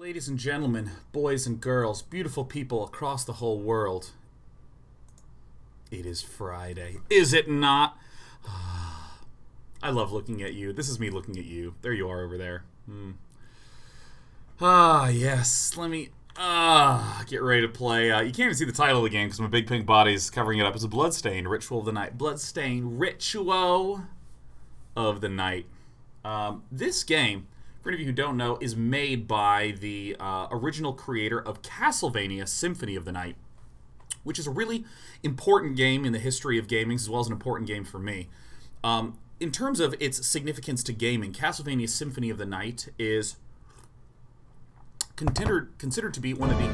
Ladies and gentlemen, boys and girls, beautiful people across the whole world, it is Friday. Is it not? I love looking at you. This is me looking at you. There you are over there. Yes. Let me get ready to play. You can't even see the title of the game because my big pink body's covering it up. It's a Bloodstained Ritual of the Night. Bloodstained Ritual of the Night. This game, for any of you who don't know, is made by the original creator of Castlevania Symphony of the Night, which is a really important game in the history of gaming, as well as an important game for me. In terms of its significance to gaming, Castlevania Symphony of the Night is considered to be one of the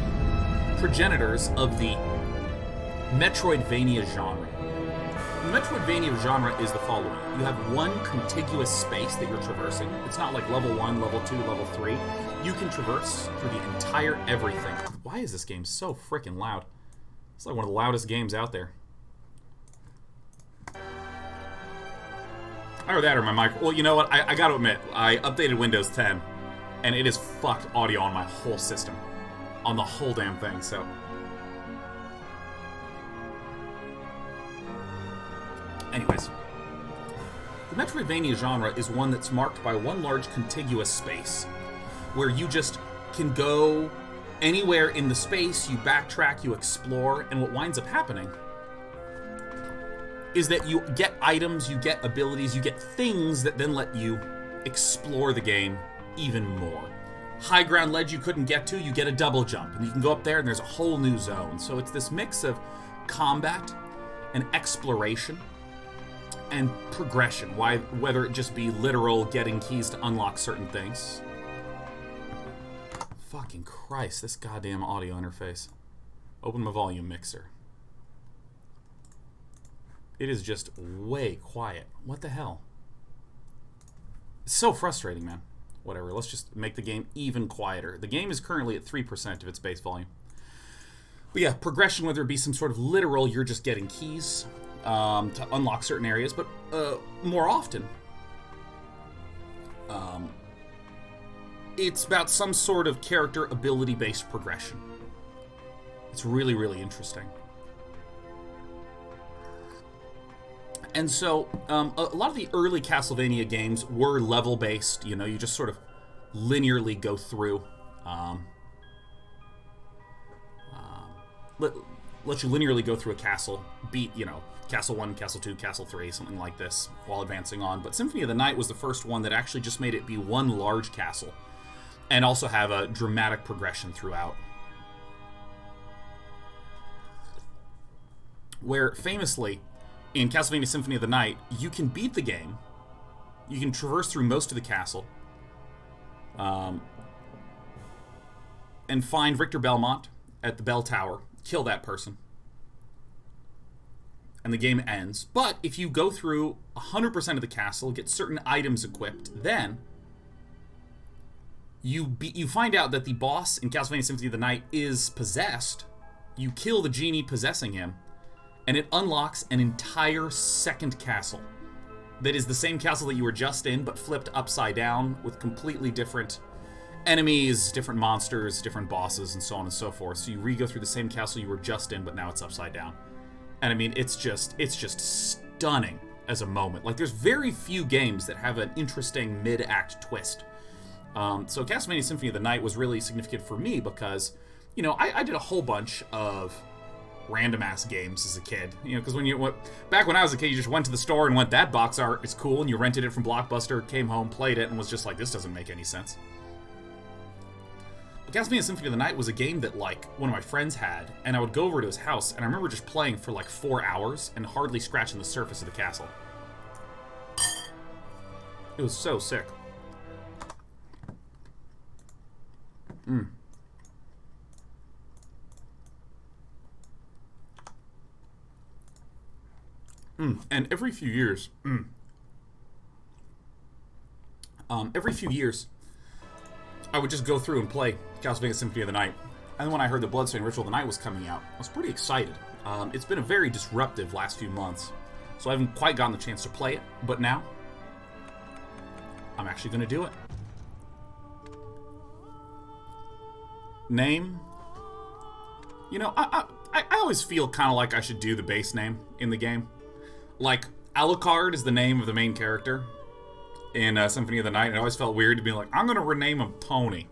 progenitors of the Metroidvania genre. The Metroidvania genre is the following. You have one contiguous space that you're traversing. It's not like level 1, level 2, level 3. You can traverse through the entire everything. Why is this game so freaking loud? It's like one of the loudest games out there. Either that or my mic. Well, you know what? I gotta admit, I updated Windows 10, and it has fucked audio on my whole system. On the whole damn thing, so... Anyways, the Metroidvania genre is one that's marked by one large contiguous space, where you just can go anywhere in the space, you backtrack, you explore, and what winds up happening is that you get items, you get abilities, you get things that then let you explore the game even more. High ground ledge you couldn't get to, you get a double jump, and you can go up there and there's a whole new zone. So it's this mix of combat and exploration and progression, whether it just be literal getting keys to unlock certain things. Fucking Christ, this goddamn audio interface. Open my volume mixer. It is just way quiet. What the hell? It's so frustrating, man. Whatever, let's just make the game even quieter. The game is currently at 3% of its base volume. But yeah, progression, whether it be some sort of literal, you're just getting keys to unlock certain areas, but more often, it's about some sort of character ability-based progression. It's really, really interesting. And so, a lot of the early Castlevania games were level-based. You know, you just sort of linearly go through. Let you linearly go through a castle, beat, you know, Castle 1, Castle 2, Castle 3, something like this, while advancing on. But Symphony of the Night was the first one that actually just made it be one large castle, and also have a dramatic progression throughout. Where, famously, in Castlevania Symphony of the Night, you can beat the game, you can traverse through most of the castle, and find Richter Belmont at the bell tower, kill that person, and the game ends. But if you go through 100% of the castle, get certain items equipped, then you find out that the boss in Castlevania Symphony of the Night is possessed. You kill the genie possessing him, and it unlocks an entire second castle that is the same castle that you were just in, but flipped upside down with completely different enemies, different monsters, different bosses, and so on and so forth. So you re-go through the same castle you were just in, but now it's upside down. And I mean, it's just stunning as a moment. Like, there's very few games that have an interesting mid-act twist. So Castlevania Symphony of the Night was really significant for me because, you know, I did a whole bunch of random-ass games as a kid. You know, because back when I was a kid, you just went to the store and went, that box art is cool, and you rented it from Blockbuster, came home, played it, and was just like, this doesn't make any sense. But Castlevania Symphony of the Night was a game that, like, one of my friends had, and I would go over to his house, and I remember just playing for, like, 4 hours and hardly scratching the surface of the castle. It was so sick. And every few years, I would just go through and play Castlevania Symphony of the Night. And then when I heard the Bloodstained Ritual of the Night was coming out, I was pretty excited. It's been a very disruptive last few months, so I haven't quite gotten the chance to play it, but now I'm actually going to do it. Name? You know, I always feel kind of like I should do the base name in the game. Like, Alucard is the name of the main character in Symphony of the Night, and it always felt weird to be like, I'm going to rename him Tony.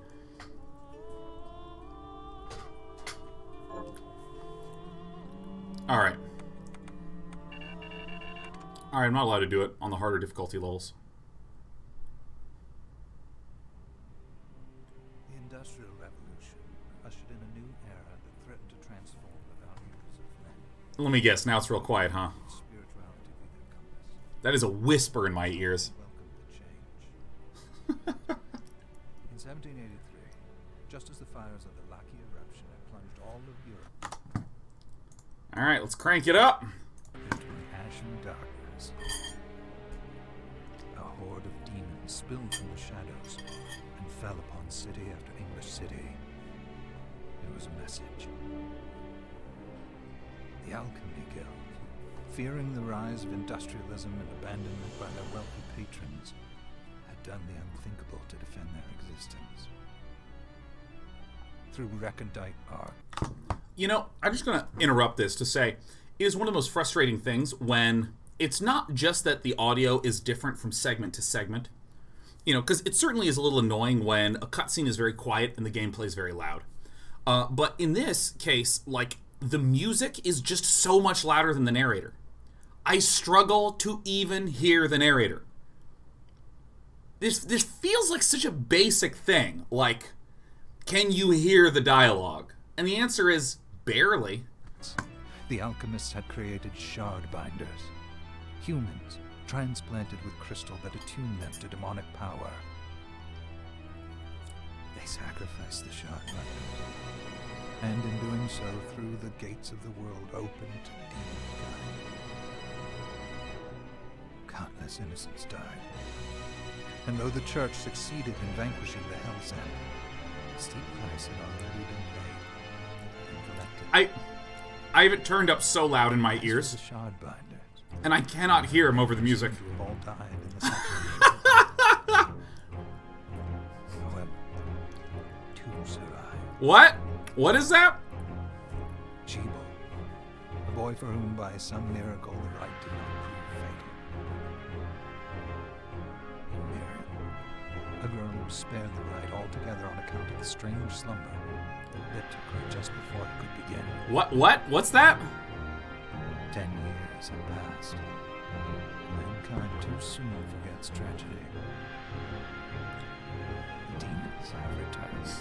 Alright. Alright, I'm not allowed to do it on the harder difficulty levels. The Industrial Revolution ushered in a new era that threatened to transform the values of men. Let me guess, now it's real quiet, huh? Spirituality be their compass. That is a whisper in my ears. Welcome the change. In 1783, just as the fires of the Laki eruption had plunged all of Europe Alright, let's crank it up. into an ashen darkness, a horde of demons spilled from the shadows and fell upon city after English city. It was a message. The Alchemy Guild, fearing the rise of industrialism and abandonment by their wealthy patrons, had done the unthinkable to defend their existence. Through recondite art. You know, I'm just going to interrupt this to say, it is one of the most frustrating things when it's not just that the audio is different from segment to segment. You know, because it certainly is a little annoying when a cutscene is very quiet and the gameplay is very loud. But in this case, like, the music is just so much louder than the narrator. I struggle to even hear the narrator. This feels like such a basic thing. Like, can you hear the dialogue? And the answer is, barely. The alchemists had created shard binders, humans transplanted with crystal that attuned them to demonic power. They sacrificed the shard binders, and in doing so threw the gates of the world open to demonkind. Countless innocents died, and though the church succeeded in vanquishing the Hell's End, a steep price had already been paid and collected. I have it turned up so loud in my ears, The shard binders, and I cannot hear him over the music. seem to have all died in the sacrifice. However, two survived. What? What is that? Jeeble, the boy for whom by some miracle the right did not prove fatal. And Miriam, a girl who spared the right altogether on account of the strange slumber that took her just before it could begin. What's that? 10 years have passed. Mankind too soon forgets tragedy. The demons have returned,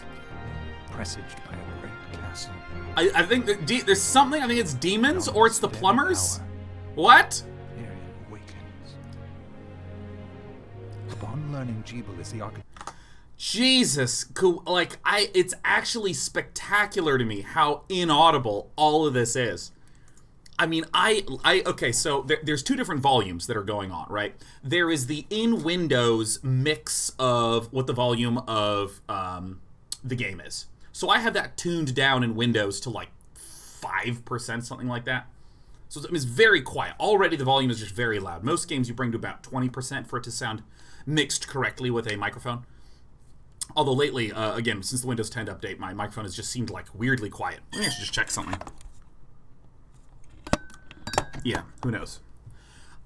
presaged by a great castle. I think that there's something. I think it's demons or it's the Dead plumbers. hour, What? Miriam awakens. Upon learning Jeeble is the architect. Jesus, like it's actually spectacular to me how inaudible all of this is. I mean, okay, so there's two different volumes that are going on, right? There is the in-Windows mix of what the volume of the game is. So I have that tuned down in Windows to like 5%, something like that. So it's very quiet. Already the volume is just very loud. Most games you bring to about 20% for it to sound mixed correctly with a microphone. Although lately, again, since the Windows 10 update, my microphone has just seemed like weirdly quiet. Maybe I should just check something. Yeah, who knows?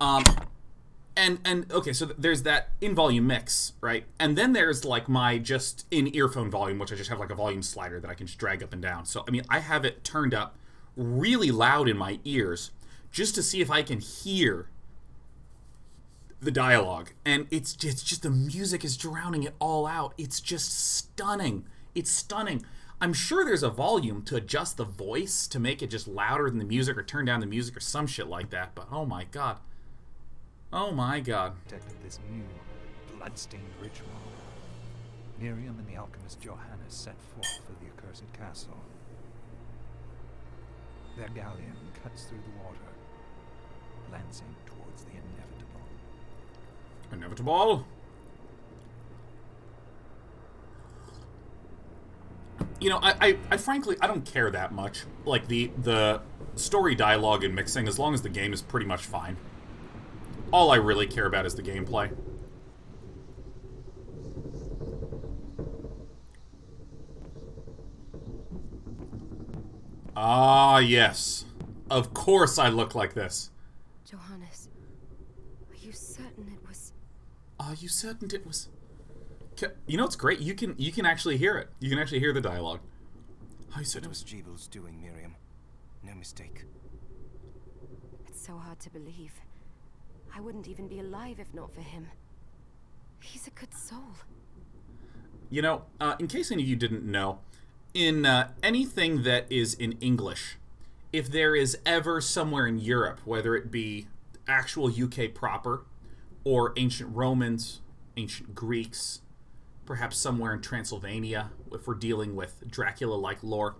And okay, so there's that in-volume mix, right? And then there's like my just in-earphone volume, which I just have like a volume slider that I can just drag up and down. So, I mean, I have it turned up really loud in my ears just to see if I can hear the dialogue. And it's just the music is drowning it all out. It's just stunning. It's stunning. I'm sure there's a volume to adjust the voice to make it just louder than the music or turn down the music or some shit like that, but oh my god. Oh my god. Of this new bloodstained ritual. Miriam and the alchemist Johannes set forth for the accursed castle. Their galleon cuts through the water, lancing towards the inevitable. Inevitable? You know, I frankly, I don't care that much. Like, the story dialogue and mixing, as long as the game is pretty much fine. All I really care about is the gameplay. Ah, yes. Of course I look like this. Johannes, are you certain it was... Are you certain it was... You know what's great? You can actually hear it. You can actually hear the dialogue. Are you certain it was... Jibel's doing, Miriam. No mistake. It's so hard to believe. I wouldn't even be alive if not for him. He's a good soul. You know, in case any of you didn't know, in anything that is in English, if there is ever somewhere in Europe, whether it be actual UK proper, or ancient Romans, ancient Greeks, perhaps somewhere in Transylvania, if we're dealing with Dracula-like lore,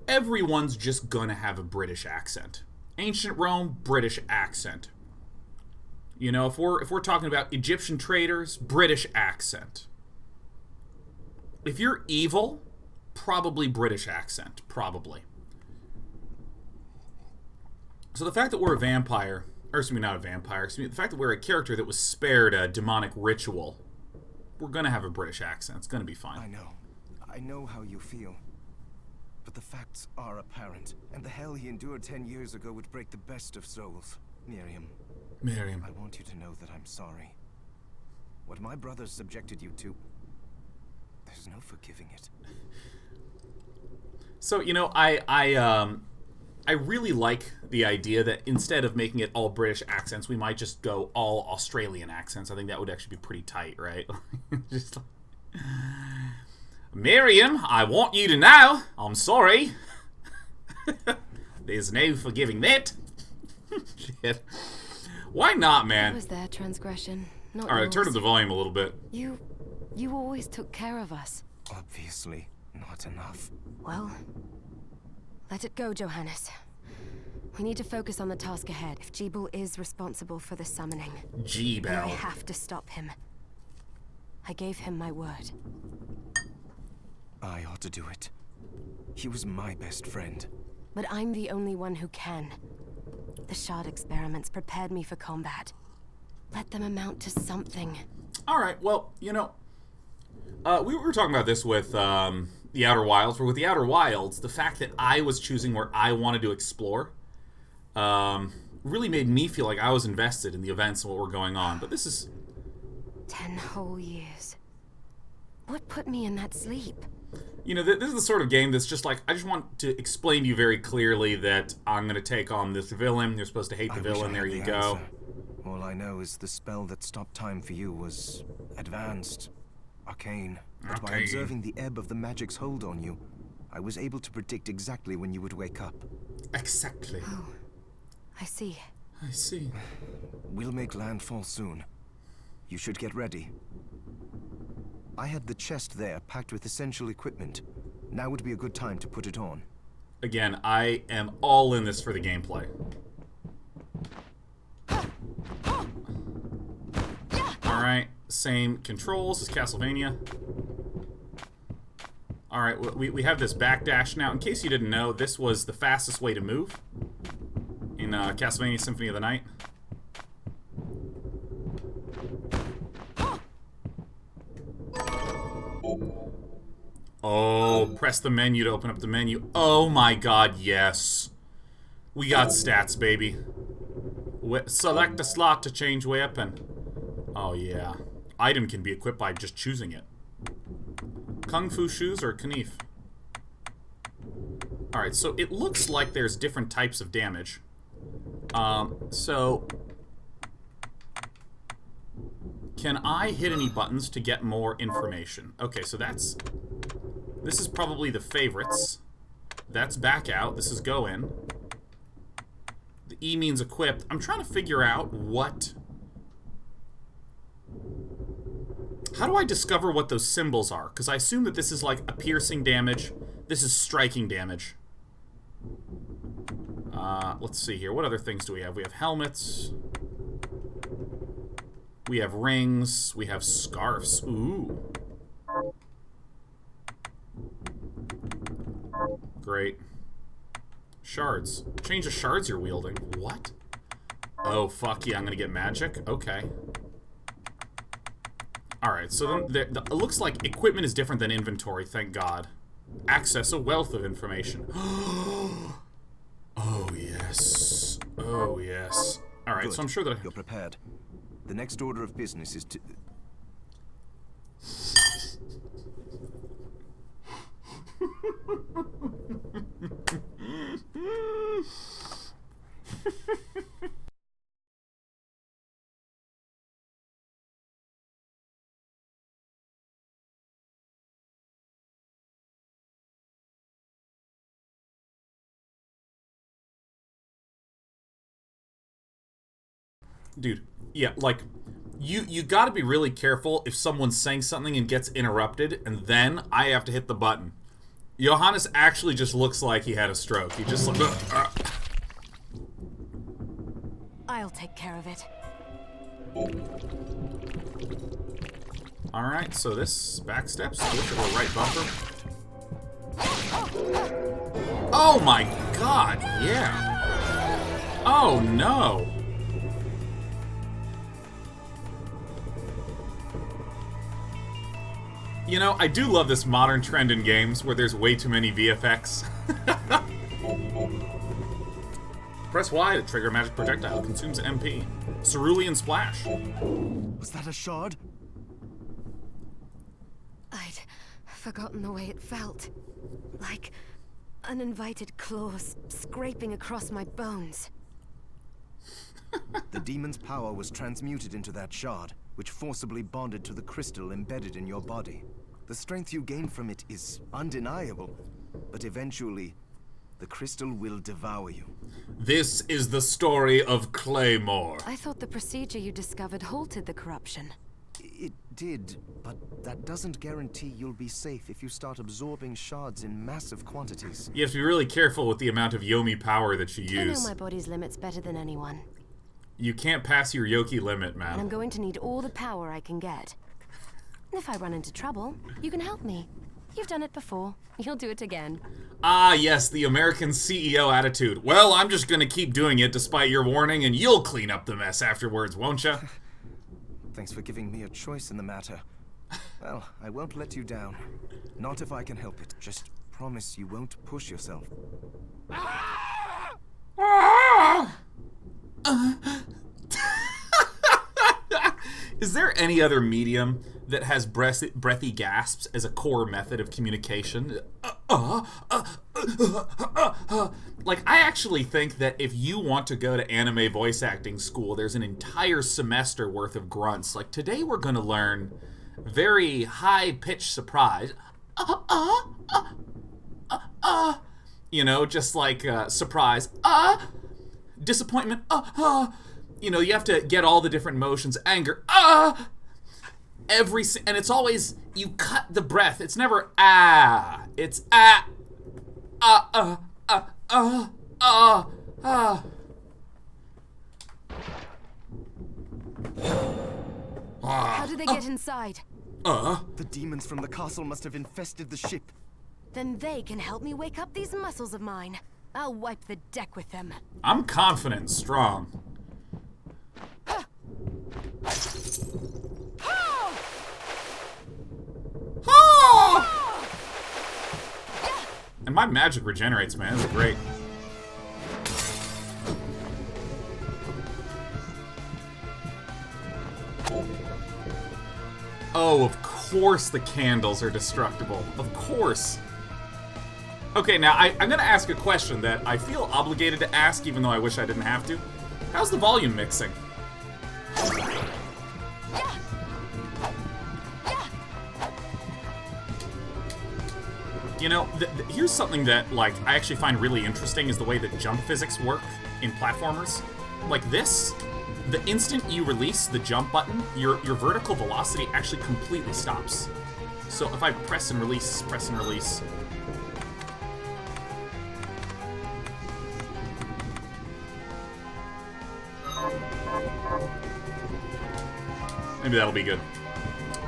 everyone's just gonna have a British accent. Ancient Rome, British accent. You know, if we're talking about Egyptian traders, British accent. If you're evil, probably British accent, probably. So the fact that we're a vampire, or excuse me, not a vampire, excuse me, the fact that we're a character that was spared a demonic ritual, we're gonna have a British accent. It's gonna be fine. I know how you feel. But the facts are apparent, and the hell he endured 10 years ago would break the best of souls. Miriam. I want you to know that I'm sorry. What my brothers subjected you to, there's no forgiving it. So, you know, I really like the idea that instead of making it all British accents, we might just go all Australian accents. I think that would actually be pretty tight, right? Just like, Miriam, I want you to know, I'm sorry. There's no forgiving that. Shit. Why not, man? That was their transgression, not Alright, yours. turn up the volume a little bit. You always took care of us. Obviously, not enough. Well, let it go, Johannes. We need to focus on the task ahead. If Jibel is responsible for the summoning, then I Jibel. have to stop him. I gave him my word. I ought to do it. He was my best friend. But I'm the only one who can. The shard experiments prepared me for combat. Let them amount to something. Alright, well, you know, we were talking about this with the Outer Wilds, where with the Outer Wilds, the fact that I was choosing where I wanted to explore really made me feel like I was invested in the events and what were going on. But this is... 10 whole years. What put me in that sleep? You know, this is the sort of game that's just like, I just want to explain to you very clearly that I'm going to take on this villain. You're supposed to hate the villain. There you go. All I know is the spell that stopped time for you was advanced, arcane. But by observing the ebb of the magic's hold on you, I was able to predict exactly when you would wake up. Exactly. Oh, I see. I see. We'll make landfall soon. You should get ready. I had the chest there packed with essential equipment. Now would be a good time to put it on. Again, I am all in this for the gameplay. Alright, same controls as Castlevania. Alright, we have this backdash now. In case you didn't know, this was the fastest way to move in Castlevania Symphony of the Night. Oh, press the menu to open up the menu. Oh my god, yes. We got stats, baby. Select a slot to change weapon. Oh yeah. Item can be equipped by just choosing it. Kung Fu shoes or Knif? Alright, so it looks like there's different types of damage. So... Can I hit any buttons to get more information? Okay, so that's... This is probably the favorites. That's back out. This is go in. The E means equipped. I'm trying to figure out what... How do I discover what those symbols are? Because I assume that this is like a piercing damage. This is striking damage. Let's see here. What other things do we have? We have helmets. We have rings. We have scarves. Ooh. Great. Shards. Change the shards you're wielding. What? Oh, fuck yeah, I'm gonna get magic? Okay. Alright, so then it looks like equipment is different than inventory, thank God. access a wealth of information. Oh, yes. Oh, yes. Alright, Good. so I'm sure that You're prepared. The next order of business is to... Dude, yeah, like, you gotta be really careful if someone's saying something and gets interrupted, and then I have to hit the button. Johannes actually just looks like he had a stroke. He just like... I'll take care of it. Alright, so this back steps, go to the right bumper. Oh my god, yeah. Oh no. You know, I do love this modern trend in games where there's way too many VFX. Press Y to trigger magic projectile. Consumes MP. Cerulean Splash. Was that a shard? I'd forgotten the way it felt. Like uninvited claws scraping across my bones. The demon's power was transmuted into that shard, which forcibly bonded to the crystal embedded in your body. The strength you gain from it is undeniable, but eventually, the crystal will devour you. This is the story of Claymore. I thought the procedure you discovered halted the corruption. It did, but that doesn't guarantee you'll be safe if you start absorbing shards in massive quantities. You have to be really careful with the amount of Yomi power that you use. I know my body's limits better than anyone. You can't pass your Yoki limit, man. And I'm going to need all the power I can get. If I run into trouble, you can help me. You've done it before. You'll do it again. Ah, yes, the American CEO attitude. Well, I'm just gonna keep doing it despite your warning, and you'll clean up the mess afterwards, won't ya? Thanks for giving me a choice in the matter. Well, I won't let you down. Not if I can help it. Just promise you won't push yourself. Is there any other medium that has breathy gasps as a core method of communication? Like, I actually think that if you want to go to anime voice acting school, there's an entire semester worth of grunts. Like, today we're going to learn very high-pitched surprise. You know, just like surprise. Disappointment. You know, you have to get all the different emotions. Anger. And it's always, you cut the breath. It's never It's How did they get inside? The demons from the castle must have infested the ship. Then they can help me wake up these muscles of mine. I'll wipe the deck with them. I'm confident and strong. And my magic regenerates, man. It's great. Oh, of course the candles are destructible. Of course. Okay, now I'm gonna ask a question that I feel obligated to ask, even though I wish I didn't have to. How's the volume mixing? You know, here's something that, like, I actually find really interesting is the way that jump physics work in platformers. Like this, the instant you release the jump button, your vertical velocity actually completely stops. So if I press and release, maybe that'll be good.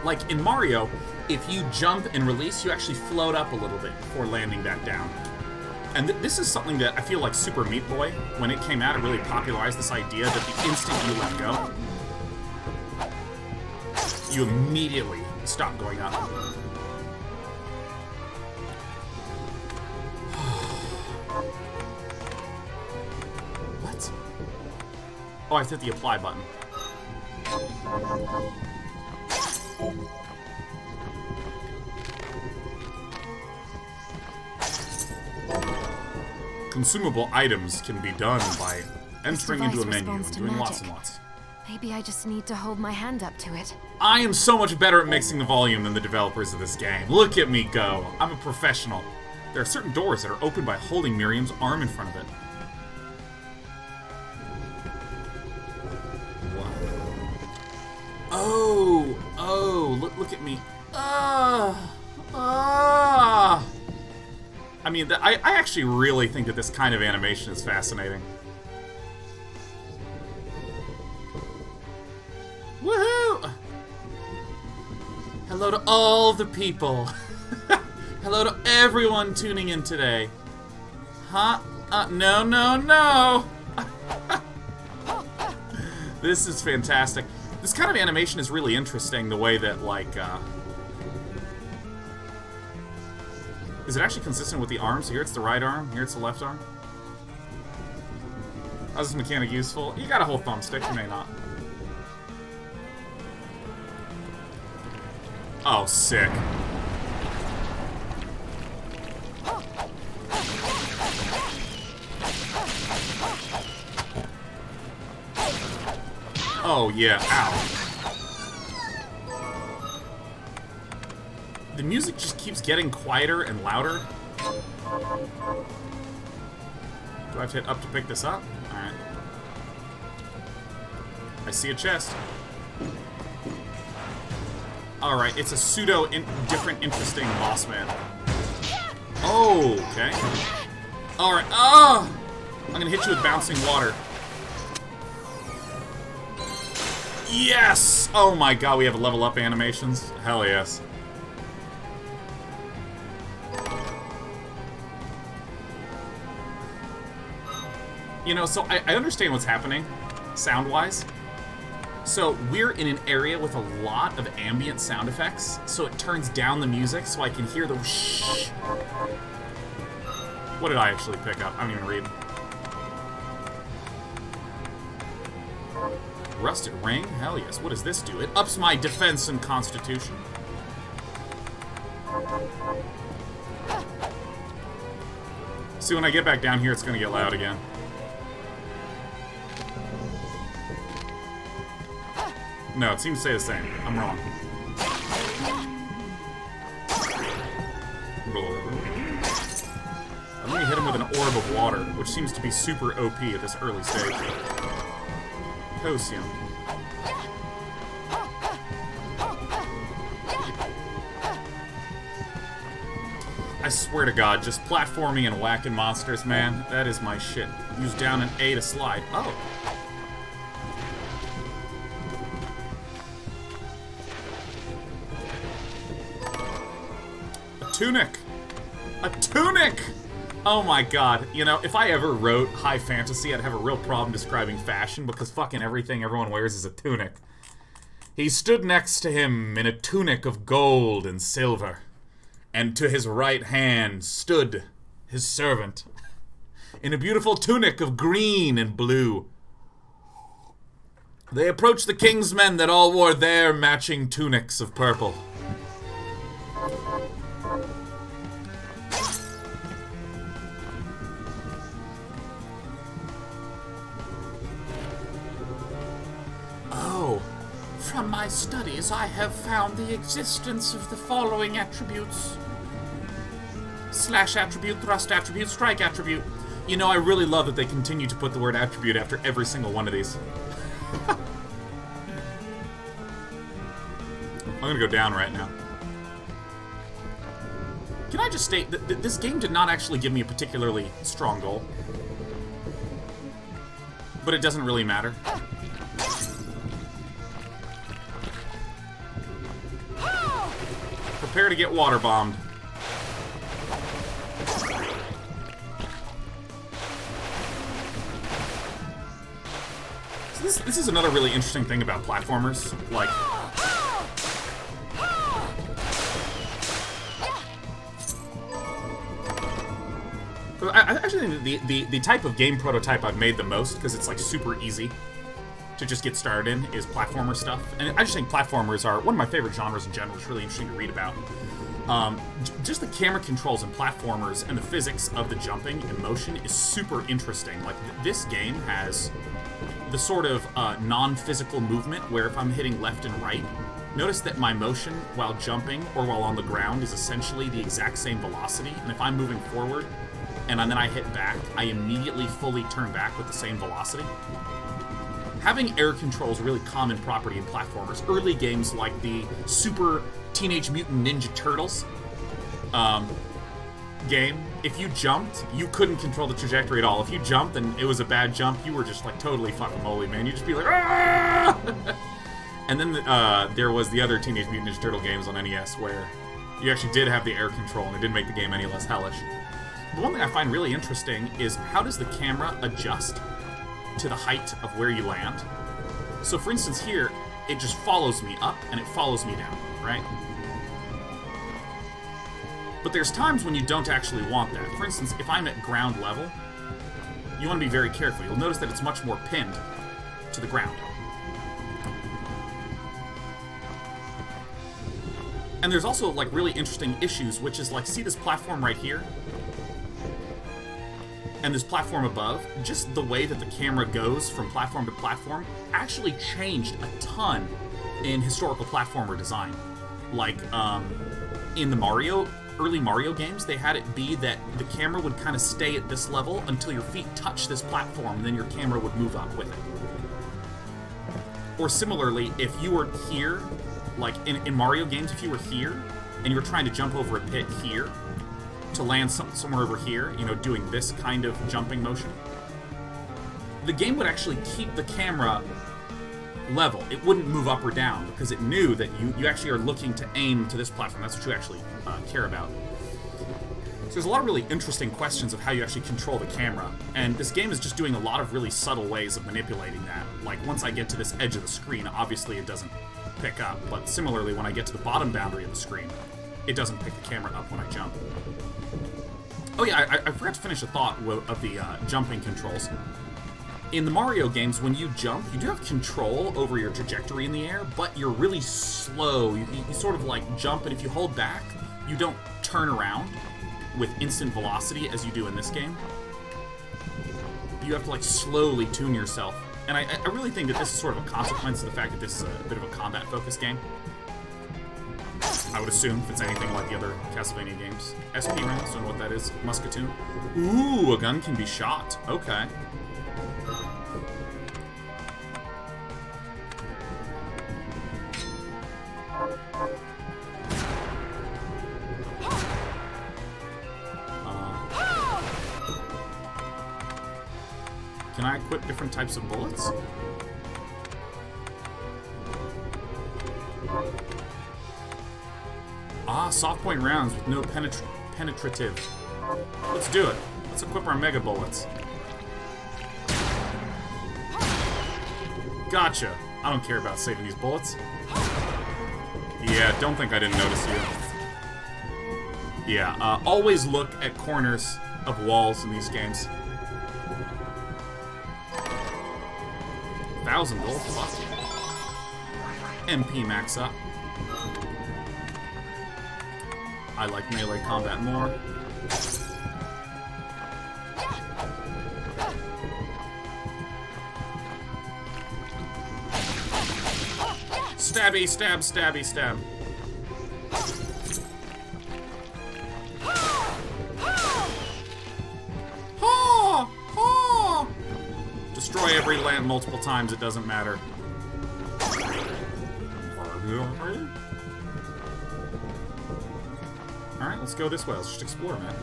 Like in Mario, if you jump and release, you actually float up a little bit before landing back down. And this is something that I feel like Super Meat Boy, when it came out, it really popularized this idea that the instant you let go, you immediately stop going up. Oh, I hit the apply button. Consumable items can be done by entering into a menu and doing lots and lots. Maybe I just need to hold my hand up to it. I am so much better at mixing the volume than the developers of this game. Look at me go. I'm a professional. There are certain doors that are opened by holding Miriam's arm in front of it. What? Oh, look at me. I mean, I actually really think that this kind of animation is fascinating. Woohoo! Hello to all the people. Hello to everyone tuning in today. Huh? No. This is fantastic. This kind of animation is really interesting, the way that, like, is it actually consistent with the arms? Here it's the right arm, here it's the left arm. How's this mechanic useful? You got a whole thumbstick, you may not. Oh, sick. Oh, yeah, ow. The music just keeps getting quieter and louder. Do I have to hit up to pick this up? Alright. I see a chest. Alright, it's a different interesting boss man. Oh, okay. Alright, I'm gonna hit you with bouncing water. Yes! Oh my god, we have level up animations. Hell yes. You know, so I understand what's happening, sound-wise. So we're in an area with a lot of ambient sound effects, so it turns down the music so I can hear the shh. What did I actually pick up? I don't even read. Rusted ring? Hell yes. What does this do? It ups my defense and constitution. See, when I get back down here, it's gonna get loud again. No, it seems to stay the same. I'm wrong. I'm gonna hit him with an orb of water, which seems to be super OP at this early stage. Cosium. I swear to God, just platforming and whacking monsters, man, that is my shit. Use down and A to slide. Oh. Tunic! A tunic! Oh my god. You know, if I ever wrote high fantasy, I'd have a real problem describing fashion because fucking everything everyone wears is a tunic. He stood next to him in a tunic of gold and silver, and to his right hand stood his servant in a beautiful tunic of green and blue. They approached the king's men that all wore their matching tunics of purple. From my studies, I have found the existence of the following attributes. Slash attribute, thrust attribute, strike attribute. You know, I really love that they continue to put the word attribute after every single one of these. I'm gonna go down right now. Can I just state that this game did not actually give me a particularly strong goal? But it doesn't really matter. Prepare to get water bombed. So this is another really interesting thing about platformers. Like, I actually think the type of game prototype I've made the most, because it's like super easy, to just get started in is platformer stuff. And I just think platformers are one of my favorite genres in general. It's really interesting to read about. Just the camera controls in platformers and the physics of the jumping and motion is super interesting. Like, this game has the sort of non-physical movement where if I'm hitting left and right, notice that my motion while jumping or while on the ground is essentially the exact same velocity. And if I'm moving forward and then I hit back, I immediately fully turn back with the same velocity. Having air control is a really common property in platformers. Early games like the Super Teenage Mutant Ninja Turtles game, if you jumped, you couldn't control the trajectory at all. If you jumped and it was a bad jump, you were just like totally fucking moly, man. You'd just be like, ah! And then there was the other Teenage Mutant Ninja Turtle games on NES where you actually did have the air control and it didn't make the game any less hellish. The one thing I find really interesting is how does the camera adjust to the height of where you land? So for instance here, it just follows me up and it follows me down, right? But there's times when you don't actually want that. For instance, if I'm at ground level, you want to be very careful. You'll notice that it's much more pinned to the ground. And there's also like really interesting issues, which is like, see this platform right here? And this platform above, just the way that the camera goes from platform to platform actually changed a ton in historical platformer design. Like, in the early Mario games, they had it be that the camera would kind of stay at this level until your feet touch this platform, and then your camera would move up with it. Or similarly, if you were here, like in Mario games, if you were here, and you were trying to jump over a pit here, to land somewhere over here, you know, doing this kind of jumping motion, the game would actually keep the camera level. It wouldn't move up or down because it knew that you actually are looking to aim to this platform. That's what you actually care about. So there's a lot of really interesting questions of how you actually control the camera, and this game is just doing a lot of really subtle ways of manipulating that. Like, once I get to this edge of the screen, obviously it doesn't pick up, but similarly, when I get to the bottom boundary of the screen, it doesn't pick the camera up when I jump. Oh yeah, I forgot to finish a thought of the jumping controls. In the Mario games, when you jump, you do have control over your trajectory in the air, but you're really slow. You sort of like jump, and if you hold back, you don't turn around with instant velocity as you do in this game. You have to like slowly tune yourself. And I really think that this is sort of a consequence of the fact that this is a bit of a combat-focused game. I would assume, if it's anything like the other Castlevania games. SP rounds, don't know what that is. Musketoon. Ooh, a gun can be shot. Okay. Can I equip different types of bullets? Ah, soft point rounds with no penetrative. Let's do it. Let's equip our mega bullets. Gotcha. I don't care about saving these bullets. Yeah, don't think I didn't notice you. Yeah, always look at corners of walls in these games. 1,000 gold, fuck. MP max up. I like melee combat more. Stabby, stab, stabby, stab. Destroy every lamp multiple times, it doesn't matter. Alright, let's go this way. Let's just explore, man.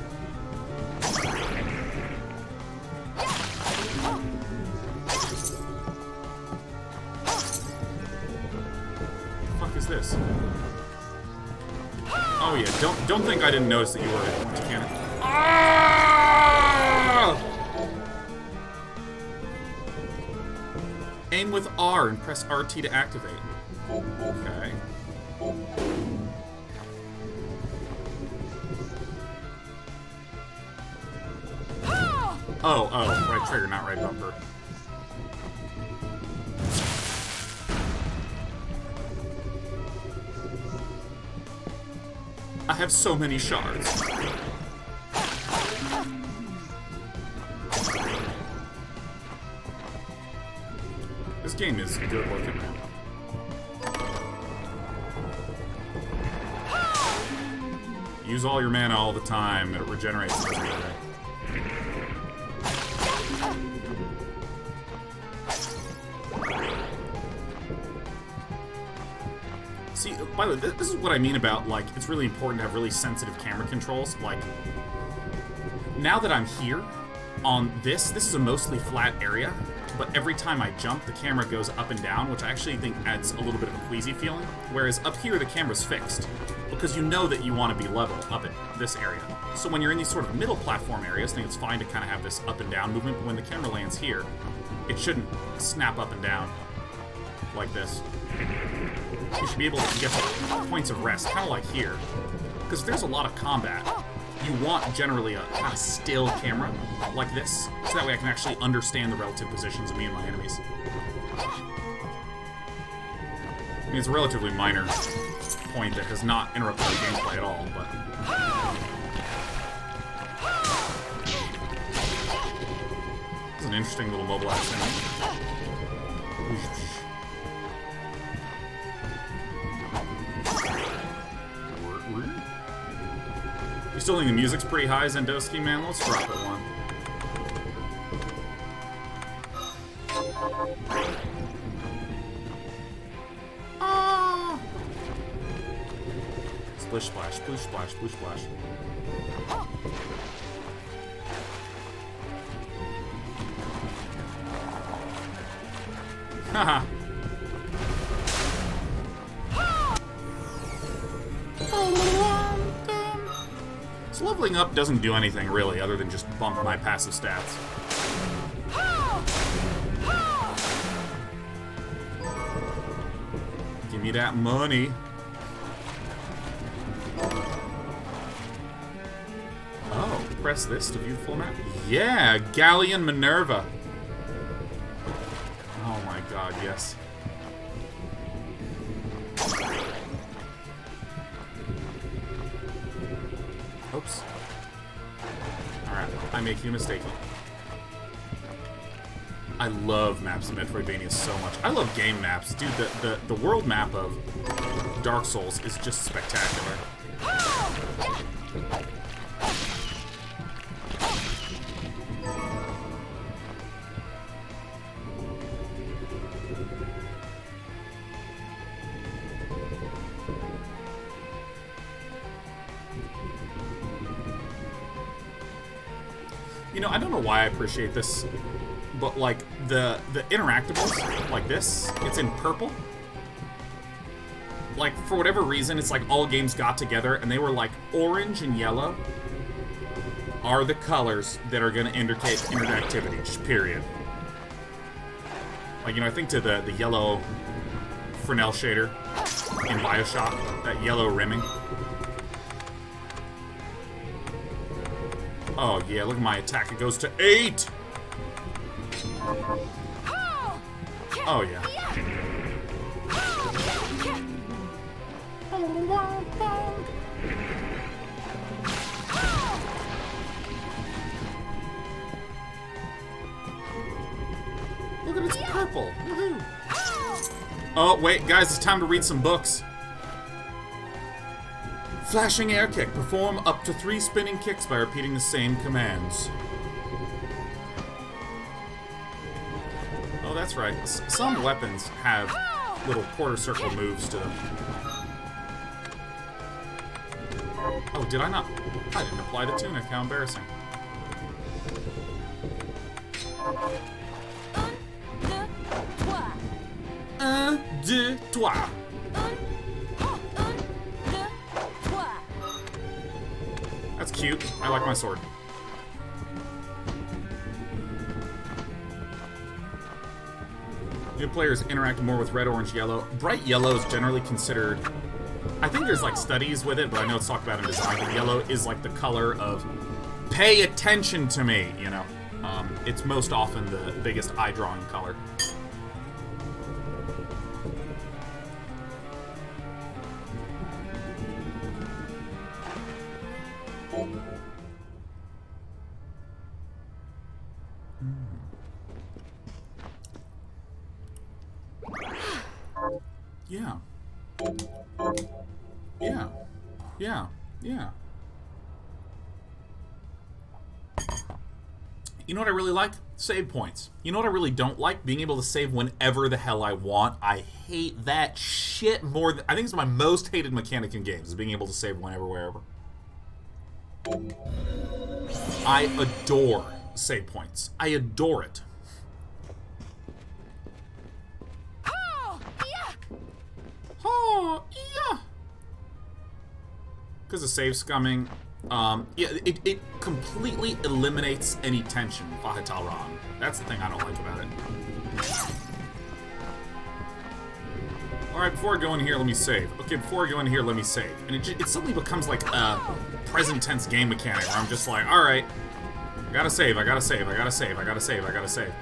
What the fuck is this? Oh yeah, don't think I didn't notice that you were a cannon. Ah! Aim with R and press RT to activate. Okay. Oh, right trigger, not right bumper. I have so many shards. This game is good looking, man. Use all your mana all the time. It regenerates. See, by the way, this is what I mean about, like, it's really important to have really sensitive camera controls. Like, now that I'm here on this is a mostly flat area, but every time I jump, the camera goes up and down, which I actually think adds a little bit of a queasy feeling. Whereas up here, the camera's fixed, because you know that you want to be level up in this area. So when you're in these sort of middle platform areas, I think it's fine to kind of have this up and down movement, but when the camera lands here, it shouldn't snap up and down like this. You should be able to get to points of rest, kind of like here. Because if there's a lot of combat, you want generally a kind of still camera like this, so that way I can actually understand the relative positions of me and my enemies. I mean, it's a relatively minor point that has not interrupted the gameplay at all, but... It's an interesting little mobile action. You still think the music's pretty high, Zendowski, man? Let's drop it one. Ah! Splish splash, splish splash, splish splash. Haha. So leveling up doesn't do anything, really, other than just bump my passive stats. Give me that money. Oh, press this to view the full map? Yeah, Galleon Minerva. Oh my god, yes. Oops. Alright, I make you mistaken. I love maps in Metroidvania so much. I love game maps. Dude, the world map of Dark Souls is just spectacular. You know, I don't know why I appreciate this, but like the interactables like this, it's in purple. Like for whatever reason, it's like all games got together and they were like orange and yellow are the colors that are going to indicate interactivity, just period. Like, you know, I think to the yellow Fresnel shader in BioShock, that yellow rimming. Oh yeah, look at my attack. It goes to 8! Oh yeah. Look at it's purple. Woohoo! Oh wait, guys, it's time to read some books. Flashing air kick. Perform up to 3 spinning kicks by repeating the same commands. Oh, that's right. Some weapons have little quarter circle moves to them. Oh, did I not? I didn't apply the tunic. How embarrassing. Un, deux, trois. That's cute. I like my sword. New players interact more with red, orange, yellow. Bright yellow is generally considered... I think there's like studies with it, but I know it's talked about in design. But yellow is like the color of pay attention to me, you know. It's most often the biggest eye-drawing color. Yeah. Yeah. Yeah. Yeah. You know what I really like? Save points. You know what I really don't like? Being able to save whenever the hell I want. I hate that shit more than... I think it's my most hated mechanic in games, is being able to save whenever, wherever. I adore save points. I adore it. Oh, yeah. Because of save scumming, yeah, it completely eliminates any tension. Fahatal-Ran. That's the thing I don't like about it. Alright, before I go in here, let me save. Okay, before I go in here, let me save. And it suddenly becomes like a present tense game mechanic where I'm just like, alright, I gotta save, I gotta save, I gotta save, I gotta save, I gotta save.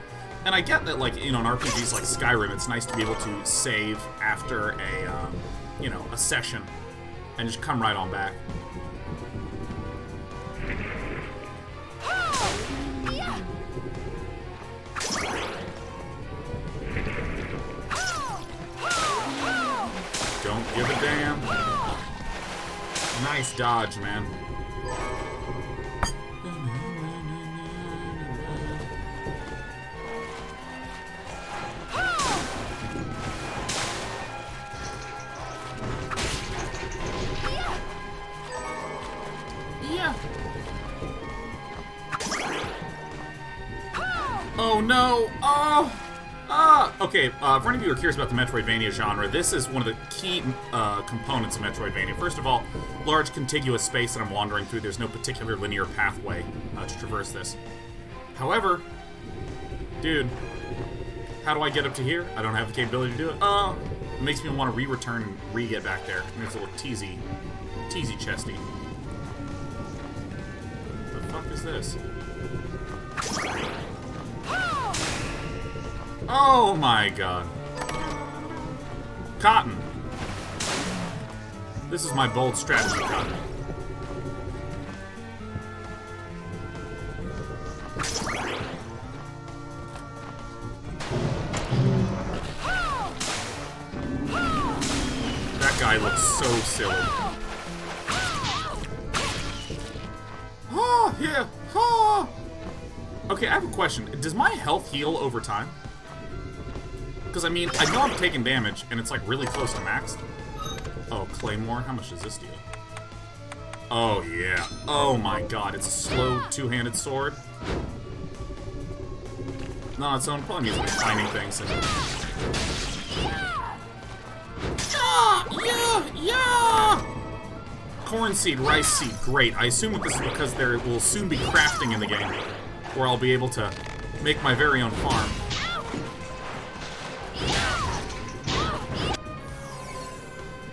And I get that, like, you know, in RPGs like Skyrim, it's nice to be able to save after a, you know, a session and just come right on back. Don't give a damn. Nice dodge, man. Oh no! Oh! Okay, for any of you who are curious about the Metroidvania genre, this is one of the key components of Metroidvania. First of all, large contiguous space that I'm wandering through. There's no particular linear pathway to traverse this. However, dude, how do I get up to here? I don't have the capability to do it. Oh! It makes me want to re-return and re-get back there. And there's a little teasy chesty. What the fuck is this? Oh my god. Cotton. This is my bold strategy, Cotton. That guy looks so silly. Oh, yeah. Oh. Okay, I have a question. Does my health heal over time? Because, I mean, I know I'm taking damage, and it's, like, really close to max. Oh, Claymore? How much does this deal? Oh, yeah. Oh, my god. It's a slow two-handed sword. No, on its own. Probably means, like, finding things. And... Yeah! Corn seed, rice seed. Great. I assume that this is because there will soon be crafting in the game, where I'll be able to make my very own farm.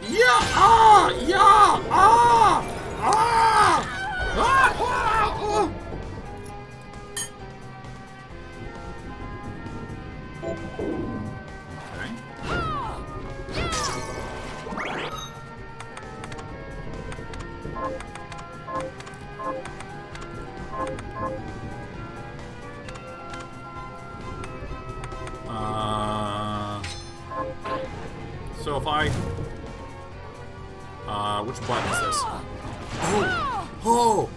Yeah! Ah! Yeah! Ah! Ah! Ah! Ah! So if I... which button is this? Oh! Oh!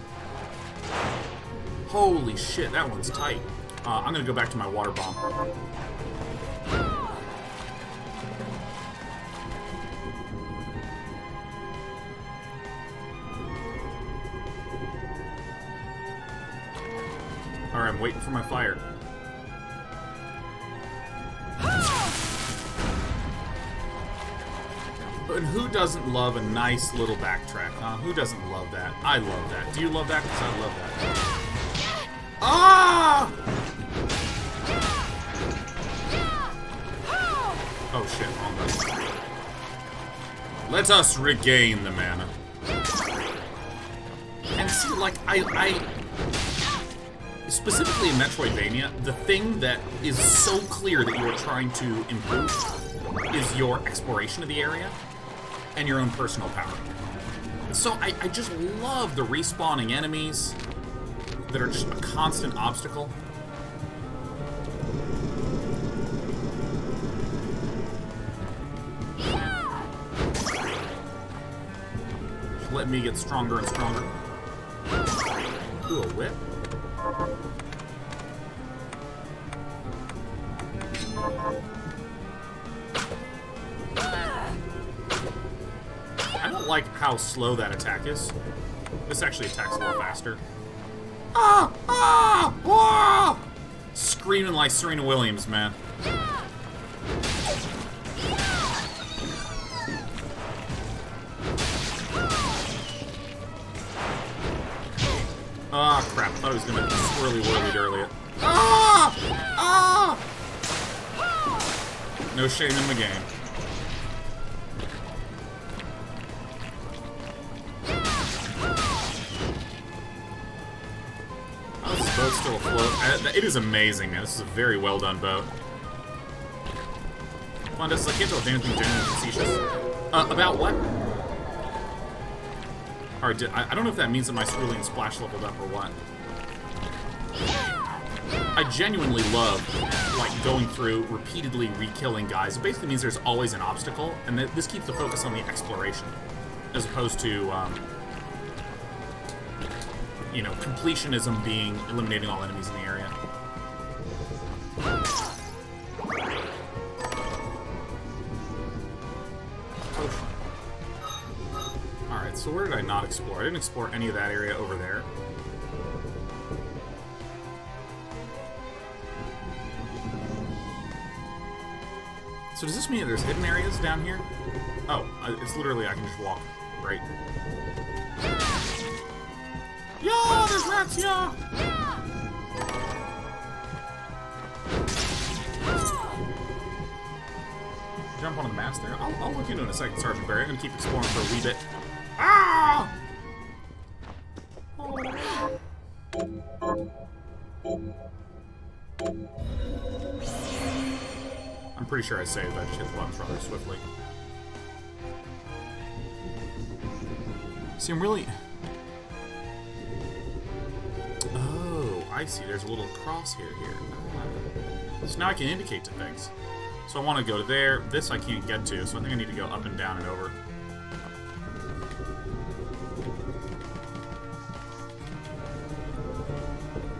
Holy shit, that one's tight. I'm gonna go back to my water bomb. Alright, I'm waiting for my fire. And who doesn't love a nice little backtrack, huh? Who doesn't love that? I love that. Do you love that? Because I love that. Ah! Oh shit, wrong button. Let us regain the mana. And see, like, I specifically in Metroidvania, the thing that is so clear that you are trying to improve is your exploration of the area and your own personal power. So I just love the respawning enemies that are just a constant obstacle. let me get stronger and stronger. Ooh, a whip. I don't like how slow that attack is. This actually attacks a little faster. Ah! Ah! Ah! Screaming like Serena Williams, man. Ah, crap. I thought it was going to be swirly-whirly earlier. Ah! Ah! No shame in the game. How's this boat still afloat? It is amazing, man. This is a very well-done boat. Come on, Dustin, I can't tell if anything genuinely facetious. About what? Or I don't know if that means that my swirling and splash leveled up or what. I genuinely love, like, going through, repeatedly re-killing guys. It basically means there's always an obstacle, and this keeps the focus on the exploration, as opposed to, you know, completionism being eliminating all enemies in the area. Alright, so where did I not explore? I didn't explore any of that area over there. So does this mean that there's hidden areas down here? Oh, it's literally I can just walk right. Yeah, there's rats, yeah! Jump onto the mast there. I'll look into it in a second, Sergeant Barry. I'm gonna keep exploring for a wee bit. Ah! I'm pretty sure I saved. I just hit the buttons rather swiftly. See, I'm really... Oh, I see. There's a little crosshair here. So now I can indicate to things. So I want to go to there. This I can't get to, so I think I need to go up and down and over.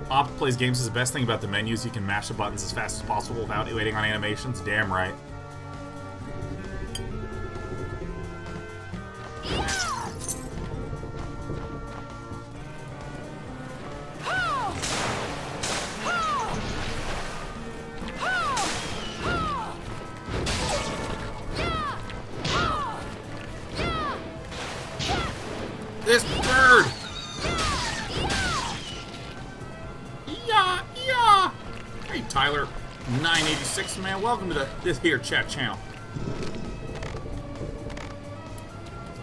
Op plays games is the best thing about the menus. You can mash the buttons as fast as possible without waiting on animations. Damn right. This bird! Yeah! Hey, Tyler, 986, man. Welcome to this here chat channel.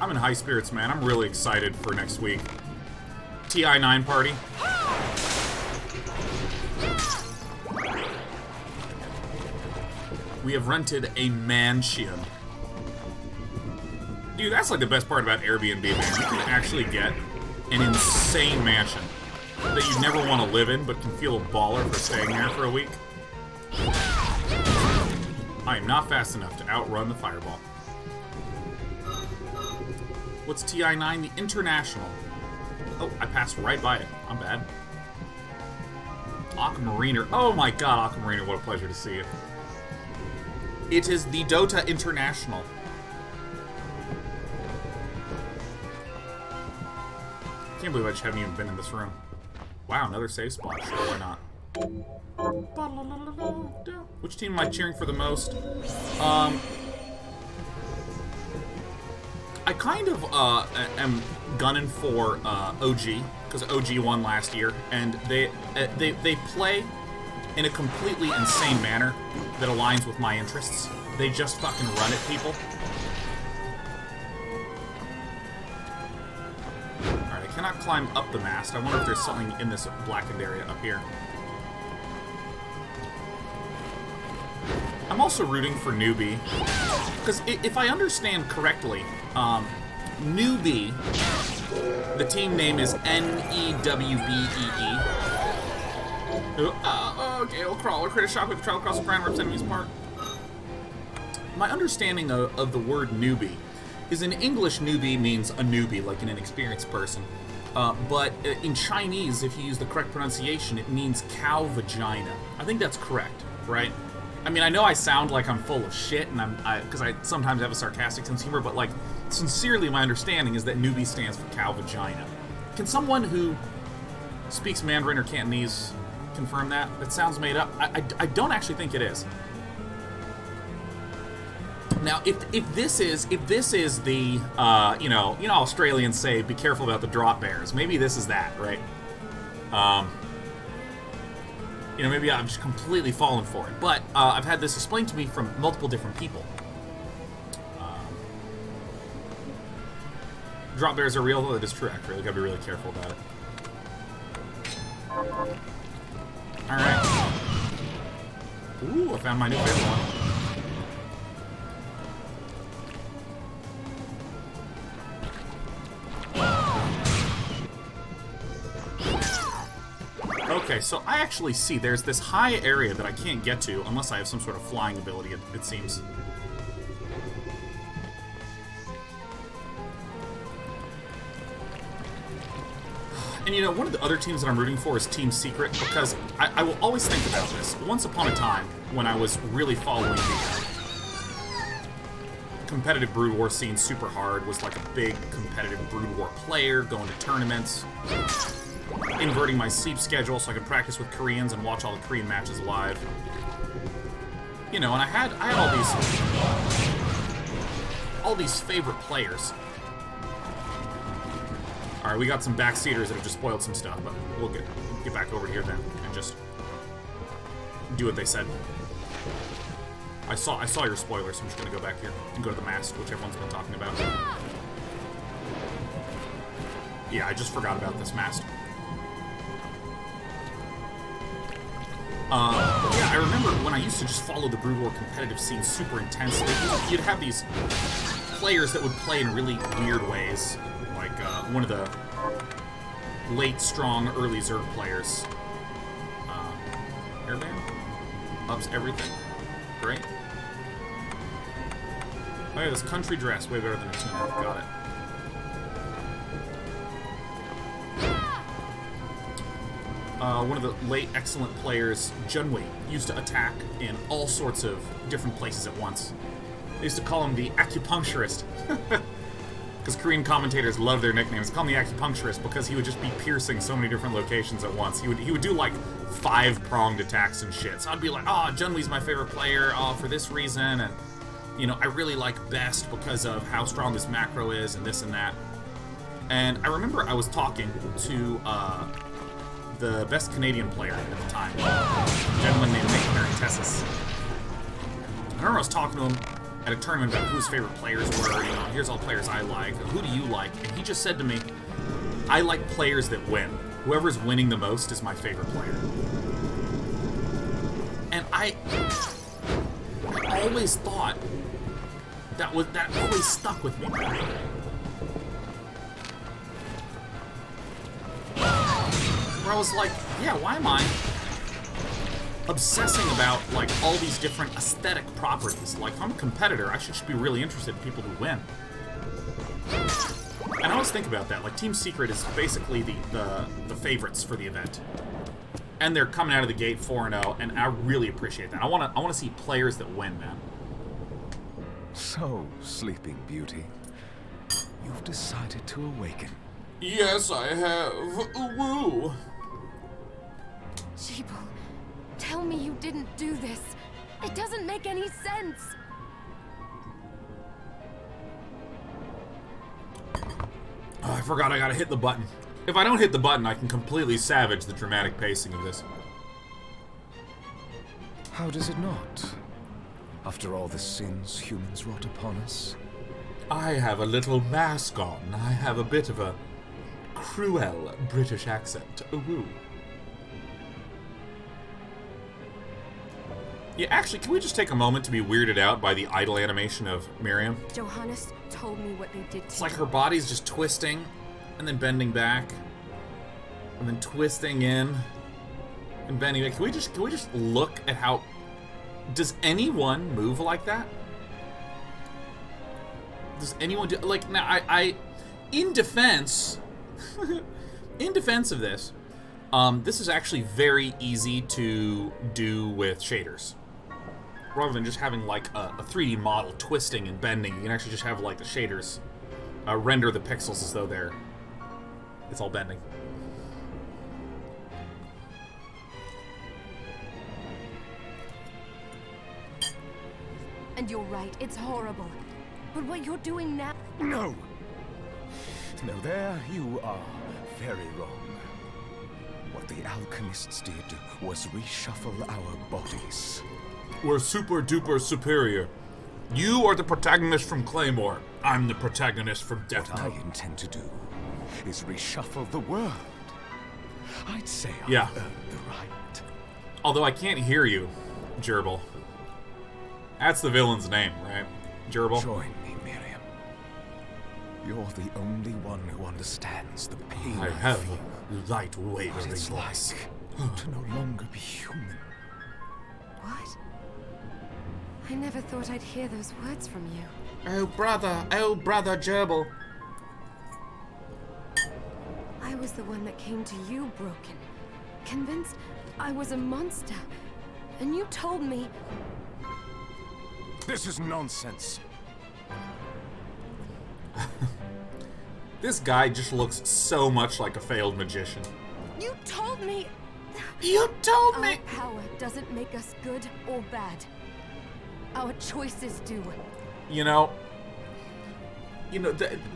I'm in high spirits, man. I'm really excited for next week. TI9 party. We have rented a mansion. Dude, that's like the best part about Airbnb, man. You can actually get an insane mansion that you'd never want to live in, but can feel a baller for staying there for a week. I am not fast enough to outrun the fireball. What's TI9? The International. Oh, I passed right by it. I'm bad. Aquamariner. Oh my god, Aquamariner, what a pleasure to see you. It is the Dota International. I can't believe I just haven't even been in this room. Wow, another save spot. Sure, why not? Which team am I cheering for the most? I kind of am gunning for OG, because OG won last year, and they play in a completely insane manner that aligns with my interests. They just fucking run at people. Alright, I cannot climb up the mast. I wonder if there's something in this blackened area up here. I'm also rooting for Newbie, because if I understand correctly, Newbie, the team name is N-E-W-B-E-E. Gale Crawler, crit a shock with the travel across the ground, rips enemies apart. My understanding of the word Newbie is in English, newbie means a newbie, like an inexperienced person. But in Chinese, if you use the correct pronunciation, it means cow vagina. I think that's correct, right? I mean, I know I sound like I'm full of shit, and because I sometimes have a sarcastic sense of humor, but like, sincerely, my understanding is that newbie stands for cow vagina. Can someone who speaks Mandarin or Cantonese confirm that? That sounds made up. I don't actually think it is. Now, if this is the you know Australians say be careful about the drop bears. Maybe this is that, right? You know, maybe I'm just completely fallen for it. But I've had this explained to me from multiple different people. Drop bears are real, though that is true. Actually, you gotta be really careful about it. All right. Ooh, I found my new favorite one. Okay, so I actually see there's this high area that I can't get to unless I have some sort of flying ability, it seems. And you know, one of the other teams that I'm rooting for is Team Secret, because I will always think about this. Once upon a time, when I was really following the competitive Brood War scene super hard, was like a big competitive Brood War player, going to tournaments, inverting my sleep schedule so I could practice with Koreans and watch all the Korean matches live. You know, and I had all these favorite players. All right, we got some backseaters that have just spoiled some stuff, but we'll get back over here then and just do what they said. I saw your spoilers, so I'm just gonna go back here and go to the mast, which everyone's been talking about. Yeah, I just forgot about this mast. But yeah, I remember when I used to just follow the Brood War competitive scene super intensely. You'd have these players that would play in really weird ways. Like one of the late, strong, early Zerg players. Airband? Ups everything. Great. Oh yeah, this country dress, way better than a tuner. Got it. One of the late excellent players, Junwei, used to attack in all sorts of different places at once. They used to call him the acupuncturist. Because Korean commentators love their nicknames. Call him the acupuncturist because he would just be piercing so many different locations at once. He would do like 5-pronged attacks and shit. So I'd be like, oh, Junwei's my favorite player, for this reason, and you know, I really like Best because of how strong his macro is and this and that. And I remember I was talking to the best Canadian player at the time, a gentleman named Nick Maritessis. I remember I was talking to him at a tournament about who his favorite players were. You know, here's all the players I like. Who do you like? And he just said to me, I like players that win. Whoever's winning the most is my favorite player. And I always thought that always stuck with me. Where I was like, yeah, why am I obsessing about like all these different aesthetic properties? Like, if I'm a competitor, I should just be really interested in people who win. And I always think about that. Like, Team Secret is basically the favorites for the event, and they're coming out of the gate 4-0, and I really appreciate that. I want to see players that win, man. So, Sleeping Beauty, you've decided to awaken. Yes, I have. Woo. Jeeble, tell me you didn't do this. It doesn't make any sense. Oh, I forgot I gotta hit the button. If I don't hit the button, I can completely savage the dramatic pacing of this. How does it not? After all the sins humans wrought upon us? I have a little mask on. I have a bit of a cruel British accent. Ooh. Yeah, actually, can we just take a moment to be weirded out by the idle animation of Miriam? Johannes told me what they did to It's like her body's just twisting, and then bending back, and then twisting in, and bending back. Can we just look at how... Does anyone move like that? Does anyone do... Like, now, I in defense... in defense of this, this is actually very easy to do with shaders. Rather than just having, like, a 3D model twisting and bending, you can actually just have, like, the shaders render the pixels as though it's all bending. And you're right, it's horrible. But what you're doing now... No! No, there you are very wrong. What the alchemists did was reshuffle our bodies. We're super duper superior. You are the protagonist from Claymore. I'm the protagonist from Death Note. What I intend to do is reshuffle the world. I'd say I've Yeah. earned the right. Although I can't hear you, Gerbil. That's the villain's name, right? Gerbil? Join me, Miriam. You're the only one who understands the pain I I have feel. a light What wavering it's voice. like to no longer be human. What? I never thought I'd hear those words from you. Oh, brother Gerbil. I was the one that came to you broken. Convinced I was a monster. And you told me... This is nonsense. This guy just looks so much like a failed magician. You told me... You told Our me! power doesn't make us good or bad. Our choices do. You know,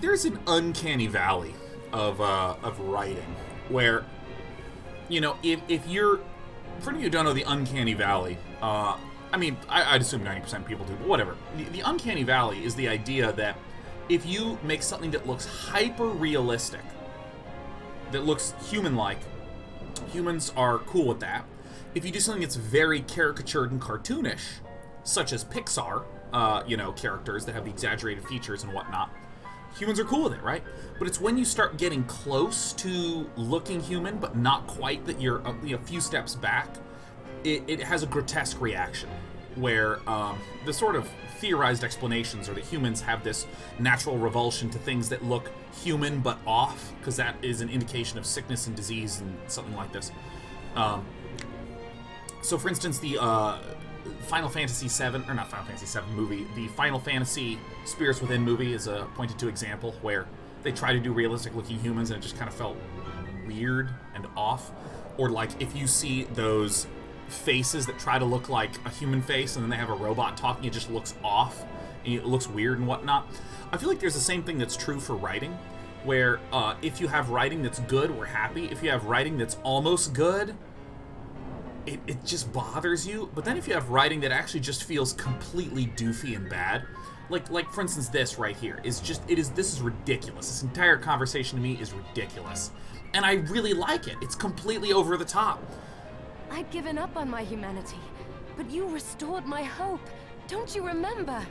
there's an uncanny valley of writing where, you know, if you're, for any of you who don't know the uncanny valley, I mean, I'd assume 90% of people do, but whatever. The uncanny valley is the idea that if you make something that looks hyper-realistic, that looks human-like, humans are cool with that. If you do something that's very caricatured and cartoonish, such as Pixar, characters that have the exaggerated features and whatnot, humans are cool with it, right? But it's when you start getting close to looking human, but not quite, that you're a few steps back, it has a grotesque reaction, where the sort of theorized explanations are that humans have this natural revulsion to things that look human but off, because that is an indication of sickness and disease and something like this. So, for instance, the Final Fantasy VII, or not Final Fantasy VII movie, the Final Fantasy Spirits Within movie is a pointed to example where they try to do realistic-looking humans and it just kind of felt weird and off. Or, like, if you see those faces that try to look like a human face and then they have a robot talking, it just looks off and it looks weird and whatnot. I feel like there's the same thing that's true for writing, where if you have writing that's good, we're happy. If you have writing that's almost good, it just bothers you. But then if you have writing that actually just feels completely doofy and bad, like for instance this right here, this is ridiculous. This entire conversation to me is ridiculous. And I really like it. It's completely over the top. I'd given up on my humanity, but you restored my hope. Don't you remember?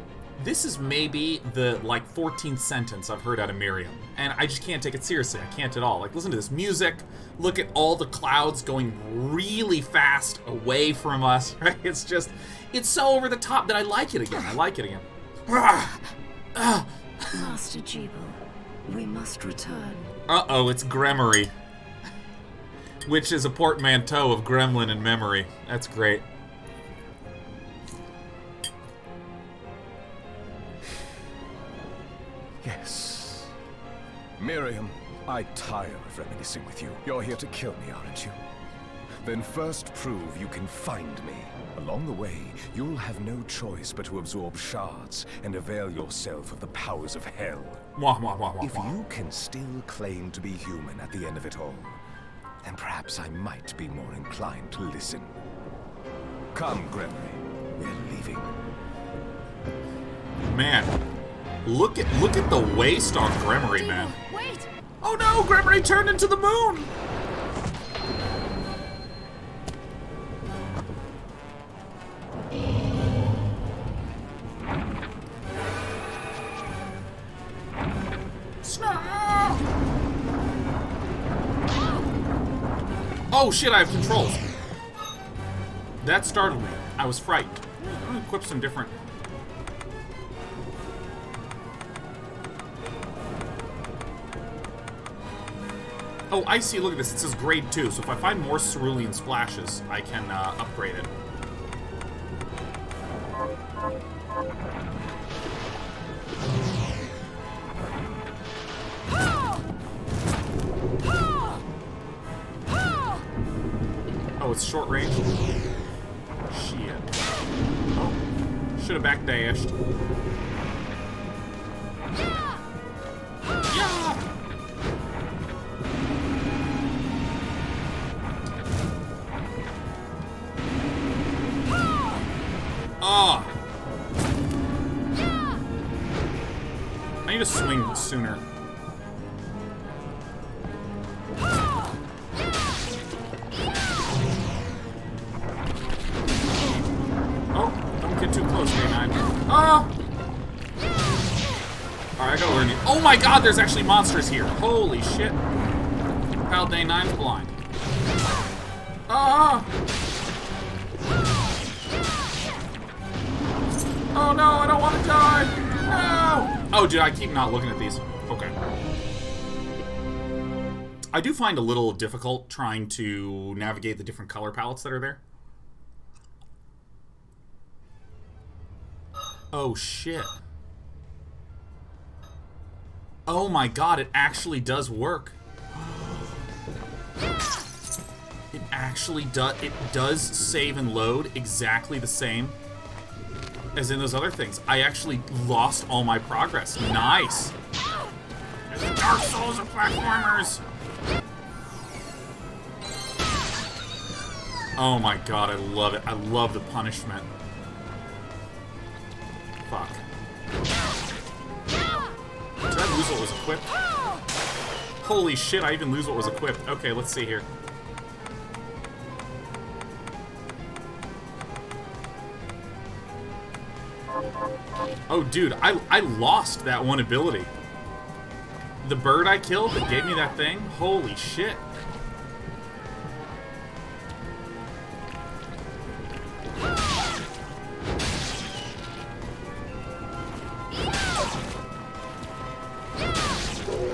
This is maybe the, 14th sentence I've heard out of Miriam, and I just can't take it seriously. I can't at all. Like, listen to this music, look at all the clouds going really fast away from us, right? It's so over the top that I like it again. Master Jebel, we must return. Uh-oh, it's Gremory. Which is a portmanteau of gremlin and memory. That's great. Yes. Miriam, I tire of reminiscing with you. You're here to kill me, aren't you? Then first prove you can find me. Along the way, you'll have no choice but to absorb shards and avail yourself of the powers of hell. Wah, wah, wah, wah, If wah. you can still claim to be human at the end of it all, then perhaps I might be more inclined to listen. Come, Gremory. We're leaving. Man, look at the waist on Gremory, man. Wait! Oh no, Gremory turned into the moon! Snap! Oh shit, I have controls. That startled me. I was frightened. I'm gonna equip some different... Oh, I see. Look at this. It says grade 2. So if I find more cerulean splashes, I can upgrade it. Oh, it's short range? Shit. Oh. Should have backdashed. Yeah! Oh! I need to swing sooner. Too close, Day9. Oh! Alright, I gotta learn it. Oh my god, there's actually monsters here. Holy shit. Pal Day9's blind. Ah! Oh no, I don't want to die! No! Oh, dude, I keep not looking at these. Okay. I do find a little difficult trying to navigate the different color palettes that are there. Oh, shit. Oh my god, it actually does work. It actually does. It does save and load exactly the same as in those other things. I actually lost all my progress. Nice. There's Dark Souls of platformers. Oh my god, I love it. I love the punishment. Fuck. Did I lose what was equipped? Holy shit, I even lose what was equipped. Okay, let's see here. Oh, dude, I lost that one ability. The bird I killed that gave me that thing? Holy shit.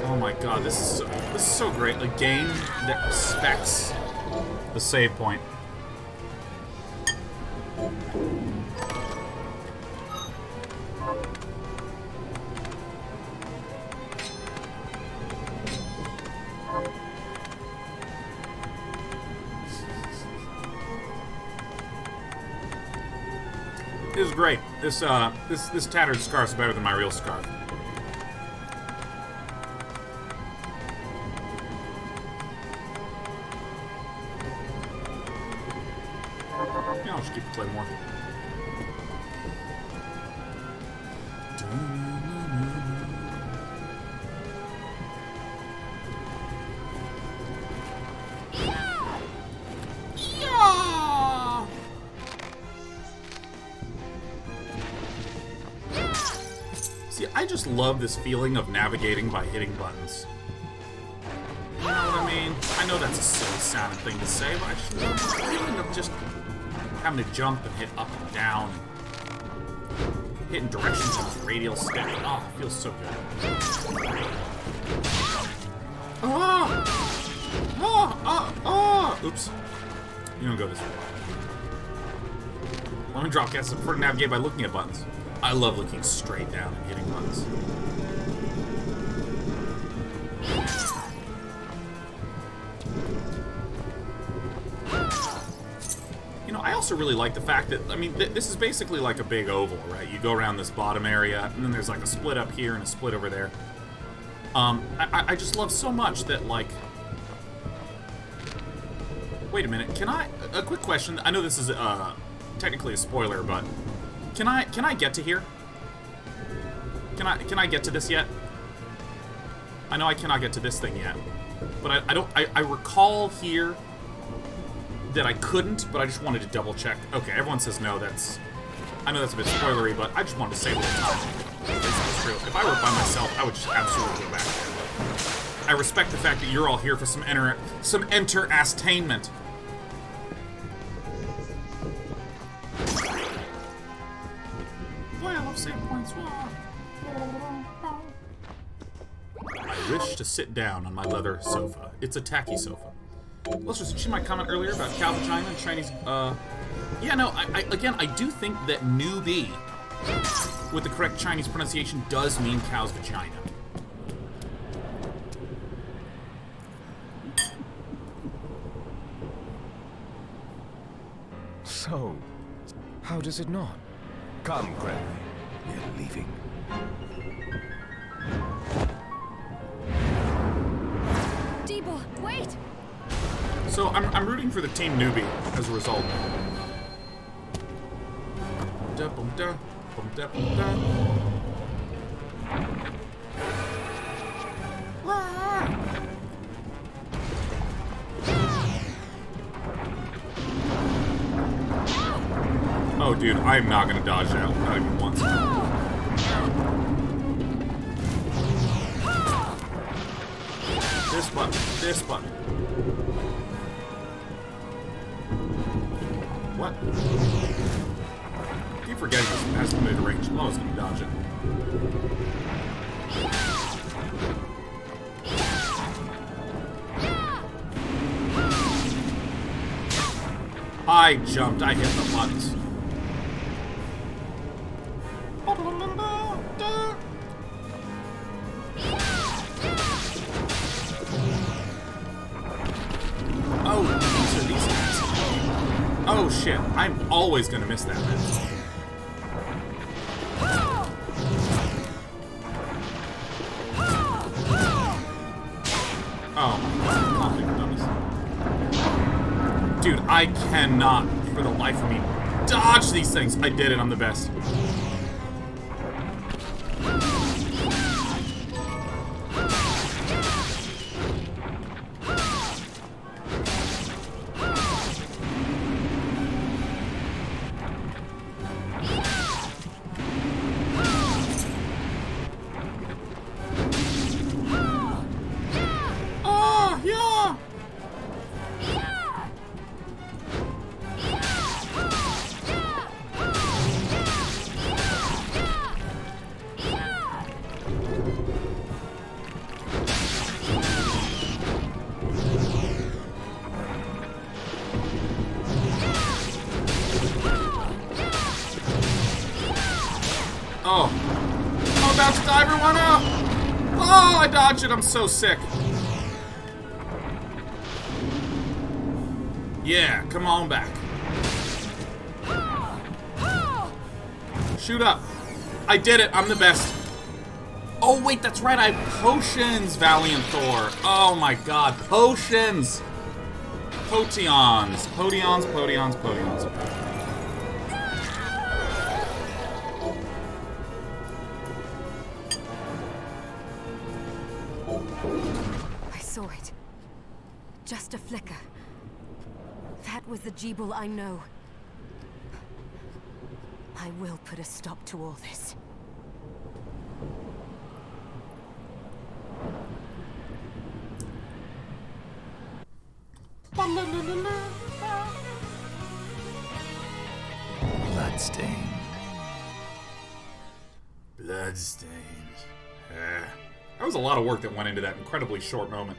Oh my god, this is so great. A game that respects the save point. This is great. This tattered scarf is better than my real scarf. Yeah, I'll just keep playing more. See, I just love this feeling of navigating by hitting buttons. You know what I mean? I know that's a silly sounding thing to say, but I just love the feeling of just having to jump and hit up and down. Hitting directions on this radial stick. Oh, it feels so good. Oh! Oh! Oh! Oh! Oops. You don't go this way. Let me drop gas for navigate by looking at buttons. I love looking straight down and hitting buttons. You know, I also really like the fact that, I mean, this is basically like a big oval, right? You go around this bottom area, and then there's like a split up here and a split over there. I just love so much that, like... Wait a minute, can I... A quick question. I know this is, technically a spoiler, but... Can I get to here? Can I get to this yet? I know I cannot get to this thing yet. But I recall here that I couldn't, but I just wanted to double check. Okay, everyone says no, I know that's a bit spoilery, but I just wanted to save a little time. It's true. If I were by myself, I would just absolutely go back there. I respect the fact that you're all here for some enter-astainment. Boy, I love save points. I wish to sit down on my leather sofa. It's a tacky sofa. Let's just see my comment earlier about cow vagina and Chinese. Yeah, no, I do think that newbie with the correct Chinese pronunciation does mean cow's vagina. So, how does it not? Come, Cranley. We're leaving. Jeeble, wait! So I'm rooting for the team newbie as a result. Oh, dude, I'm not gonna dodge that. Not even once. This button. This button. What? I keep forgetting this has limited range. Oh, I was gonna dodge it. I jumped. I hit the buttons. Oh, these are these guys. Oh shit, I'm always gonna miss that, man. Oh, dude, I cannot, for the life of me, dodge these things. I did it, I'm the best. Oh. I'm about to die, everyone out! Oh, I dodged it. I'm so sick. Yeah, come on back. Shoot up. I did it. I'm the best. Oh, wait, that's right. I have potions, Valiant Thor. Oh, my God. Potions. Potions. Potions, potions, potions. I saw it. Just a flicker. That was the Jeeble I know. I will put a stop to all this. Bloodstained. Bloodstained. That was a lot of work that went into that incredibly short moment.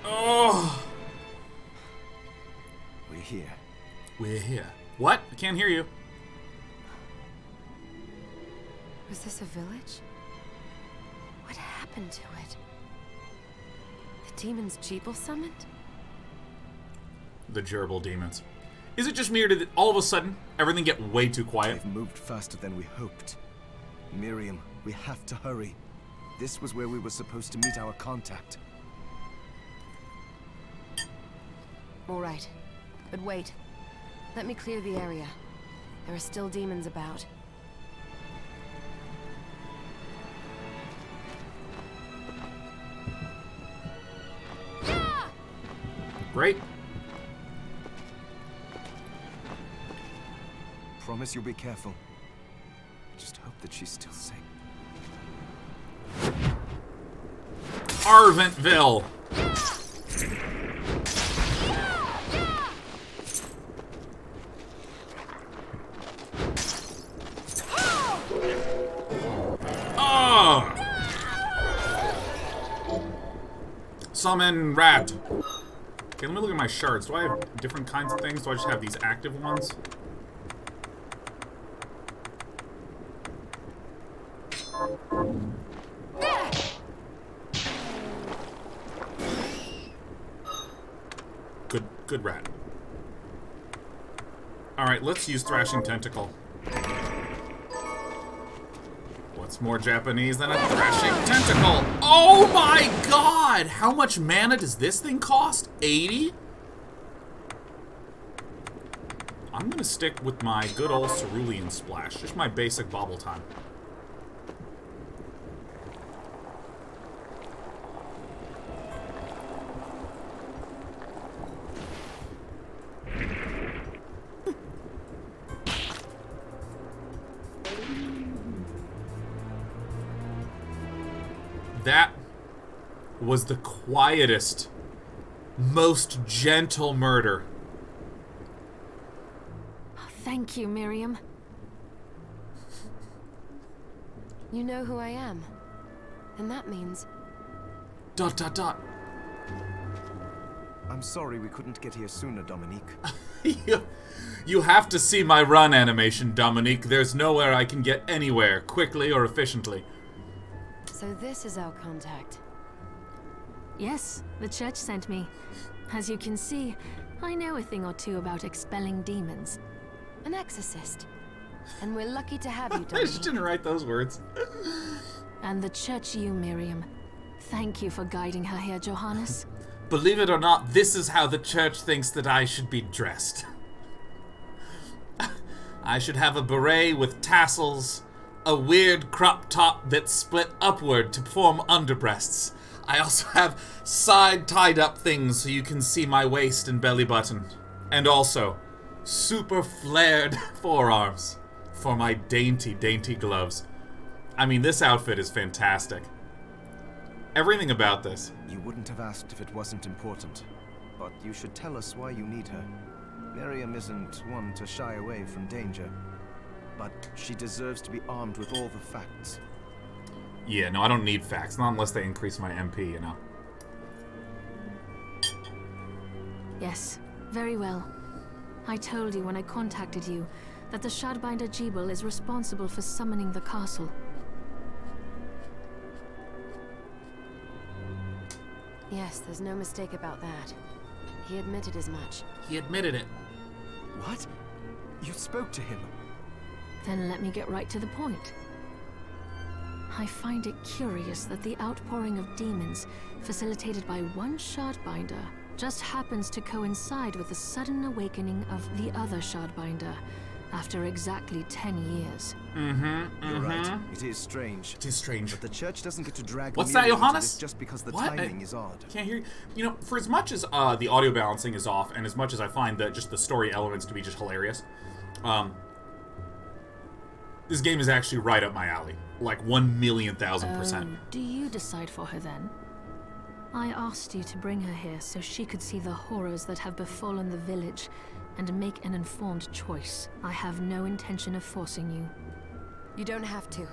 Oh! We're here. We're here. What? I can't hear you. Was this a village? What happened to it? The demons Jeeble summoned? The gerbil demons. Is it just me, or did all of a sudden everything get way too quiet? They've moved faster than we hoped. Miriam, we have to hurry. This was where we were supposed to meet our contact. All right. But wait. Let me clear the area. There are still demons about. Great. Promise you'll be careful. I just hope that she's still safe. Arventville. Oh! Summon rat. Okay, let me look at my shards. Do I have different kinds of things? Do I just have these active ones? Good rat. Alright, let's use Thrashing Tentacle. What's more Japanese than a Thrashing Tentacle? Oh my god! How much mana does this thing cost? 80? I'm gonna stick with my good old Cerulean Splash. Just my basic bobble time. That was the quietest, most gentle murder. Thank you, Miriam. You know who I am. And that means... ... I'm sorry we couldn't get here sooner, Dominique. You have to see my run animation, Dominique. There's nowhere I can get anywhere, quickly or efficiently. So this is our contact. Yes, the church sent me. As you can see, I know a thing or two about expelling demons. An exorcist. And we're lucky to have you, I Dominique. just didn't write those words. And the church you, Miriam. Thank you for guiding her here, Johannes. Believe it or not, this is how the church thinks that I should be dressed. I should have a beret with tassels, a weird crop top that's split upward to form underbreasts. I also have side tied up things so you can see my waist and belly button. And also, super flared forearms for my dainty, dainty gloves. I mean, this outfit is fantastic. Everything about this. You wouldn't have asked if it wasn't important, but you should tell us why you need her. Miriam isn't one to shy away from danger, but she deserves to be armed with all the facts. Yeah, no, I don't need facts, not unless they increase my MP, you know. Yes, very well. I told you when I contacted you that the Shardbinder Jebel is responsible for summoning the castle. Yes, there's no mistake about that. He admitted as much. He admitted it. What? You spoke to him? Then let me get right to the point. I find it curious that the outpouring of demons, facilitated by one Shardbinder, just happens to coincide with the sudden awakening of the other Shardbinder, after exactly 10 years. You're right. It is strange. It is strange. But the church doesn't get to drag What's that, Miriam into Johannes? this just because the What? timing is odd. Can't hear you. You know, for as much as the audio balancing is off, and as much as I find that just the story elements to be just hilarious, this game is actually right up my alley. Like 1,000,000%. Do you decide for her then? I asked you to bring her here so she could see the horrors that have befallen the village and make an informed choice. I have no intention of forcing you. You don't have to.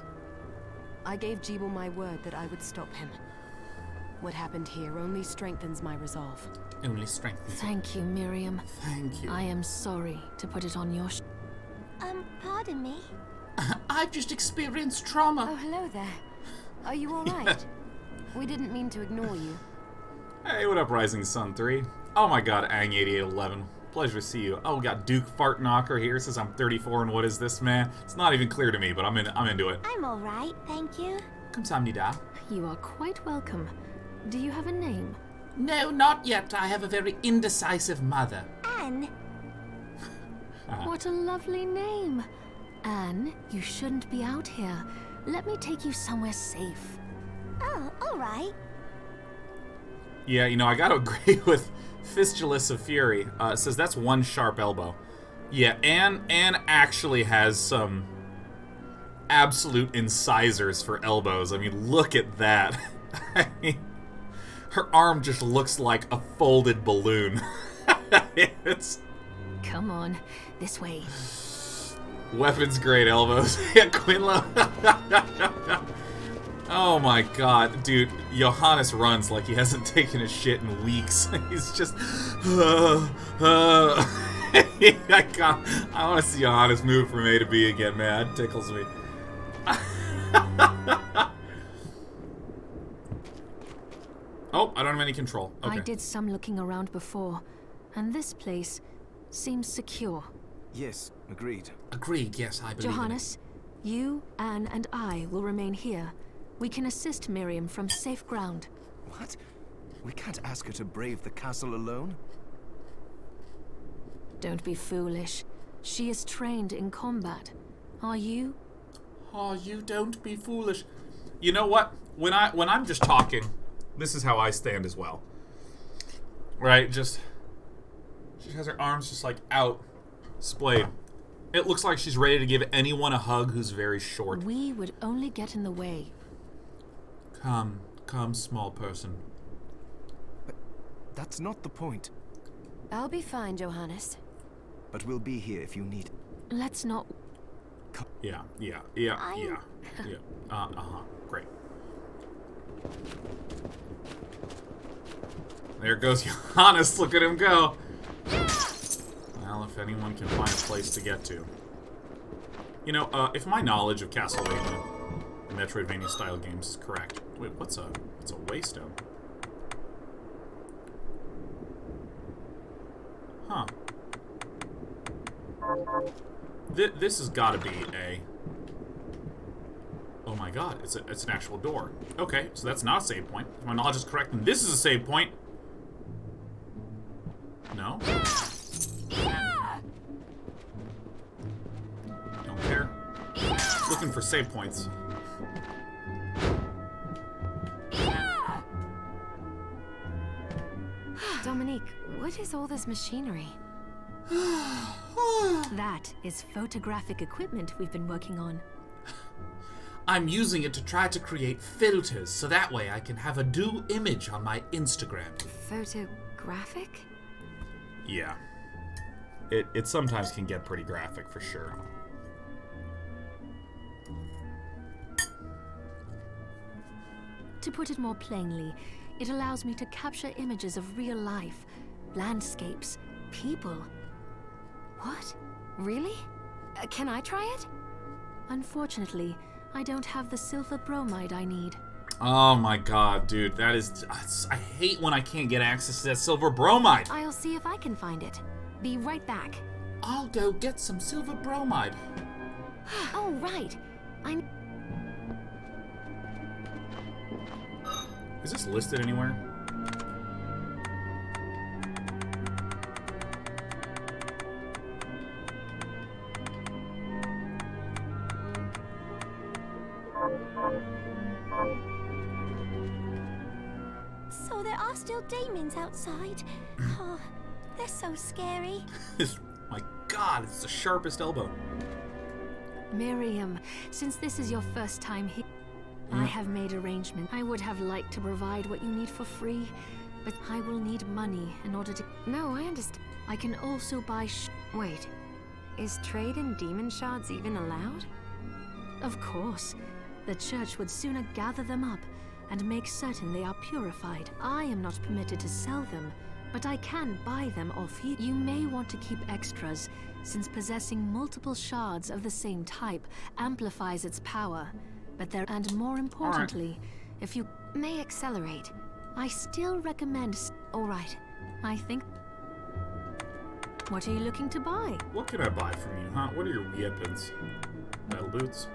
I gave Jebel my word that I would stop him. What happened here only strengthens my resolve. Only strengthens. Thank you, Miriam. Thank you. I am sorry to put it on your Pardon me? I've just experienced trauma. Oh, hello there. Are you alright? We didn't mean to ignore you. Hey, what up, Rising Sun 3? Oh my god, Ang8811. Pleasure to see you. Oh, we got Duke Fart Knocker here. Says I'm 34 and what is this, man? It's not even clear to me, but I'm into it. I'm alright, thank you. Kamsahamnida. You are quite welcome. Do you have a name? No, not yet. I have a very indecisive mother. Anne. What a lovely name. Anne, you shouldn't be out here. Let me take you somewhere safe. Oh, alright. Yeah, you know, I gotta agree with Fistulus of Fury. It says that's one sharp elbow. Yeah, Anne actually has some absolute incisors for elbows. I mean, look at that. I mean, her arm just looks like a folded balloon. It's... Come on, this way. Weapons grade elbows. Yeah, Quinlo. Oh my god, dude. Johannes runs like he hasn't taken a shit in weeks. He's just... I want to see Johannes move from A to B again, man. It tickles me. Oh, I don't have any control. Okay. I did some looking around before, and this place seems secure. Yes, agreed. Agreed, yes, I believe Johannes, you, Anne, and I will remain here. We can assist Miriam from safe ground. What? We can't ask her to brave the castle alone? Don't be foolish. She is trained in combat. Are you? Oh, you don't be foolish. You know what? When I'm just talking, this is how I stand as well. Right? Just... She has her arms just like out, splayed. It looks like she's ready to give anyone a hug who's very short. We would only get in the way. Come, small person. But that's not the point. I'll be fine, Johannes. But we'll be here if you need. Let's not... Yeah. Great. There goes Johannes. Look at him go. Well, if anyone can find a place to get to. You know, if my knowledge of Castlevania and Metroidvania style games is correct. Wait, what's a waystone? Huh. This has got to be a... Oh my god, it's an actual door. Okay, so that's not a save point. If my knowledge is correct, then this is a save point. No? Don't care. Looking for save points. Dominique, what is all this machinery? That is photographic equipment we've been working on. I'm using it to try to create filters, so that way I can have a new image on my Instagram. Photographic? Yeah. It sometimes can get pretty graphic, for sure. To put it more plainly, it allows me to capture images of real life, landscapes, people. What? Really? Can I try it? Unfortunately, I don't have the silver bromide I need. Oh my god, dude. That is... I hate when I can't get access to that silver bromide. I'll see if I can find it. Be right back. I'll go get some silver bromide. Oh, right. Is this listed anywhere? So there are still demons outside. Oh, they're so scary. My god, it's the sharpest elbow. Miriam, since this is your first time here, I have made arrangements. I would have liked to provide what you need for free, but I will need money in order to... No, I understand. I can also buy Wait, is trade in demon shards even allowed? Of course. The church would sooner gather them up and make certain they are purified. I am not permitted to sell them, but I can buy them off you. You may want to keep extras, since possessing multiple shards of the same type amplifies its power. But there, and more importantly, if you may accelerate, I still recommend. All right. I think. What are you looking to buy? What can I buy from you, huh? What are your weapons? Metal boots?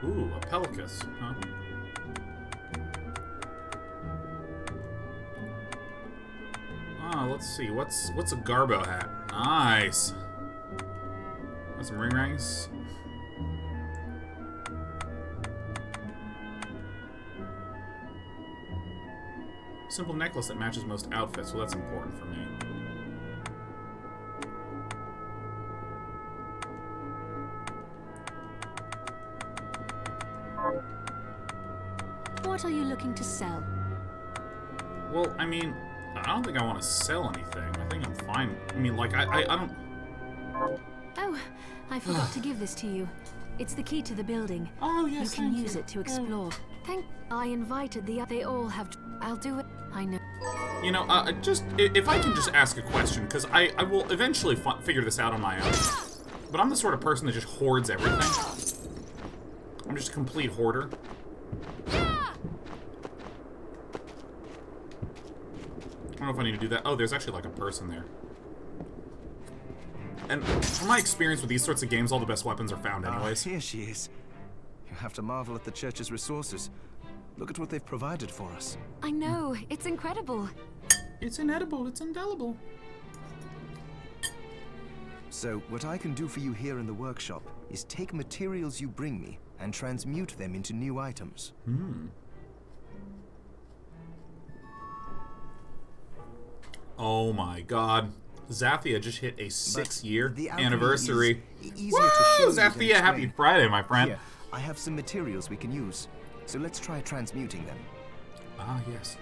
Ooh, a Pelicus, huh? Let's see. What's a Garbo hat? Nice. Got some ring rings. Simple necklace that matches most outfits. Well, that's important for me. What are you looking to sell? Well, I mean, I don't think I want to sell anything. I think I'm fine. I mean, like, I don't... Oh, I forgot to give this to you. It's the key to the building. Oh, yes, you can use it to explore. I invited they all have... I'll do it. I know. You know, just, if I can just ask a question, because I will eventually figure this out on my own. But I'm the sort of person that just hoards everything. I'm just a complete hoarder. I don't know if I need to do that. Oh, there's actually like a person there. And from my experience with these sorts of games, all the best weapons are found anyways. Here she is. You have to marvel at the church's resources. Look at what they've provided for us. I know, it's incredible. It's inedible, it's indelible. So, what I can do for you here in the workshop is take materials you bring me and transmute them into new items. Oh my god. Zathia just hit a 6-year anniversary. Easier to show Zathia, happy Friday, my friend. Here, I have some materials we can use. So let's try transmuting them. Ah, yes.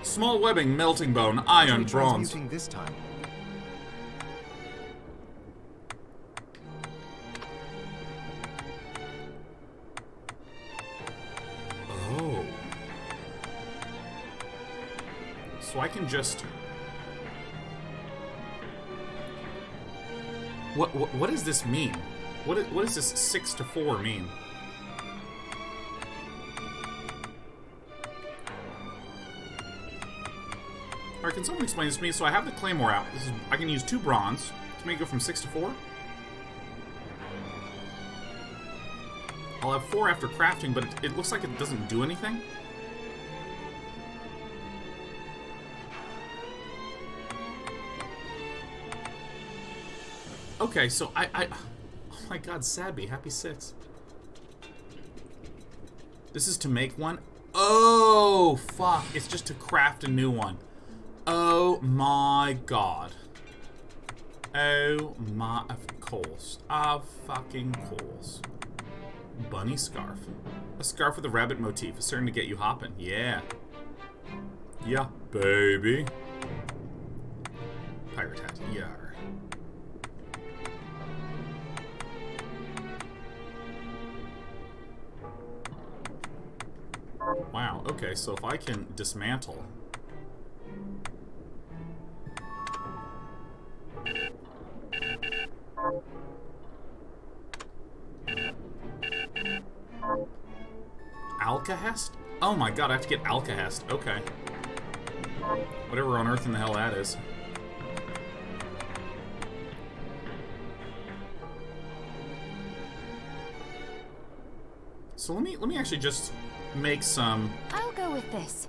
Small webbing, melting bone, iron, bronze. Transmuting this time. Oh. So I can just... What does this mean? What does this 6 to 4 mean? Alright, can someone explain this to me? So I have the claymore out. I can use 2 bronze to make it go from 6 to 4. I'll have 4 after crafting, but it looks like it doesn't do anything. Okay, so oh my god, Sadby, happy 6. This is to make one? Oh, fuck. It's just to craft a new one. Oh my god. Oh my, of course. Of fucking course. Bunny scarf. A scarf with a rabbit motif is certain to get you hopping. Yeah. Yeah, baby. Pirate hat. Yar. Wow, okay, so if I can dismantle... Alcahest? Oh my god, I have to get Alcahest. Okay. Whatever on earth in the hell that is. So let me actually just make some... I'll go with this.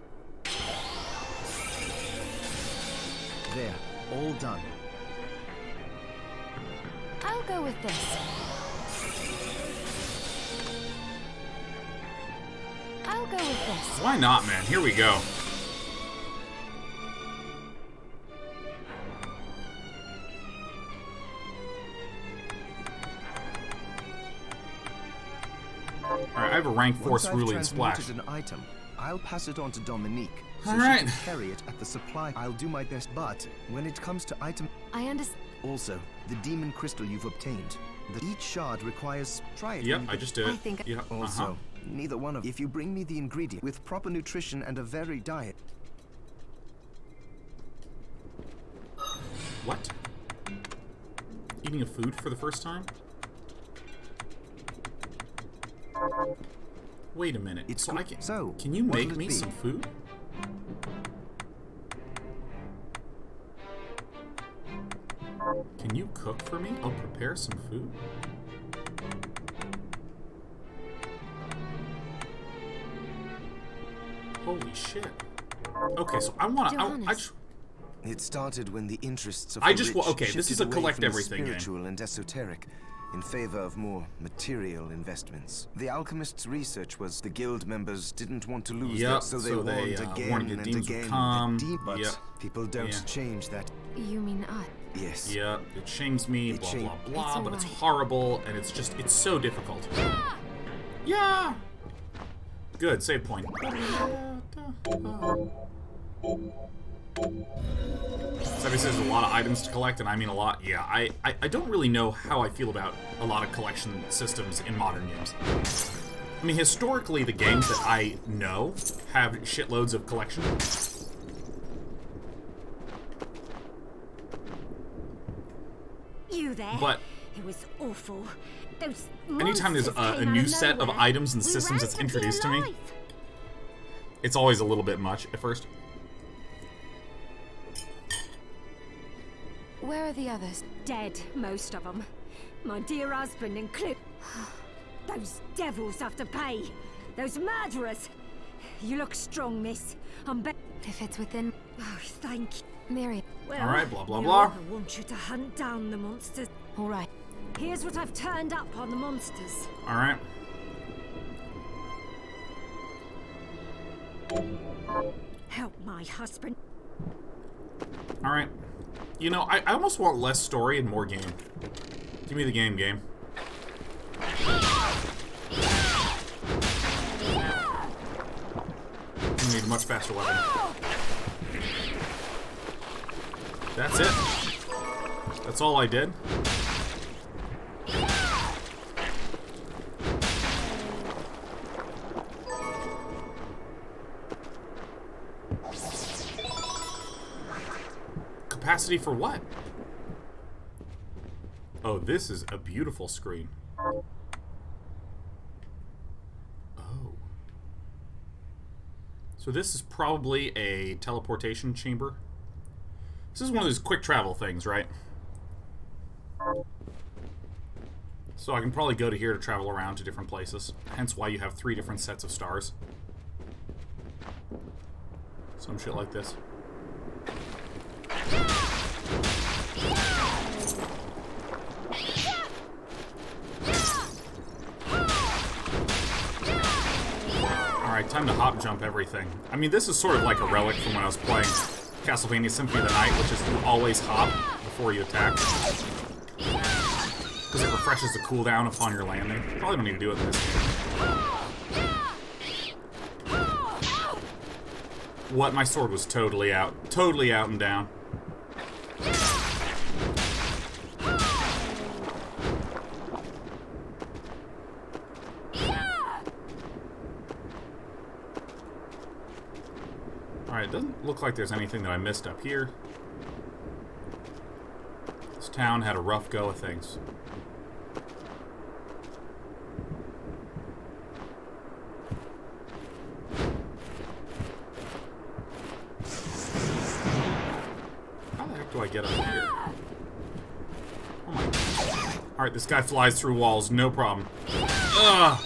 There, all done. I'll go with this. I'll go with this. Why not, man? Here we go. Alright, I have a rank 4 cerulean splash. An item, I'll pass it on to Dominique. So Alright. she can carry it at the supply. I'll do my best, but when it comes to item... I understand. Also, the demon crystal you've obtained. Each shard requires... Try it. Yep, I just did it. I think... Yeah, Also, neither one of... If you bring me the ingredient with proper nutrition and a varied diet... What? Eating a food for the first time? Wait a minute. It's so I can... So, can you what'll make it me be? some food? Can you cook for me? I'll prepare some food. Holy shit. Okay, so I want to... It started when the interests of I the just rich okay, this shifted is a away collect from the everything game. spiritual and esoteric in favor of more material investments. The alchemist's research was the guild members didn't want to lose Yep, that, so they warned again warned and that demons would again. come. But Yep. people don't Yeah. change that. You mean us? Yes. Yeah, it shames me, It blah, shame- blah, blah, It's but it's alright. horrible, and it's just, it's so difficult. Yeah! Good, save point. Obviously, there's a lot of items to collect, and I mean a lot. Yeah, I don't really know how I feel about a lot of collection systems in modern games. I mean, historically, the games that I know have shitloads of collection. You there? But it was awful. Those anytime there's a new set of items and systems that's introduced to me, it's always a little bit much at first. Where are the others? Dead, most of them. My dear husband included. Those devils have to pay. Those murderers. You look strong, miss. I'm if it's within. Oh, thank you. Mary. Well, all right, blah, blah, blah. I want you to hunt down the monsters. All right. Here's what I've turned up on the monsters. All right. Help my husband. All right. You know, I almost want less story and more game. Give me the game. You need a much faster weapon. That's it. That's all I did. Capacity for what? Oh, this is a beautiful screen. Oh. So this is probably a teleportation chamber. This is one of those quick travel things, right? So I can probably go to here to travel around to different places. Hence why you have 3 different sets of stars. Some shit like this. Alright, time to hop jump everything. I mean, this is sort of like a relic from when I was playing Castlevania Symphony of the Night, which is you always hop before you attack. Because it refreshes the cooldown upon your landing. Probably don't need to do it in this game. What? My sword was totally out. Totally out and down. Alright, it doesn't look like there's anything that I missed up here. This town had a rough go of things. How the heck do I get up here? Oh my God. Alright, this guy flies through walls, no problem. Ugh!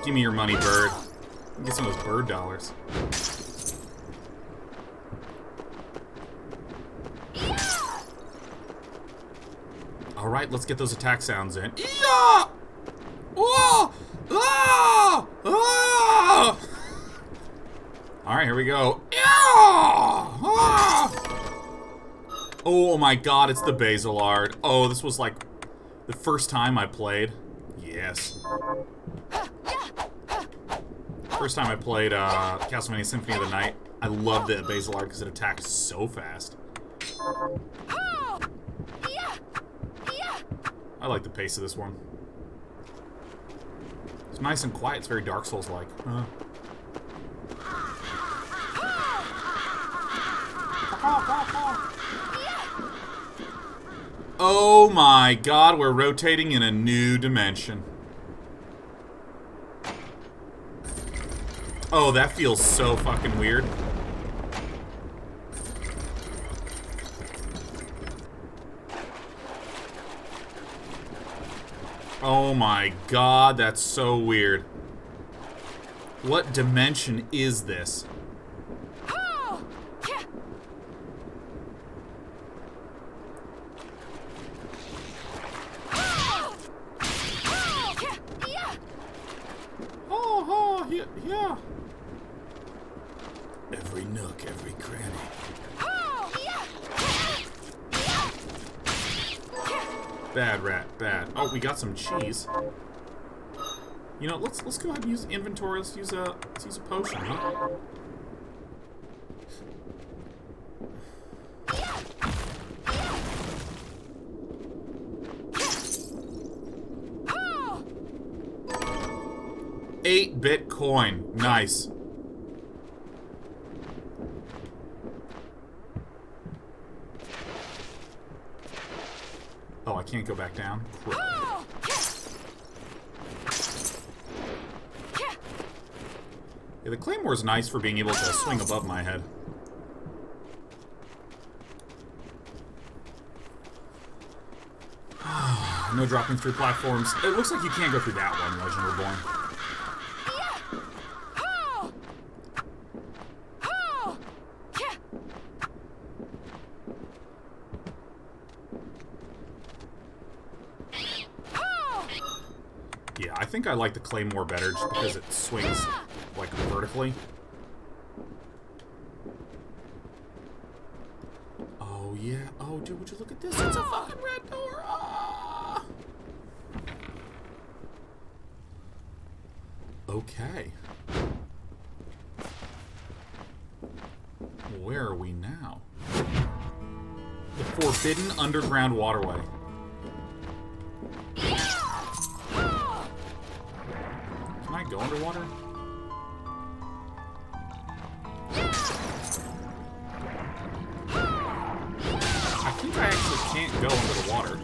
Give me your money, bird. Get some of those bird dollars. Alright, let's get those attack sounds in. Yeah! Oh! Ah! Ah! Alright, here we go. Yeah! Ah! Oh my God, it's the Basilard. Oh, this was like the first time I played. Yes. First time I played Castlevania Symphony of the Night. I loved the Basilard because it attacked so fast. I like the pace of this one. It's nice and quiet. It's very Dark Souls-like. Oh my God, we're rotating in a new dimension. Oh, that feels so fucking weird. Oh my God, that's so weird. What dimension is this? Oh, yeah. Every nook, every cranny. Bad rat, bad. Oh, we got some cheese. You know, let's go ahead and use inventory. Let's use a potion, huh? Bitcoin. Nice. Oh, I can't go back down. Crap. Yeah, the Claymore's nice for being able to swing above my head. No dropping through platforms. It looks like you can't go through that one, Legend Reborn. Yeah, I think I like the Claymore better just because it swings, like, vertically. Oh, yeah. Oh, dude, would you look at this? It's a fucking red door! Ah! Okay. Where are we now? The Forbidden Underground Waterway. Can I go underwater? I think I actually can't go under the water.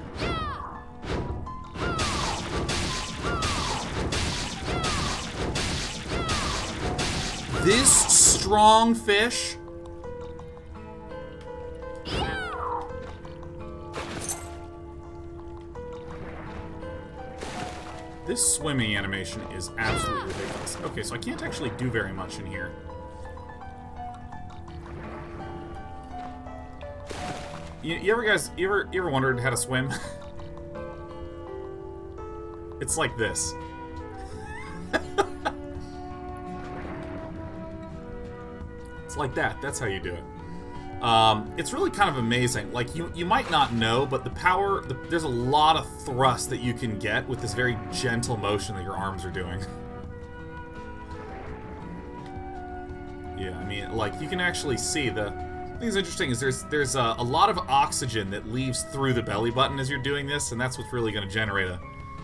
This strong fish? This swimming animation is absolutely ridiculous. Okay, so I can't actually do very much in here. You ever wondered how to swim? It's like this. It's like that. That's how you do it. It's really kind of amazing. Like, you might not know, but the power... there's a lot of thrust that you can get with this very gentle motion that your arms are doing. Yeah, I mean, like, you can actually see the... I think it's interesting is there's a lot of oxygen that leaves through the belly button as you're doing this, and that's what's really going to generate a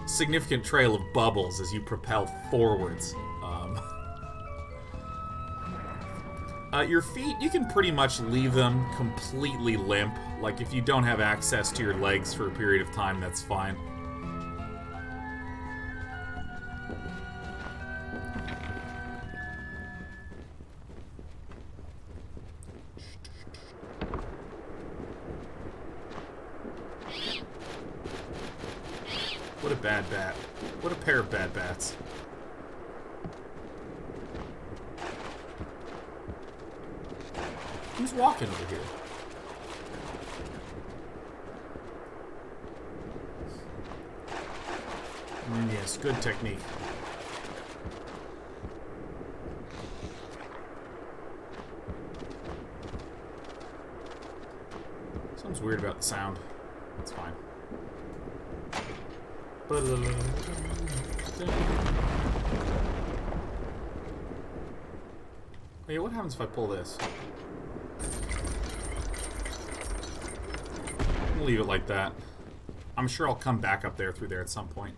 significant trail of bubbles as you propel forwards. Your feet, you can pretty much leave them completely limp. Like, if you don't have access to your legs for a period of time, that's fine. What a bad bat. What a pair of bad bats. Who's walking over here? Yes, good technique. Something's weird about the sound. It's fine. Wait, what happens if I pull this? I'll leave it like that. I'm sure I'll come back up there through there at some point.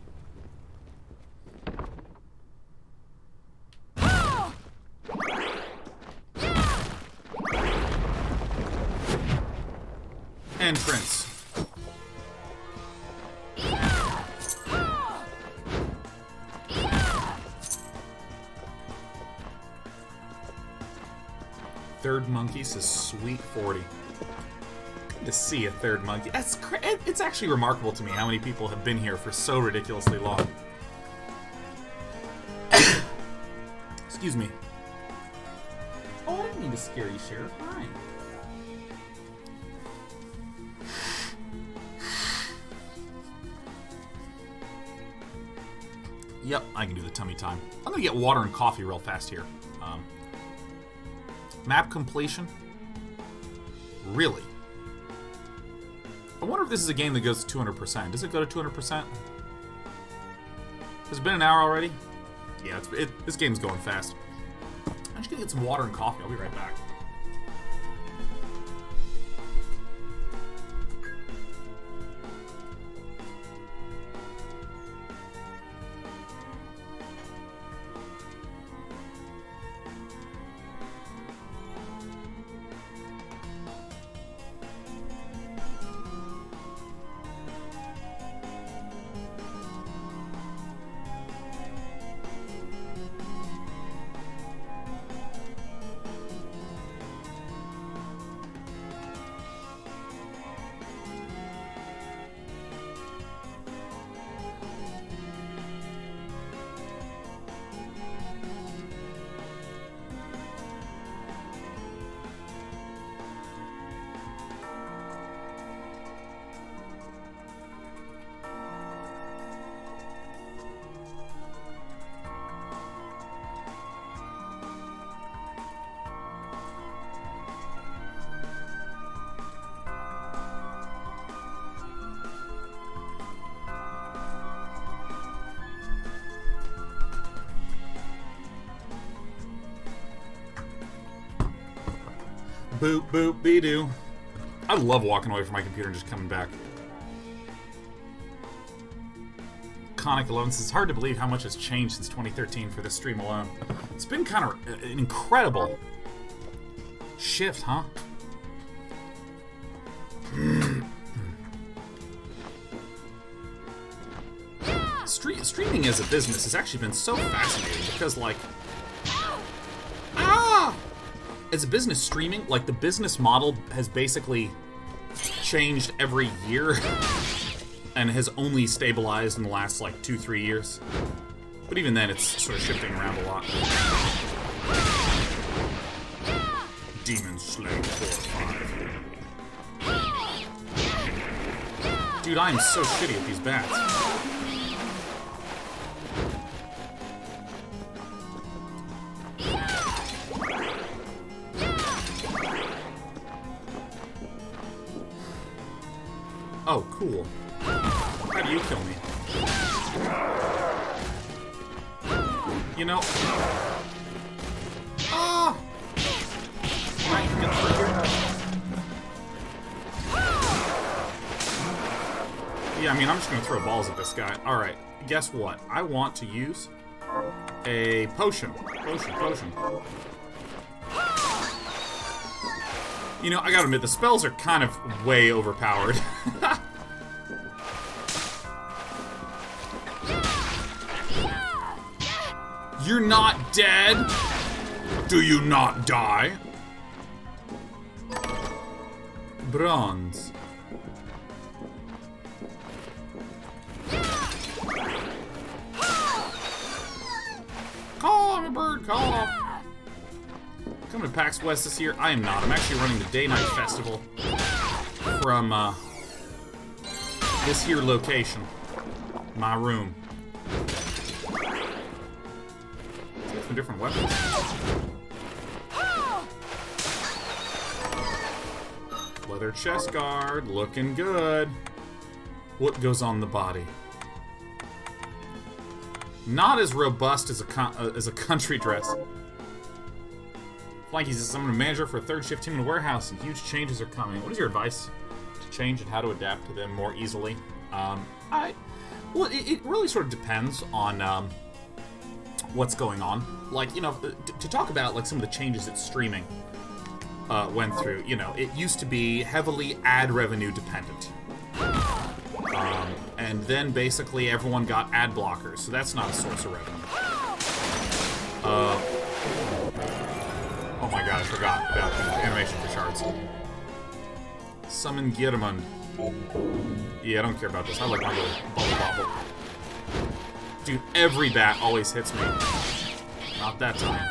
Entrance. Third monkey says sweet 40. Good to see a third monkey. It's actually remarkable to me how many people have been here for so ridiculously long. Excuse me. Oh, I didn't mean to scare you, Sheriff. Fine. Yep, I can do the tummy time. I'm gonna get water and coffee real fast here. Map completion? Really? I wonder if this is a game that goes to 200%. Does it go to 200%? Has it been an hour already? Yeah, this game's going fast. I'm just gonna get some water and coffee. I'll be right back. Boop, boop, be-doo. I love walking away from my computer and just coming back. Conic 11 says, it's hard to believe how much has changed since 2013 for this stream alone. It's been kind of an incredible shift, huh? Streaming as a business has actually been so fascinating because, like, as a business, streaming, like, the business model has basically changed every year and has only stabilized in the last, like, 2-3 years. But even then, it's sort of shifting around a lot. Demon Slayer 4 or 5. Dude, I am so shitty at these bats. Oh, cool. How do you kill me? You know... Ah! Can I get through here? Yeah, I mean, I'm just gonna throw balls at this guy. Alright, guess what? I want to use a potion. Potion. You know, I gotta admit, the spells are kind of way overpowered. You're not dead? Do you not die? Bronze. Call, I'm a bird, call. Coming to PAX West this year? I am not. I'm actually running the Day-Night Festival from this here location. My room. Some different weapons. Leather chest guard, looking good. What goes on the body? Not as robust as a country dress. Flanky says, I'm a manager for a third shift team in a warehouse, and huge changes are coming. What is your advice to change and how to adapt to them more easily? Well, it really sort of depends on what's going on. Like, you know, to talk about like some of the changes that streaming went through. You know, it used to be heavily ad revenue dependent, and then basically everyone got ad blockers, so that's not a source of revenue. Oh my god, I forgot about the animation for shards. Summon Giermund. Yeah, I don't care about this. I like my little bubble bobble. Dude, every bat always hits me. Not that time.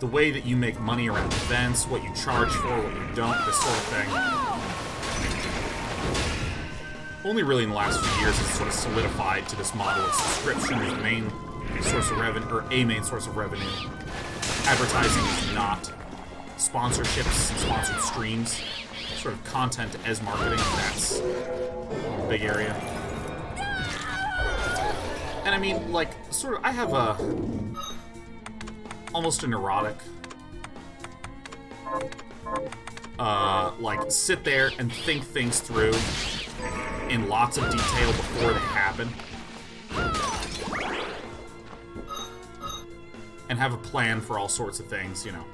The way that you make money around events, what you charge for, what you don't, this sort of thing. Only really in the last few years has sort of solidified to this model of subscription as the main source of revenue, or a main source of revenue. Advertising is not. Sponsorships and sponsored streams, sort of content as marketing, that's a big area. And I mean, like, sort of, I have a almost a neurotic like, sit there and think things through in lots of detail before they happen. And have a plan for all sorts of things, you know.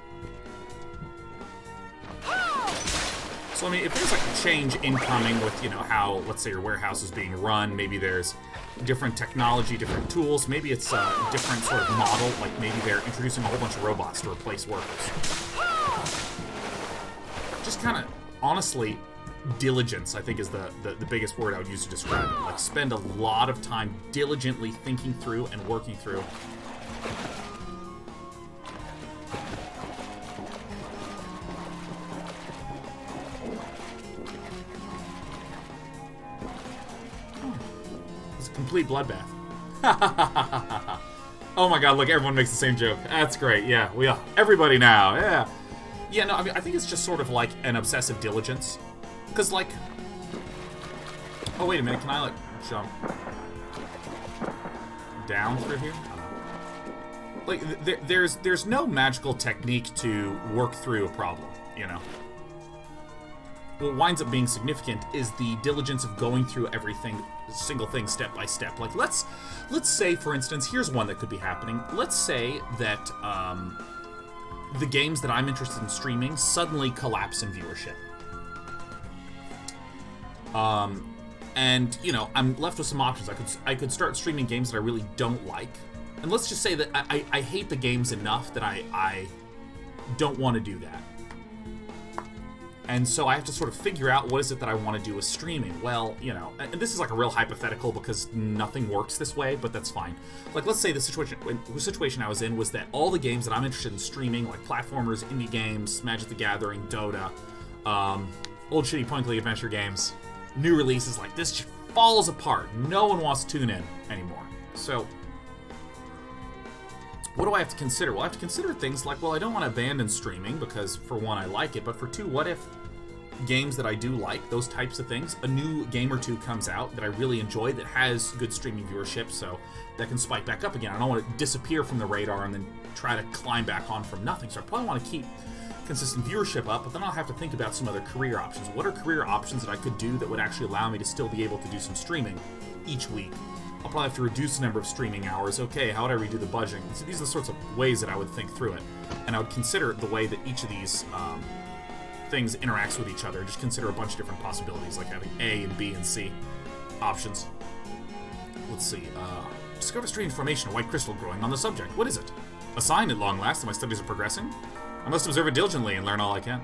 So, I mean, if there's, like, a change incoming with, you know, how, let's say, your warehouse is being run, maybe there's different technology, different tools, maybe it's a different sort of model, like maybe they're introducing a whole bunch of robots to replace workers. Just kind of, honestly, diligence, I think, is the biggest word I would use to describe it. Like, spend a lot of time diligently thinking through and working through. Complete bloodbath. Oh my god, look, everyone makes the same joke. That's great, yeah. We all, everybody now, yeah. Yeah, no, I mean, I think it's just sort of like an obsessive diligence. Because, like... Oh, wait a minute, can I, like, jump down through here? Like, there's no magical technique to work through a problem, you know? What winds up being significant is the diligence of going through everything, single thing, step by step. Like, let's say, for instance, here's one that could be happening. Let's say that the games that I'm interested in streaming suddenly collapse in viewership. And, you know, I'm left with some options. I could start streaming games that I really don't like. And let's just say that I hate the games enough that I don't want to do that. And so I have to sort of figure out what is it that I want to do with streaming. Well, you know, and this is like a real hypothetical because nothing works this way, but that's fine. Like, let's say the situation I was in was that all the games that I'm interested in streaming, like platformers, indie games, Magic the Gathering, Dota, old shitty point-and-click adventure games, new releases, like this just falls apart. No one wants to tune in anymore. So what do I have to consider? Well, I have to consider things like, well, I don't want to abandon streaming because, for one, I like it, but for two, what if games that I do like, those types of things, a new game or two comes out that I really enjoy that has good streaming viewership, so that can spike back up again. I don't want to disappear from the radar and then try to climb back on from nothing, so I probably want to keep consistent viewership up, but then I'll have to think about some other career options. What are career options that I could do that would actually allow me to still be able to do some streaming each week? I'll probably have to reduce the number of streaming hours. Okay, how would I redo the budgeting? So these are the sorts of ways that I would think through it. And I would consider the way that each of these things interacts with each other. Just consider a bunch of different possibilities, like having A and B and C options. Let's see. Discover strange formation of white crystal growing on the subject. What is it? A sign at long last that my studies are progressing? I must observe it diligently and learn all I can.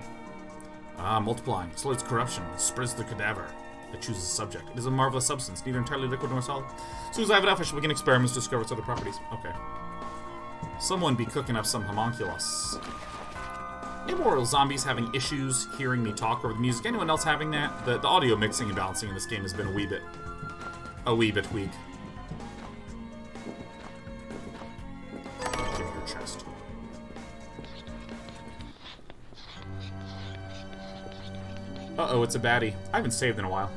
Multiplying. Slows corruption. Spreads the cadaver. It chooses a subject. It is a marvelous substance, neither entirely liquid nor solid. As soon as I have enough, I shall begin experiments to discover its other properties. Okay. Someone be cooking up some homunculus. Immortal zombies having issues hearing me talk over the music. Anyone else having that? The audio mixing and balancing in this game has been a wee bit weak. Give me your chest. Uh-oh, it's a baddie. I haven't saved in a while.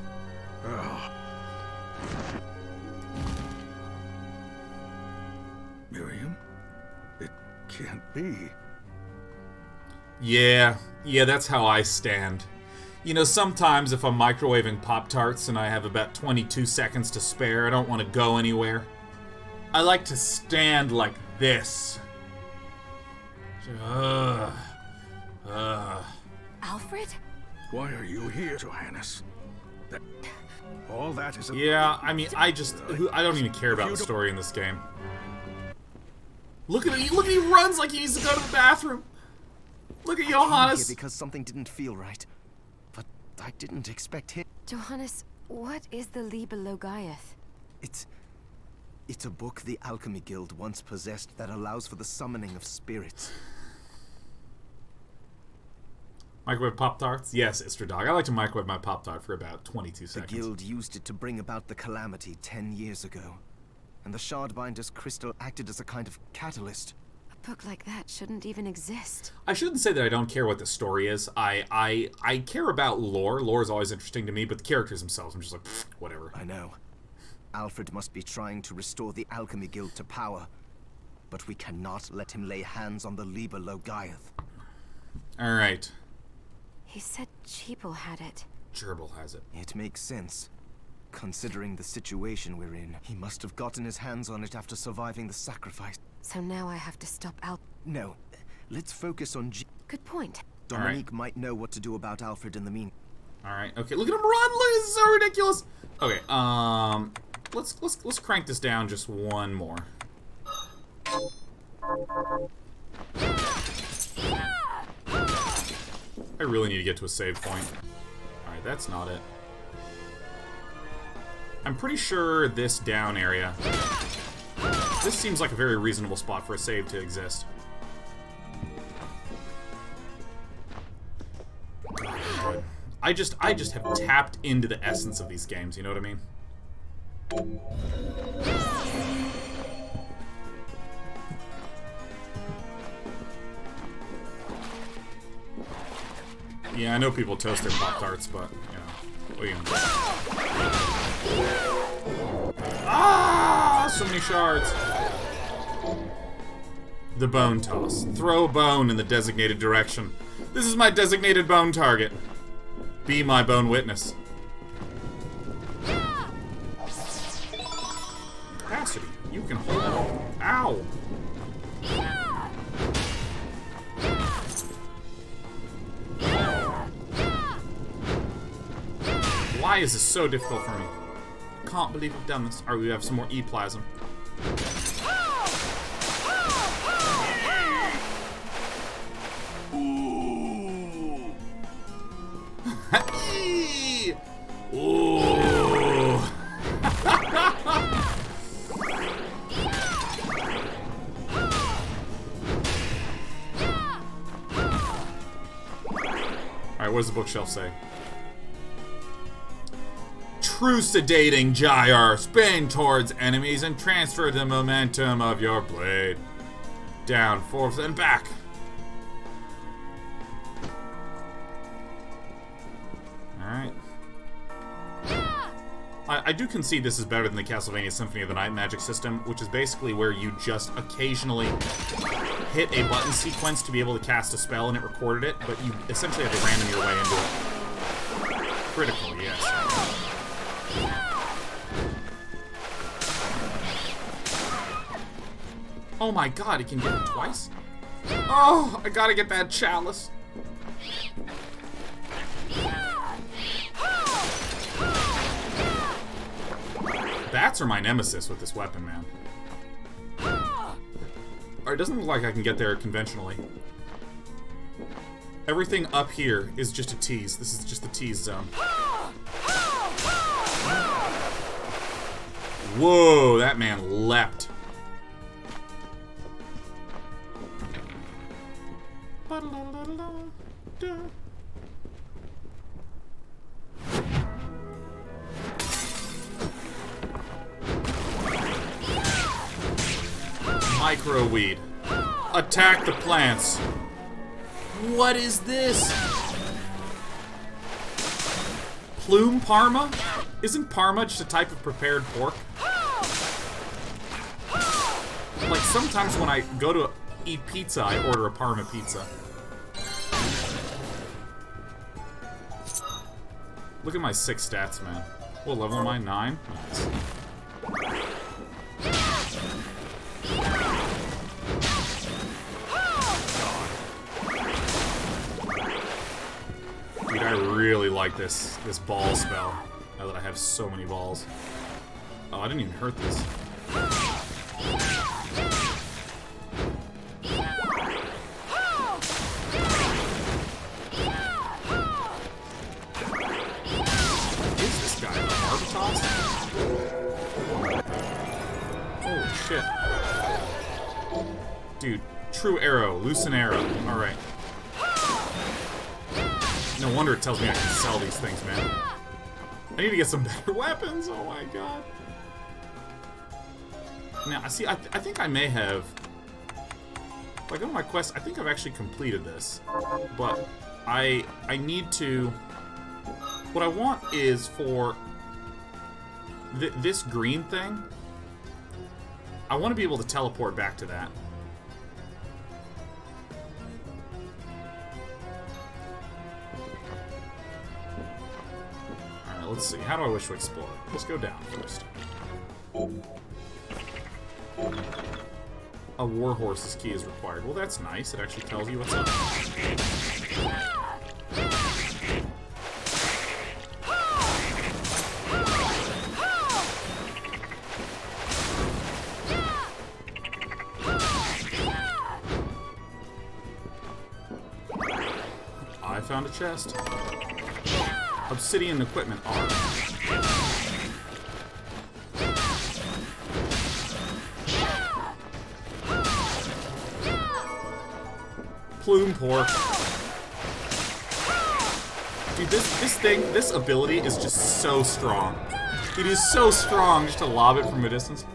Miriam? It can't be. Yeah, that's how I stand. You know, sometimes if I'm microwaving Pop-Tarts and I have about 22 seconds to spare, I don't want to go anywhere. I like to stand like this. Alfred? Why are you here, Johannes? All that is... Yeah, I mean, I don't even care about the story in this game. Look at him, he runs like he needs to go to the bathroom. Look at Johannes. Because something didn't feel right. But I didn't expect him. Johannes, what is the Liber Logaeth? It's a book the Alchemy Guild once possessed that allows for the summoning of spirits. Microwave Pop-Tarts? Yes, Istra Dog. I like to microwave my Pop-Tart for about 22 seconds. The guild used it to bring about the calamity 10 years ago. And the Shardbinder's crystal acted as a kind of catalyst. A book like that shouldn't even exist. I shouldn't say that I don't care what the story is. I care about lore. Lore is always interesting to me, but the characters themselves, I'm just like, whatever. I know. Alfred must be trying to restore the Alchemy Guild to power. But we cannot let him lay hands on the Liber Logaeth. Alright. He said Cheeple had it. Gerbil has it. It makes sense. Considering the situation we're in, he must have gotten his hands on it after surviving the sacrifice. So now I have to stop No, let's focus on Good point. Dominique might know what to do about Alfred in the mean. Alright, okay, look at him run! Look, this is so ridiculous! Okay, let's crank this down just one more. I really need to get to a save point. Alright, that's not it. I'm pretty sure this down area... This seems like a very reasonable spot for a save to exist. God, I'm good. I just have tapped into the essence of these games, you know what I mean? Yeah, I know people toast their Pop-Tarts, but, you know, what are you gonna do? Ah! So many shards! The bone toss. Throw a bone in the designated direction. This is my designated bone target. Be my bone witness. Capacity. You can hold. Ow. Why is this so difficult for me? Can't believe I've done this. Alright, we have some more E-plasm. Ooh. Ooh. Alright, what does the bookshelf say? True sedating gyre. Spin towards enemies and transfer the momentum of your blade. Down, forth, and back. Alright. I do concede this is better than the Castlevania Symphony of the Night magic system, which is basically where you just occasionally hit a button sequence to be able to cast a spell and it recorded it, but you essentially have to random your way into it. Critical, yes. Oh my god, he can get it twice? Oh, I gotta get that chalice. Bats are my nemesis with this weapon, man. Or it doesn't look like I can get there conventionally. Everything up here is just a tease. This is just the tease zone. Whoa, that man leapt. Microweed. Attack the plants. What is this? Plume Parma? Isn't Parma just a type of prepared pork? Like, sometimes when I go to eat pizza, I order a Parma pizza. Look at my 6 stats, man. What level am I? 9? Nice. Dude, I really like this ball spell, now that I have so many balls. Oh, I didn't even hurt this. What is this guy, the Barbatos? Holy shit. Dude, true arrow, loosen arrow, alright. No wonder it tells me I can sell these things, man. I need to get some better weapons. Oh my god. Now, I see. I think I may have. If I go to my quest, I think I've actually completed this, but I need to. What I want is for this green thing. I want to be able to teleport back to that. Let's see. How do I wish to explore? Let's go down first. A warhorse's key is required. Well, that's nice. It actually tells you what's up. I found a chest. Obsidian equipment art. Plume pork. Dude, this ability is just so strong. It is so strong just to lob it from a distance.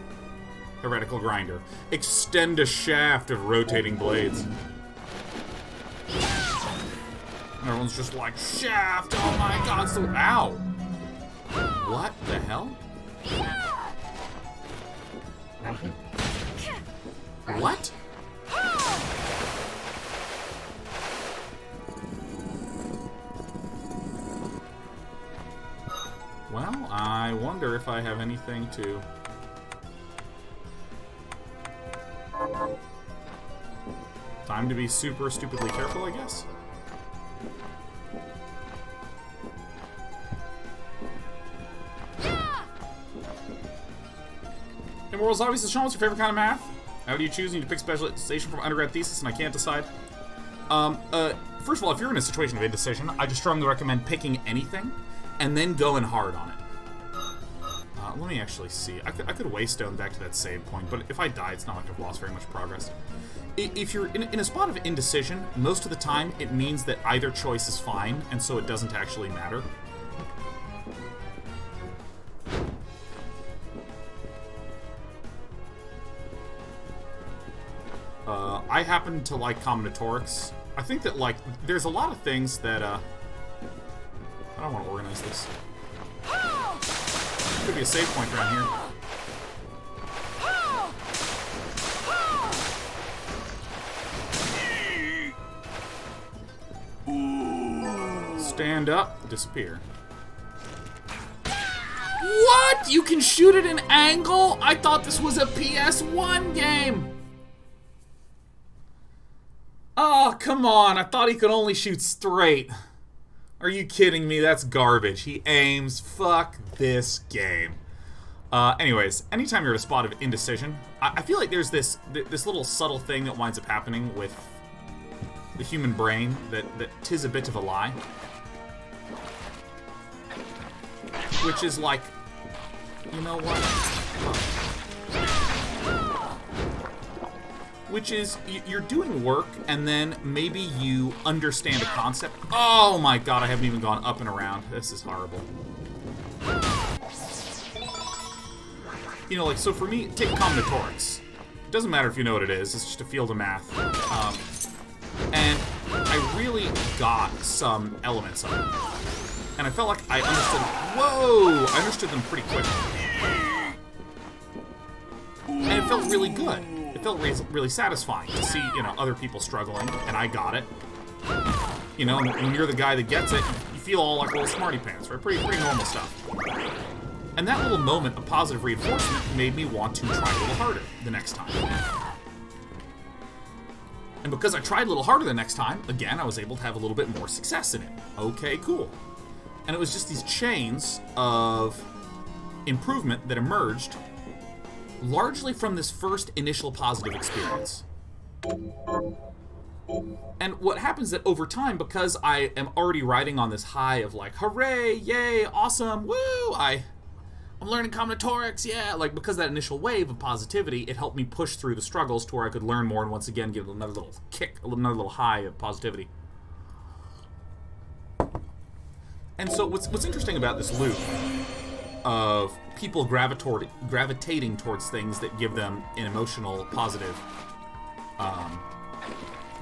Heretical grinder. Extend a shaft of rotating blades. And everyone's just like, shaft! Oh my god, so ow! What the hell? What? if I have anything to... Time to be super stupidly careful, I guess. Immortal Zombies says, Sean, what's your favorite kind of math? How do you choose? You need to pick specialization from undergrad thesis, and I can't decide. First of all, if you're in a situation of indecision, I just strongly recommend picking anything, and then going hard on it. Let me actually see. I could waystone back to that save point, but if I die, it's not like I've lost very much progress. If you're in a spot of indecision, most of the time it means that either choice is fine, and so it doesn't actually matter. I happen to like combinatorics. I think that, like, there's a lot of things that, I don't want to organize this. Could be a save point around here. Stand up, disappear. What? You can shoot at an angle? I thought this was a PS1 game. Oh, come on. I thought he could only shoot straight. Are you kidding me? That's garbage. He aims. Fuck this game. Anyways, anytime you're at a spot of indecision, I feel like there's this little subtle thing that winds up happening with the human brain that tis a bit of a lie. Which is like, you know what? Which is, you're doing work, and then maybe you understand a concept. Oh my god, I haven't even gone up and around. This is horrible. You know, like, so for me, take combinatorics. It doesn't matter if you know what it is, it's just a field of math. And I really got some elements of it. And I felt like I understood, whoa! I understood them pretty quickly. And it felt really good. It felt really satisfying to see, you know, other people struggling, and I got it. You know, when you're the guy that gets it, you feel all like little smarty pants, right? Pretty normal stuff. And that little moment of positive reinforcement made me want to try a little harder the next time. And because I tried a little harder the next time, again, I was able to have a little bit more success in it. Okay, cool. And it was just these chains of improvement that emerged largely from this first initial positive experience. And what happens is that over time, because I am already riding on this high of like, hooray, yay, awesome, woo, I'm learning combinatorics, yeah, like, because that initial wave of positivity, it helped me push through the struggles to where I could learn more and once again give it another little kick, another little high of positivity. And so what's interesting about this loop of people gravitating towards things that give them an emotional, positive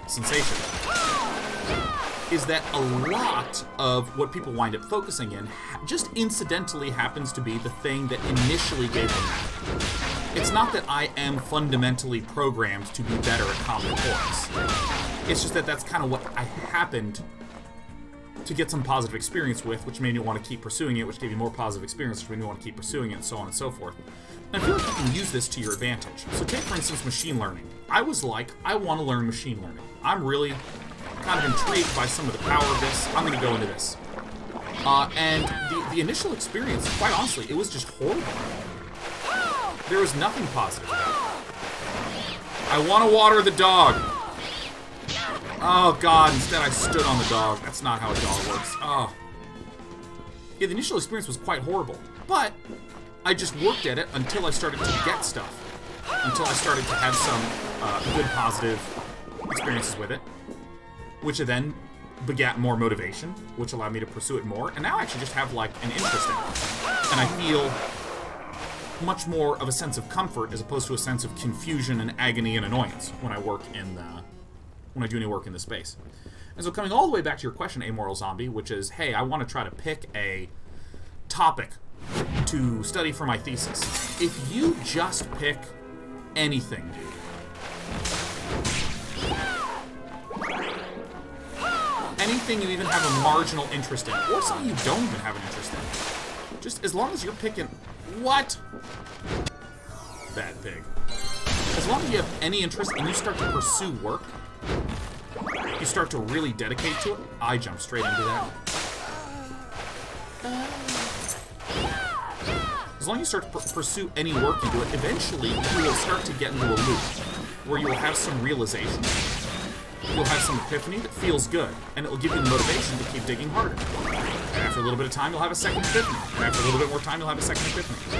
sensation is that a lot of what people wind up focusing in just incidentally happens to be the thing that initially gave them that. It's not that I am fundamentally programmed to be better at combinatorics. It's just that that's kind of what I happened to get some positive experience with, which made me want to keep pursuing it, which gave me more positive experience, which made me want to keep pursuing it, and so on and so forth. And I feel like you can use this to your advantage. So take, for instance, machine learning. I was like, I want to learn machine learning. I'm really kind of intrigued by some of the power of this. I'm going to go into this. And the initial experience, quite honestly, it was just horrible. There was nothing positive about it. I want to water the dog. Oh god, instead I stood on the dog. That's not how a dog works. Oh. Yeah, the initial experience was quite horrible. But I just worked at it until I started to get stuff. Until I started to have some good positive experiences with it. Which then begat more motivation, which allowed me to pursue it more. And now I actually just have, like, an interest in it. And I feel much more of a sense of comfort as opposed to a sense of confusion and agony and annoyance when I work in when I do any work in this space. And so coming all the way back to your question, Amoral Zombie, which is, hey, I want to try to pick a topic to study for my thesis. If you just pick anything, anything you even have a marginal interest in, or something you don't even have an interest in, just as long as you're picking What? Bad pig. As long as you have any interest and you start to pursue work, you start to really dedicate to it. I jump straight into that. As long as you start to pursue any work you do it, eventually you will start to get into a loop where you will have some realization. You'll have some epiphany that feels good, and it will give you the motivation to keep digging harder. And after a little bit of time, you'll have a second epiphany. And after a little bit more time, you'll have a second epiphany.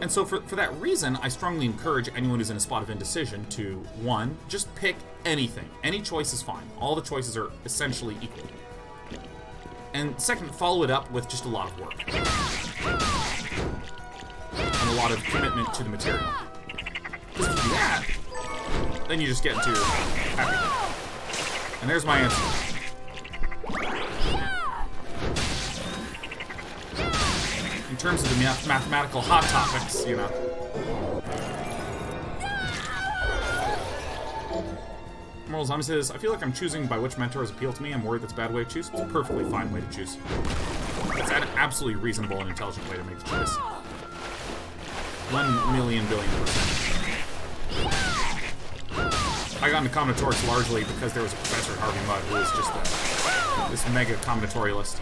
And so for that reason, I strongly encourage anyone who's in a spot of indecision to, 1, just pick anything. Any choice is fine. All the choices are essentially equal. And second, follow it up with just a lot of work. And a lot of commitment to the material. Because if you do that, then you just get into your happy. And there's my answer. In terms of the mathematical hot topics, you know. Morals Zombies says, I feel like I'm choosing by which mentors appeal to me. I'm worried that's a bad way to choose. It's a perfectly fine way to choose. It's an absolutely reasonable and intelligent way to make the choice. 1,000,000,000,000,000%. I got into combinatorics largely because there was a professor at Harvey Mudd who was just this mega combinatorialist.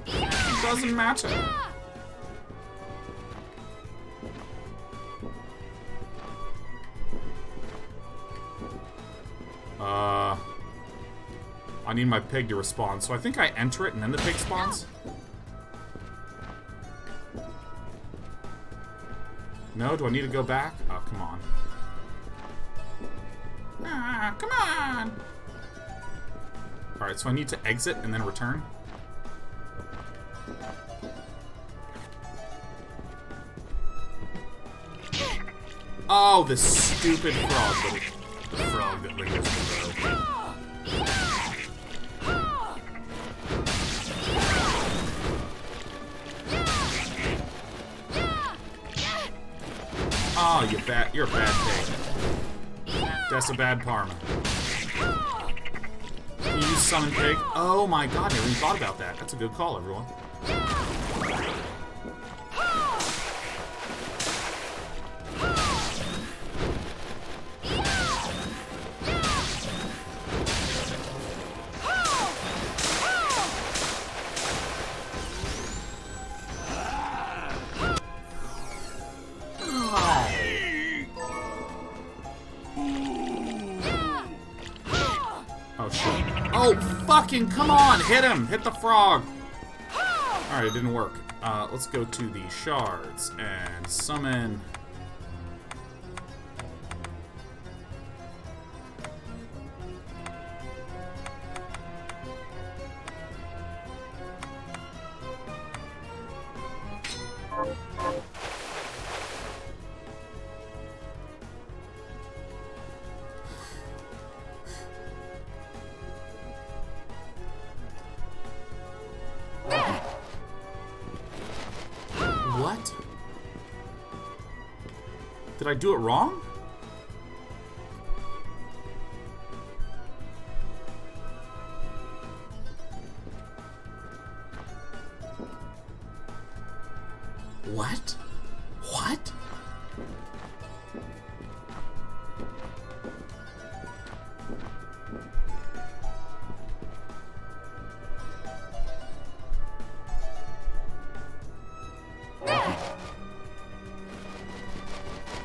It doesn't matter. I need my pig to respawn, so I think I enter it and then the pig spawns. No? Do I need to go back? Oh, come on. Ah, come on! Alright, so I need to exit and then return. Oh, this stupid frog. The frog that lingers below. Oh, you're a bad pig. That's a bad Parma. Can you use summon pig? Oh my god, I never even thought about that. That's a good call, everyone. Fucking come on, hit him! Hit the frog! Alright, it didn't work. Let's go to the shards and summon... What? Did I do it wrong? What? What?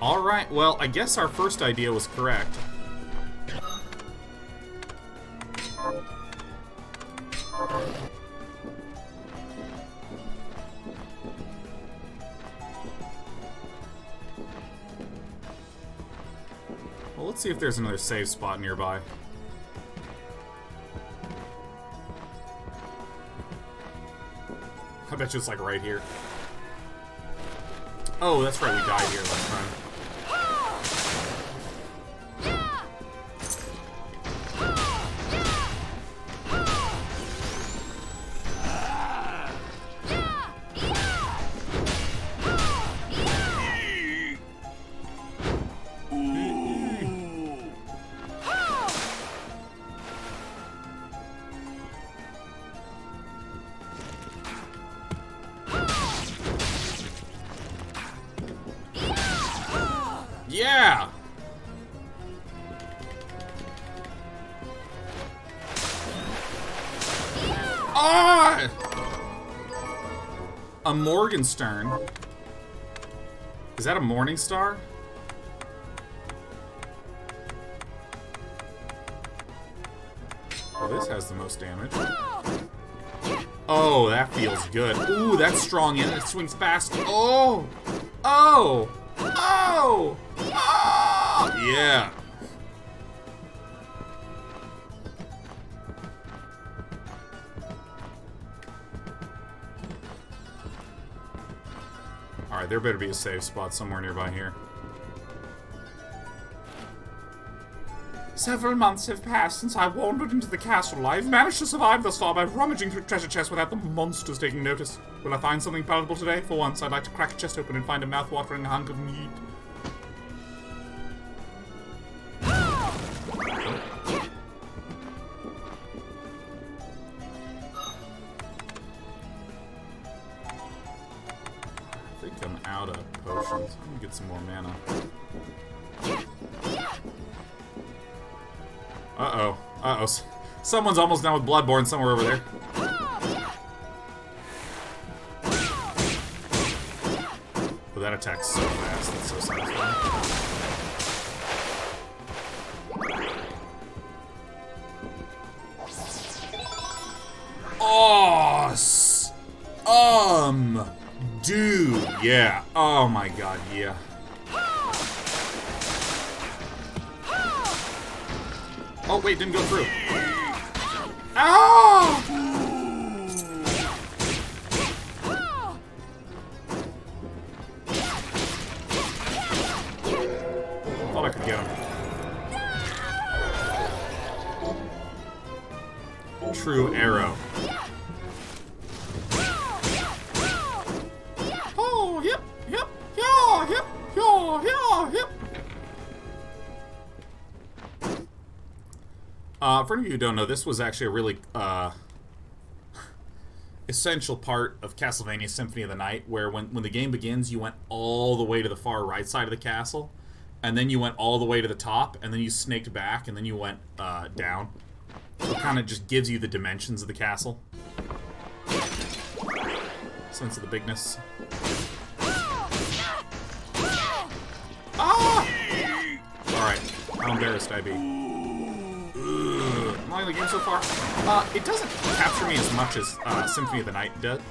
Alright, well, I guess our first idea was correct. Well, let's see if there's another save spot nearby. I bet you it's like right here. Oh, that's right, we died here last time. Yeah! Ah! A Morgenstern. Is that a Morning Star? Well, this has the most damage. Oh, that feels good. Ooh, that's strong and it swings fast. Oh! Oh! Oh! Oh! Yeah. Alright, there better be a safe spot somewhere nearby here. Several months have passed since I wandered into the castle. I've managed to survive thus far by rummaging through treasure chests without the monsters taking notice. Will I find something palatable today? For once, I'd like to crack a chest open and find a mouth-watering hunk of meat. I think I'm out of potions. I'm gonna get some more mana. Uh-oh. Uh-oh. Someone's almost done with Bloodborne somewhere over there. Oh, that attacks so fast. That's so satisfying. Oh, dude, yeah. Oh my god, yeah. Oh, wait, didn't go through. Oh! Thought I could get him. True arrow. Oh, yep, yep, yeah, yep, yeah, yeah, yep. For any of you who don't know, this was actually a really essential part of Castlevania Symphony of the Night, where when the game begins, you went all the way to the far right side of the castle, and then you went all the way to the top, and then you snaked back, and then you went down. So it kind of just gives you the dimensions of the castle. Sense of the bigness. Ah! Alright, how embarrassed I be. Am I in the game so far? It doesn't capture me as much as Symphony of the Night did.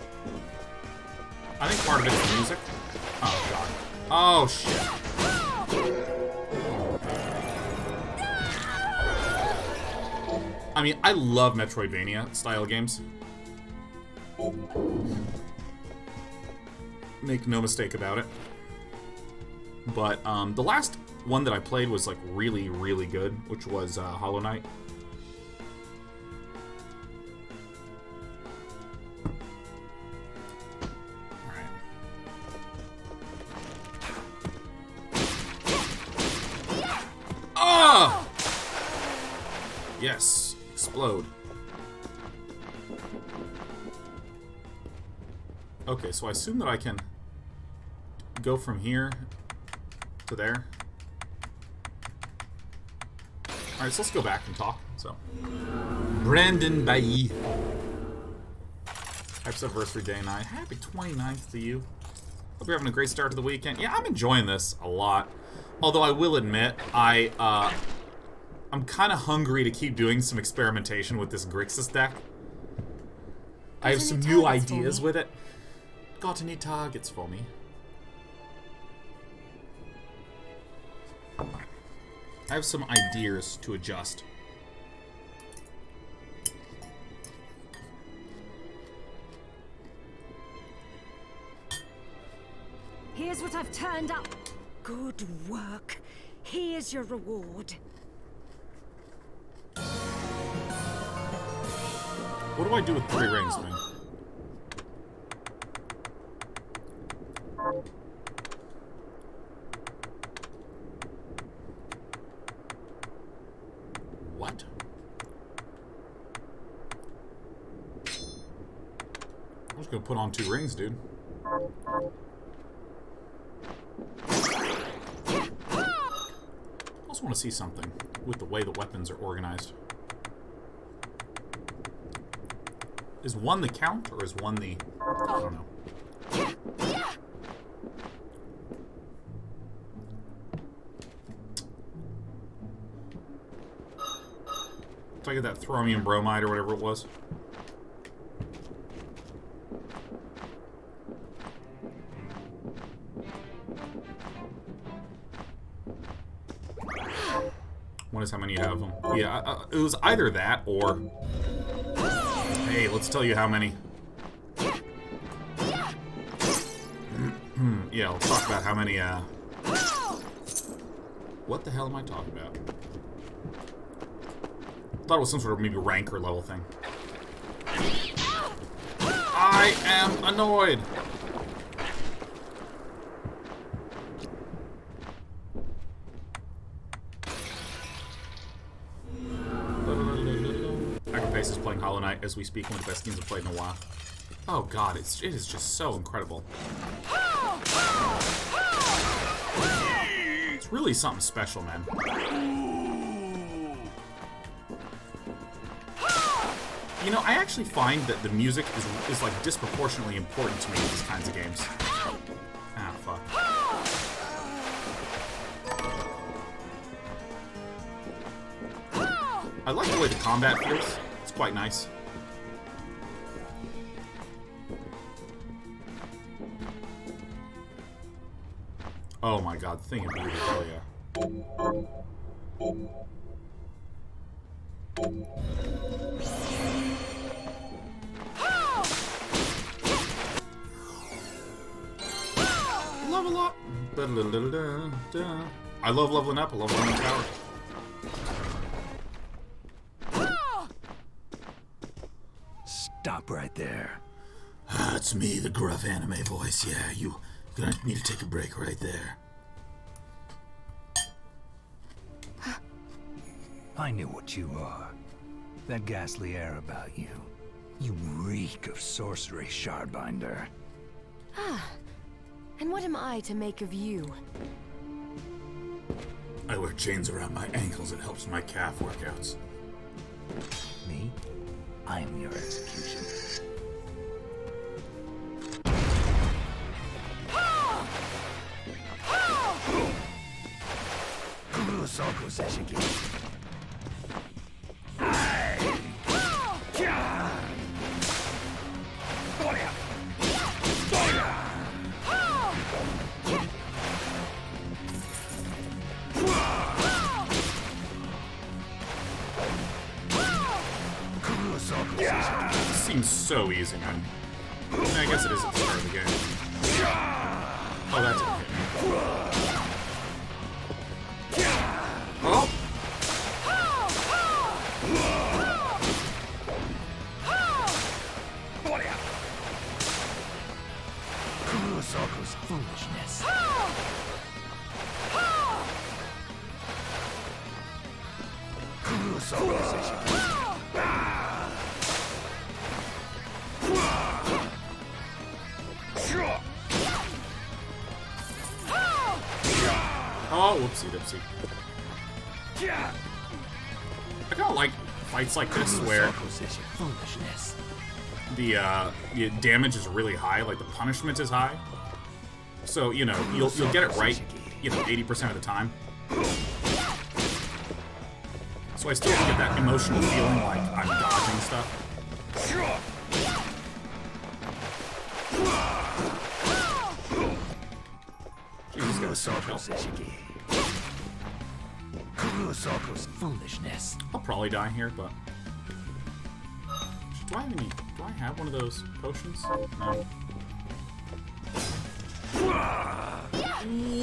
I think part of it is the music. Oh, God. Oh, shit. I mean, I love Metroidvania style games. Make no mistake about it. But the last one that I played was like really, really good, which was Hollow Knight. Alright. Ah! Yes, explode. Okay, so I assume that I can go from here to there. Alright, so let's go back and talk. So, Brandon Bailly. Happy anniversary day 9. Happy 29th to you. Hope you're having a great start to the weekend. Yeah, I'm enjoying this a lot. Although I will admit, I'm kind of hungry to keep doing some experimentation with this Grixis deck. I have some new ideas with it. Got any targets for me? I have some ideas to adjust. Here's what I've turned up. Good work. Here's your reward. What do I do with 3 rings, man? What? I'm just gonna put on 2 rings, dude. also want to see something with the way the weapons are organized. Is one the count, or is one the... I don't know. Did I get that thromium bromide or whatever it was? What is how many you have them? Yeah, it was either that or... Hey, let's tell you how many. Yeah, let's talk about how many, What the hell am I talking about? I thought it was some sort of maybe rank or level thing. I am annoyed! Is playing Hollow Knight as we speak, one of the best games I've played in a while. Oh god, it is just so incredible. It's really something special, man. You know, I actually find that the music is like disproportionately important to me in these kinds of games. Ah, fuck. I like the way the combat feels. It's quite nice. Oh my god, thing of beauty, hell yeah. Level up! I love leveling up, I love leveling power. Stop right there. It's me, the gruff anime voice. Yeah, you gonna need to take a break right there. I knew what you are. That ghastly air about you. You reek of sorcery, Shardbinder. Ah, and what am I to make of you? I wear chains around my ankles. It helps my calf workouts. Me? I am your execution. Seems so easy, man. I guess it is at the start of the game. Oh, that didn't hit me. Oh! Kurosako's foolishness. Oh, whoopsie dipsy. I kinda like fights like this where the damage is really high, like the punishment is high. So, you know, you'll get it right, you know, 80% of the time. So I still get that emotional feeling like I'm dodging stuff. Jesus, got so much health. Kurosako's foolishness. I'll probably die here, but do I have any? Do I have one of those potions? No.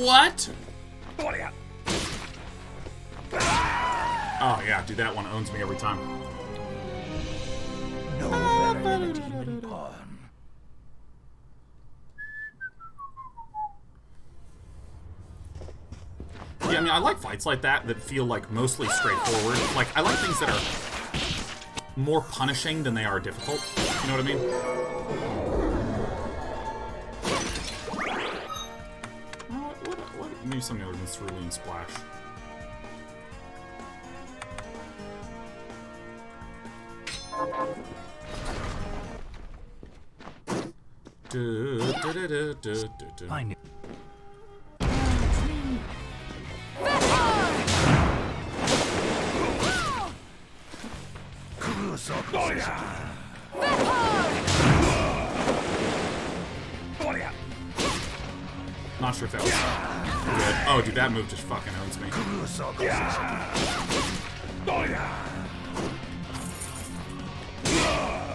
What? Oh yeah, dude, that one owns me every time. No better than a demon pawn. Yeah, I mean, I like fights like that feel like mostly straightforward. Like, I like things that are more punishing than they are difficult. You know what I mean? What? Maybe something other than Cerulean Splash. I knew. Not sure if that was good. Oh, dude, that move just fucking owns me.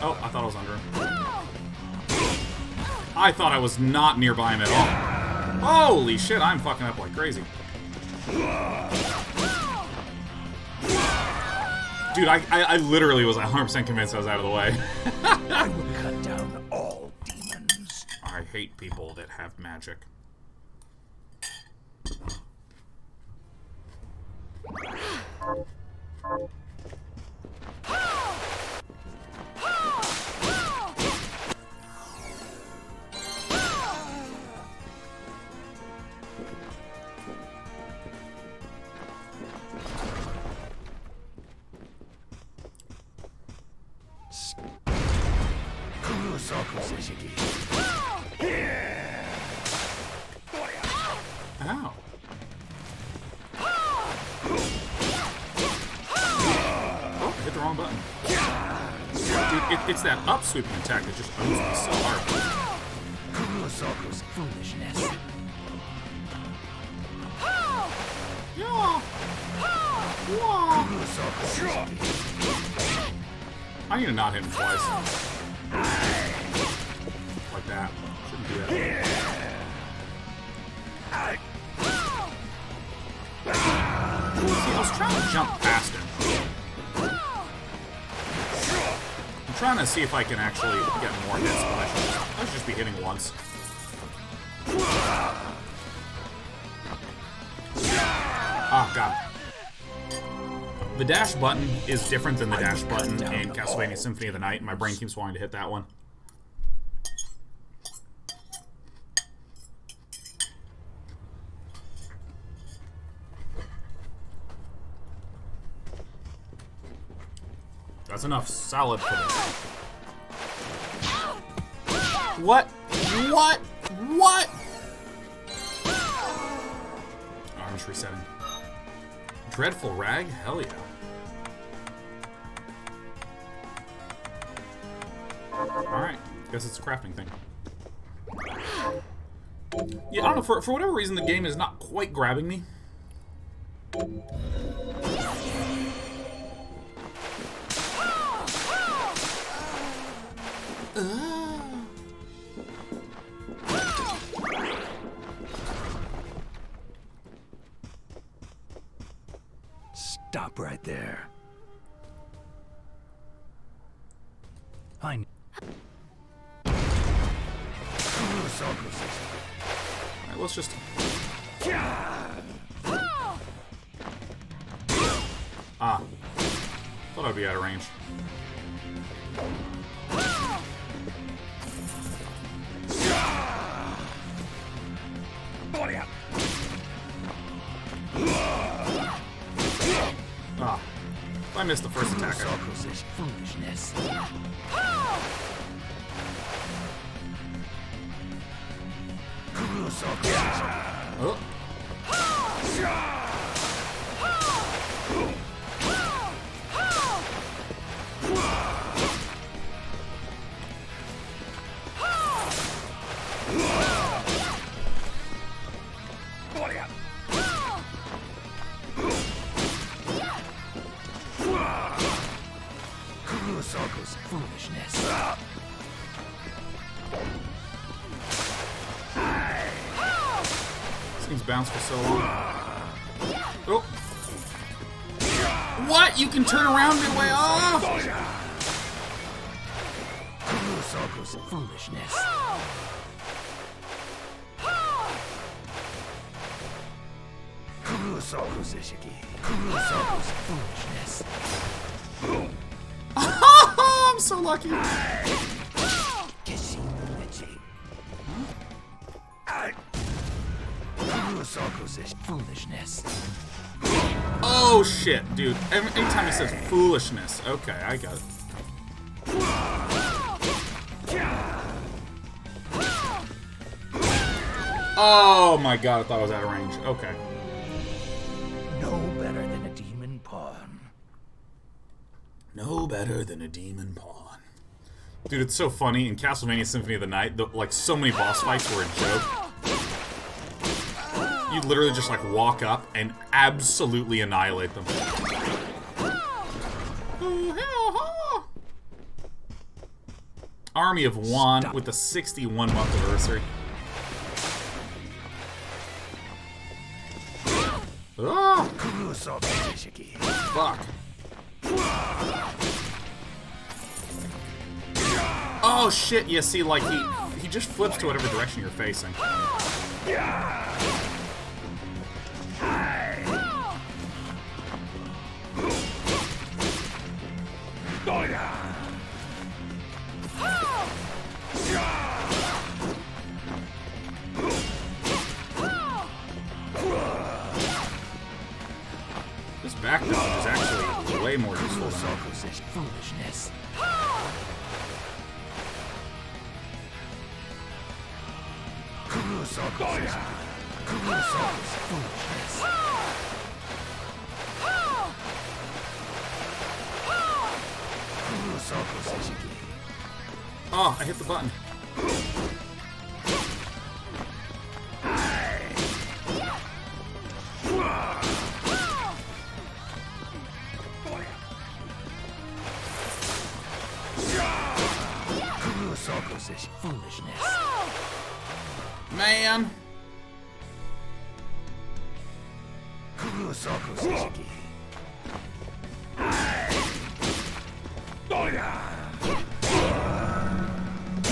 Oh, I thought I was under him. I thought I was not nearby him at all. Holy shit, I'm fucking up like crazy. Dude, I literally was 100% convinced I was out of the way. I will cut down all demons. I hate people that have magic. Ow. Oh, I hit the wrong button. Dude, it's that up sweeping attack that just owns me so hard. Foolishness. Yeah. I need to not hit him twice. Like that. Shouldn't do that. See, I was trying to jump past him. I'm trying to see if I can actually get more hits, but I should just be hitting once. Oh, God. The dash button is different than the dash button in Castlevania Symphony of the Night, and my brain keeps wanting to hit that one. That's enough salad for them. What? What? What? Oh, I'm just resetting. Dreadful rag? Hell yeah. Alright. Guess it's a crafting thing. Yeah, I don't know. For whatever reason, the game is not quite grabbing me. Stop right there. I Alright, let's just... Ah. Thought I'd be out of range. Ah. If I missed the first attack, foolishness. Oh. Foolishness. This thing's bounced for so long. Oh. What? You can turn around midway off? Foolishness. Foolishness. I'm so lucky. Foolishness. Oh shit, dude. Anytime it says foolishness. Okay, I got it. Oh my god, I thought I was out of range. Okay. No better than a demon pawn. No better than a demon pawn. Dude, it's so funny. In Castlevania Symphony of the Night, like, so many boss fights were a joke. You literally just, like, walk up and absolutely annihilate them. Army of One with the 61-month anniversary. Oh! Fuck. Oh shit, yeah, see, like, he just flips to whatever direction you're facing. This back dodge is actually way more useful than foolishness. Oh, I hit the button. Foolishness. Man.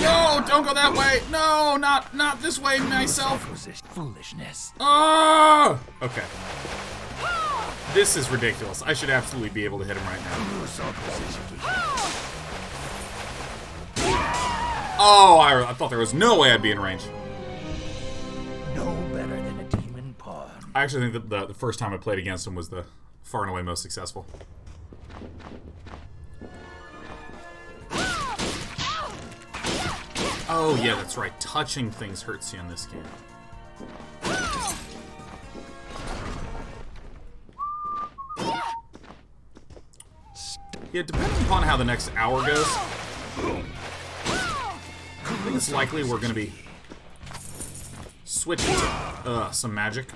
No, don't go that way. No, not this way, myself. Foolishness. Oh! Okay. This is ridiculous. I should absolutely be able to hit him right now. Oh, I thought there was no way I'd be in range. No better than a demon pawn. I actually think that the first time I played against him was the far and away most successful. Oh, yeah, that's right. Touching things hurts you in this game. Yeah, depending upon how the next hour goes, I think it's likely we're going to be switching to some magic.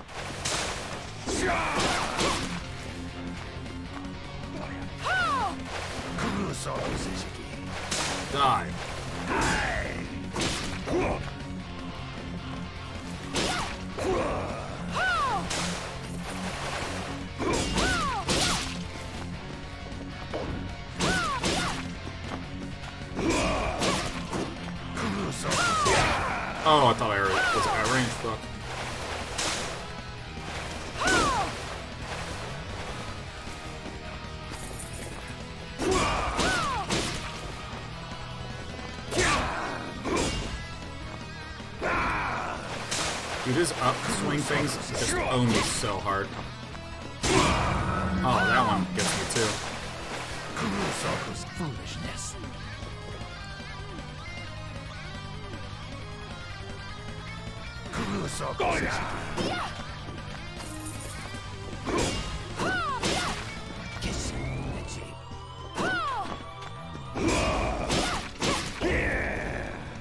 Die. Oh, I thought I was at range. Fuck. Dude, his upswing things just own me so hard. Oh, that one gets me too. Foolishness.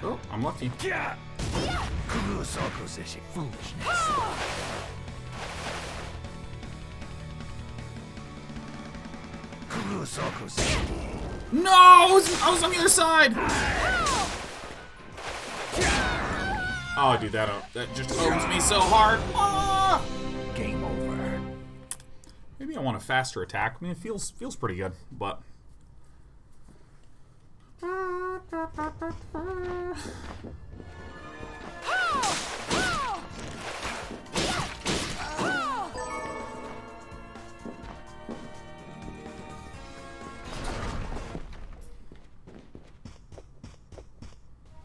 Oh, I'm lucky. Foolishness. No! I was on the other side! Oh, dude, that just owns me so hard. Ah! Game over. Maybe I want a faster attack. I mean, it feels pretty good, but...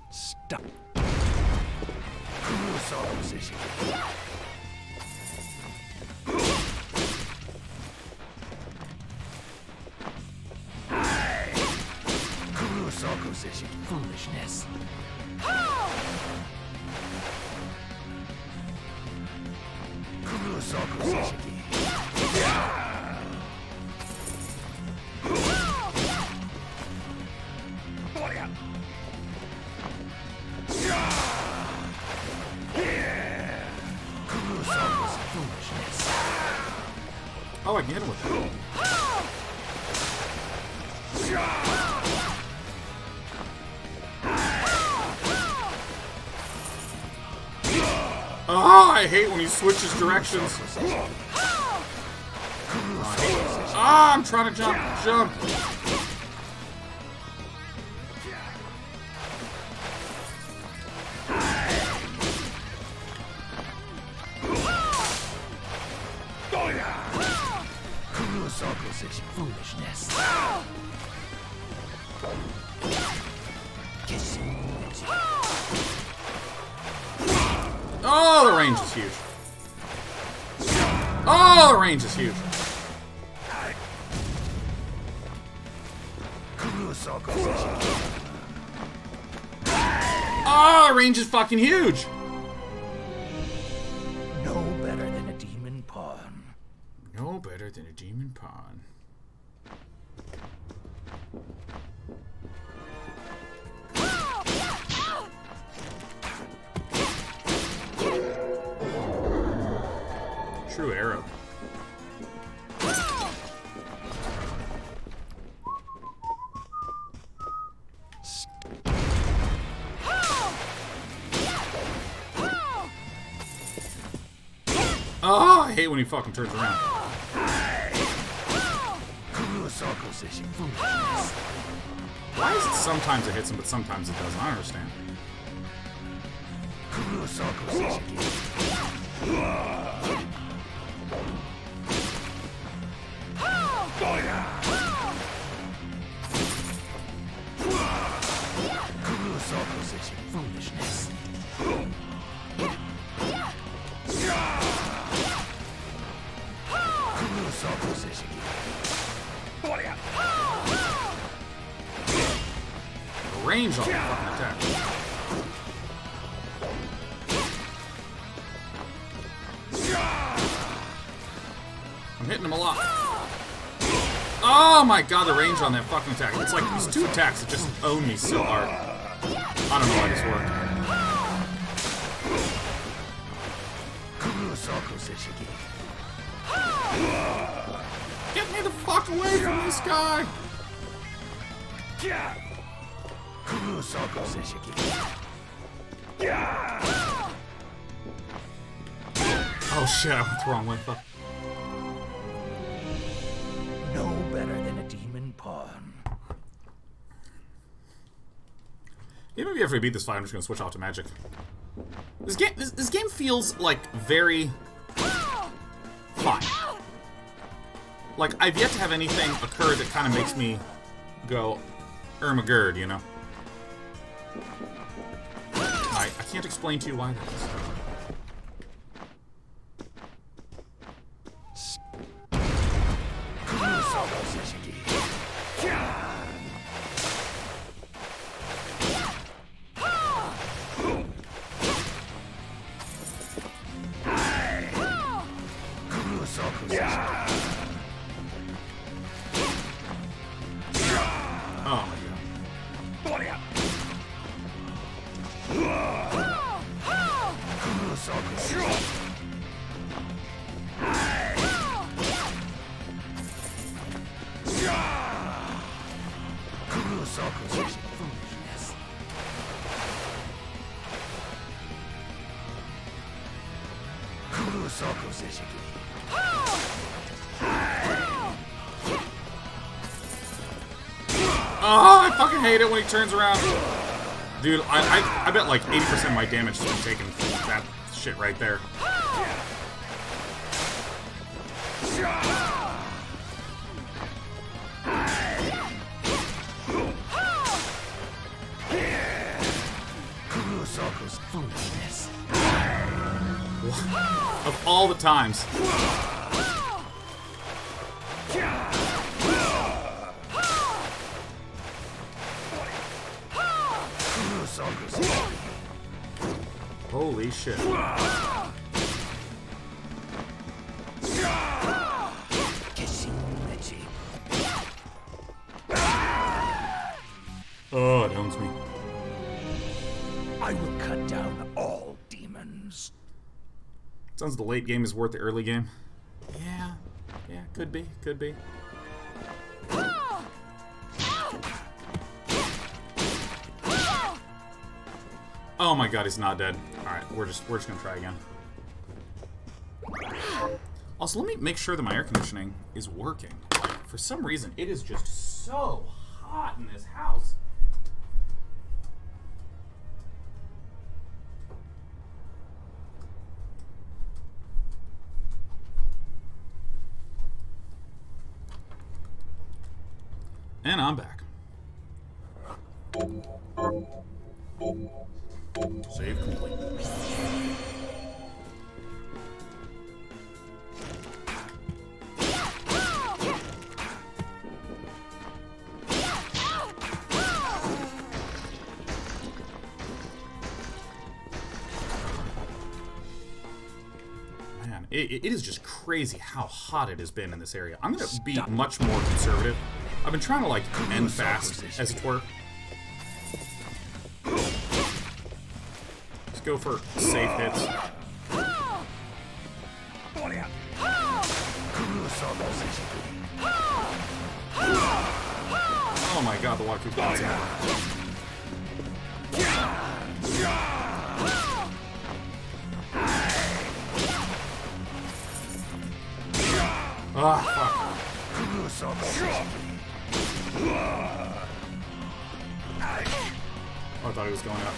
Stop. Foolishness. Oh, I can hit him with that. Oh, I hate when he switches directions. Ah, I'm trying to jump. Foolishness. Oh, the range is huge. Oh, the range is huge. Oh, the range is fucking huge. No better than a demon pawn. No better than a demon pawn. True arrow. Oh, I hate when he fucking turns around. Why is it sometimes it hits him, but sometimes it doesn't? I don't understand. Foolishness. Range on the fucking attack. I'm hitting him a lot. Oh my god, the range on that fucking attack. It's like these two attacks that just own me so hard. I don't know why this worked. Get me the fuck away from this guy! Oh shit, I went the wrong way. Fuck. No better than a demon pawn. Yeah, maybe after we beat this fight, I'm just gonna switch off to magic. This game feels like very fun. Like I've yet to have anything occur that kind of makes me go Ermagerd, you know. I can't explain to you why that is. Oh, I fucking hate it when he turns around. Dude, I bet like 80% of my damage has been taken from that shit right there. Foolishness. Of all the times. Holy shit. wrongs me. I will cut down all demons. Sounds the late game is worth the early game. Yeah, could be. Oh my god, he's not dead. Alright, we're just gonna try again. Also, let me make sure that my air conditioning is working. For some reason, it is just so hot in this house. And I'm back. Save complete. Man, it is just crazy how hot it has been in this area. I'm gonna be much more conservative. I've been trying to, like, end fast, as it were. Just go for safe hits. Oh my god, the water keeps bouncing. Ah, fuck. Oh, I thought he was going up.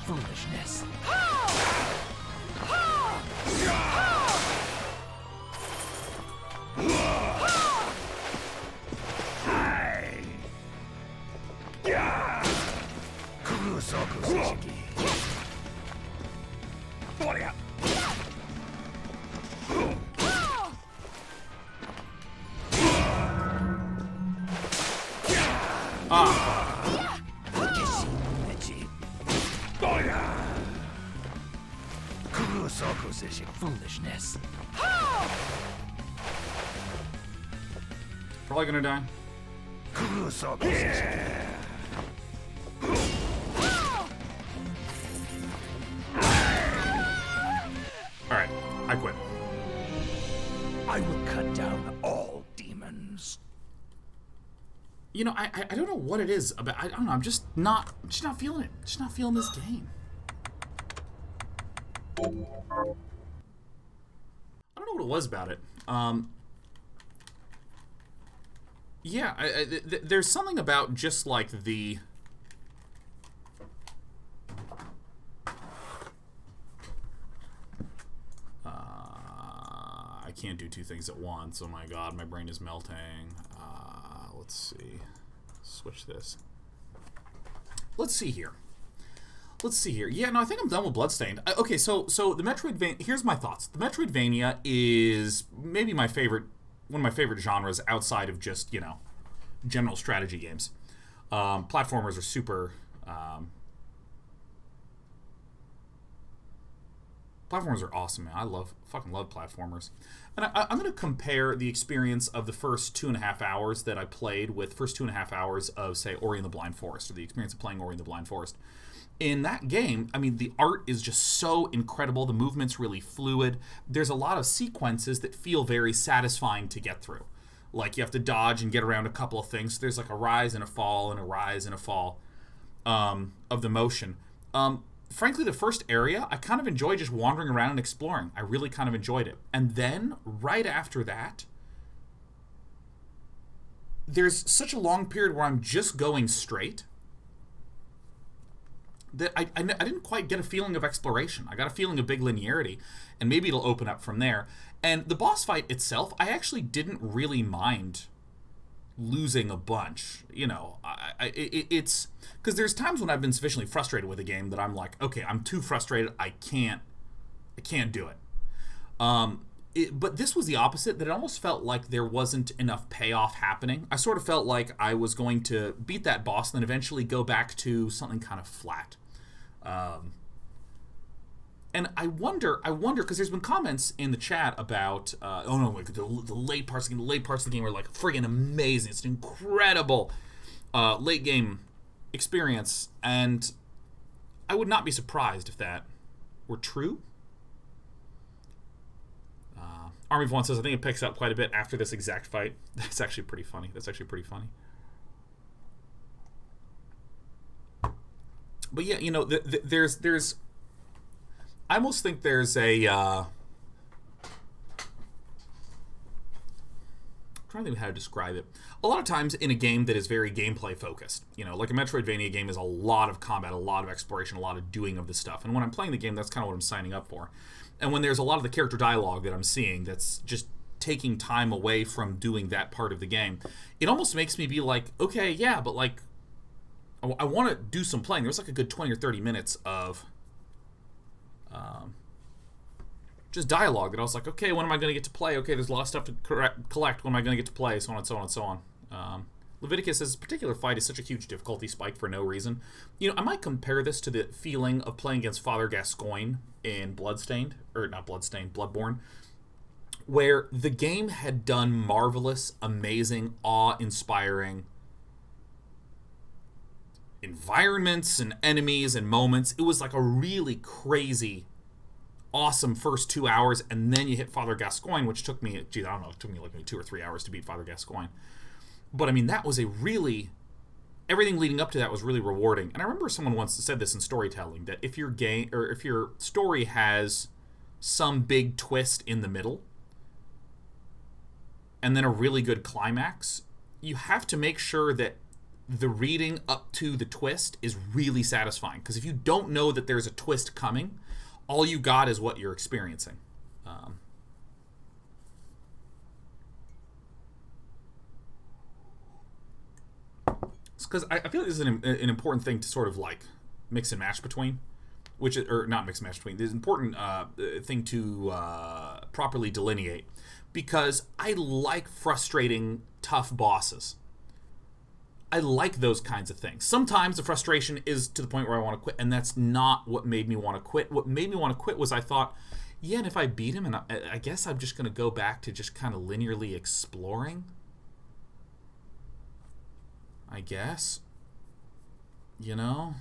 Foolishness. Foolishness. Probably gonna die. Alright, I quit. I will cut down all demons. You know, I don't know what it is about. I don't know. I'm just not feeling it. Just not feeling this game. I don't know what it was about it. Yeah, there's something about just like the. I can't do two things at once. Oh my god, my brain is melting. Let's see. Switch this. Let's see here. Yeah, no, I think I'm done with Bloodstained. Okay, so the Metroidvania. Here's my thoughts. The Metroidvania is maybe one of my favorite genres outside of just, you know, general strategy games. Platformers are super. Platformers are awesome, man. I fucking love platformers. And I'm going to compare the experience of the first 2.5 hours that I played with first 2.5 hours of, say, Ori and the Blind Forest, or the experience of playing Ori and the Blind Forest. In that game, I mean, the art is just so incredible. The movement's really fluid. There's a lot of sequences that feel very satisfying to get through. Like, you have to dodge and get around a couple of things. There's like a rise and a fall and a rise and a fall of the motion. Frankly, the first area, I kind of enjoyed just wandering around and exploring. I really kind of enjoyed it. And then, right after that, there's such a long period where I'm just going straight that I didn't quite get a feeling of exploration. I got a feeling of big linearity, and maybe it'll open up from there. And the boss fight itself, I actually didn't really mind losing a bunch. You know, it's because there's times when I've been sufficiently frustrated with a game that I'm like, okay, I'm too frustrated. I can't do it. But this was the opposite, that it almost felt like there wasn't enough payoff happening. I sort of felt like I was going to beat that boss and then eventually go back to something kind of flat. And I wonder, because there's been comments in the chat about, oh no, like the late parts of the game are like friggin' amazing. It's an incredible late game experience, and I would not be surprised if that were true. Army of One says, I think it picks up quite a bit after this exact fight. That's actually pretty funny. But yeah, you know, there's I almost think there's a I'm trying to think of how to describe it. A lot of times in a game that is very gameplay focused, you know, like a Metroidvania game is a lot of combat, a lot of exploration, a lot of doing of this stuff. And when I'm playing the game, that's kind of what I'm signing up for. And when there's a lot of the character dialogue that I'm seeing that's just taking time away from doing that part of the game, it almost makes me be like, okay, yeah, but like, I want to do some playing. There's like a good 20 or 30 minutes of just dialogue that I was like, okay, when am I going to get to play? Okay, there's a lot of stuff to collect. When am I going to get to play? So on and so on and so on. Leviticus says, this particular fight is such a huge difficulty spike for no reason. You know, I might compare this to the feeling of playing against Father Gascoigne in Bloodstained, or not Bloodstained, Bloodborne, where the game had done marvelous, amazing, awe-inspiring environments and enemies and moments. It was like a really crazy, awesome first 2 hours, and then you hit Father Gascoigne, which took me, I don't know, it took me like maybe 2 or 3 hours to beat Father Gascoigne. But I mean, that was a really, everything leading up to that was really rewarding. And I remember someone once said this in storytelling, that if your game, or if your story has some big twist in the middle, and then a really good climax, you have to make sure that the reading up to the twist is really satisfying. Because if you don't know that there's a twist coming, all you got is what you're experiencing. Because I feel like this is an important thing to sort of like mix and match between, which is, or not mix and match between. There's an important thing to properly delineate, because I like frustrating, tough bosses. I like those kinds of things. Sometimes the frustration is to the point where I want to quit, and that's not what made me want to quit. What made me want to quit was I thought, yeah, and if I beat him, and I guess I'm just going to go back to just kind of linearly exploring. I guess. You know?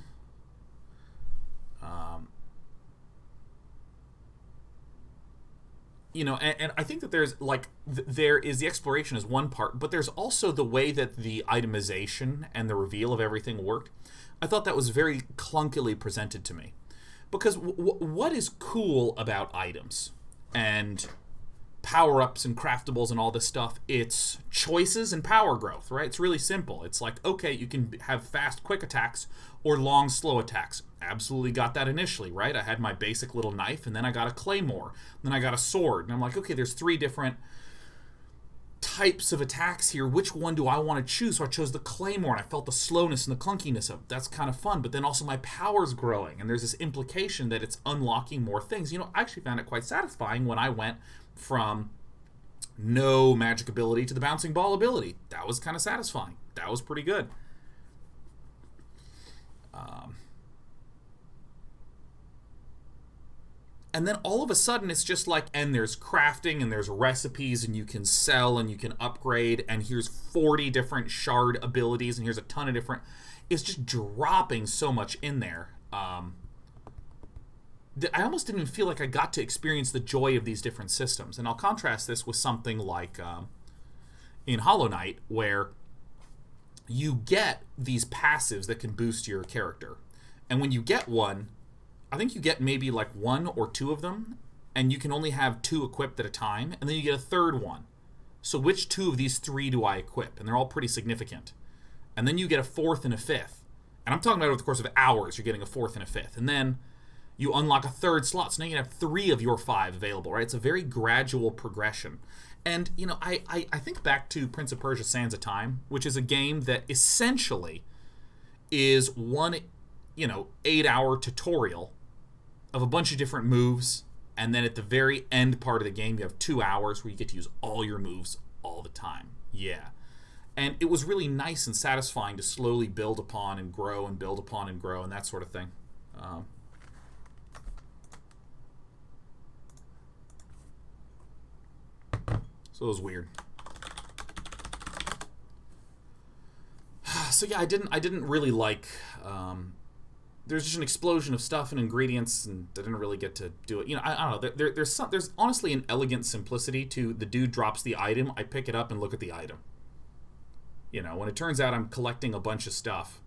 You know, and I think that there's, like, there is the exploration is one part, but there's also the way that the itemization and the reveal of everything worked. I thought that was very clunkily presented to me. Because what is cool about items and power-ups and craftables and all this stuff? It's choices and power growth, right? It's really simple. It's like, okay, you can have fast, quick attacks or long, slow attacks. Absolutely got that initially, right? I had my basic little knife, and then I got a claymore, then I got a sword, and I'm like, okay, there's 3 different types of attacks here. Which one do I want to choose? So I chose the claymore, and I felt the slowness and the clunkiness of it. That's kind of fun, but then also my power's growing, and there's this implication that it's unlocking more things. You know, I actually found it quite satisfying when I went from no magic ability to the bouncing ball ability. That was kind of satisfying. That was pretty good. And then all of a sudden it's just like, and there's crafting and there's recipes and you can sell and you can upgrade, and here's 40 different shard abilities and here's a ton of different, it's just dropping so much in there. I almost didn't even feel like I got to experience the joy of these different systems. And I'll contrast this with something like in Hollow Knight, where you get these passives that can boost your character. And when you get one, I think you get maybe like 1 or 2 of them, and you can only have 2 equipped at a time, and then you get a third one. So which 2 of these 3 do I equip? And they're all pretty significant. And then you get a 4th and a 5th. And I'm talking about over the course of hours, you're getting a 4th and a 5th. And then You unlock a third slot, so now you have 3 of your 5 available, right? It's a very gradual progression. And, you know, I think back to Prince of Persia Sands of Time, which is a game that essentially is one, 8-hour tutorial of a bunch of different moves, and then at the very end part of the game, you have 2 hours where you get to use all your moves all the time. Yeah. And it was really nice and satisfying to slowly build upon and grow and build upon and grow and that sort of thing. So it was weird. So yeah, I didn't really like. There's just an explosion of stuff and ingredients, and I didn't really get to do it. You know, I don't know. There's honestly an elegant simplicity to the dude drops the item, I pick it up and look at the item. You know, when it turns out I'm collecting a bunch of stuff,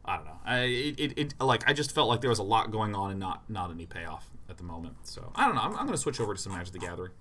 I don't know. I just felt like there was a lot going on and not any payoff at the moment. So I don't know. I'm going to switch over to some Magic the Gathering.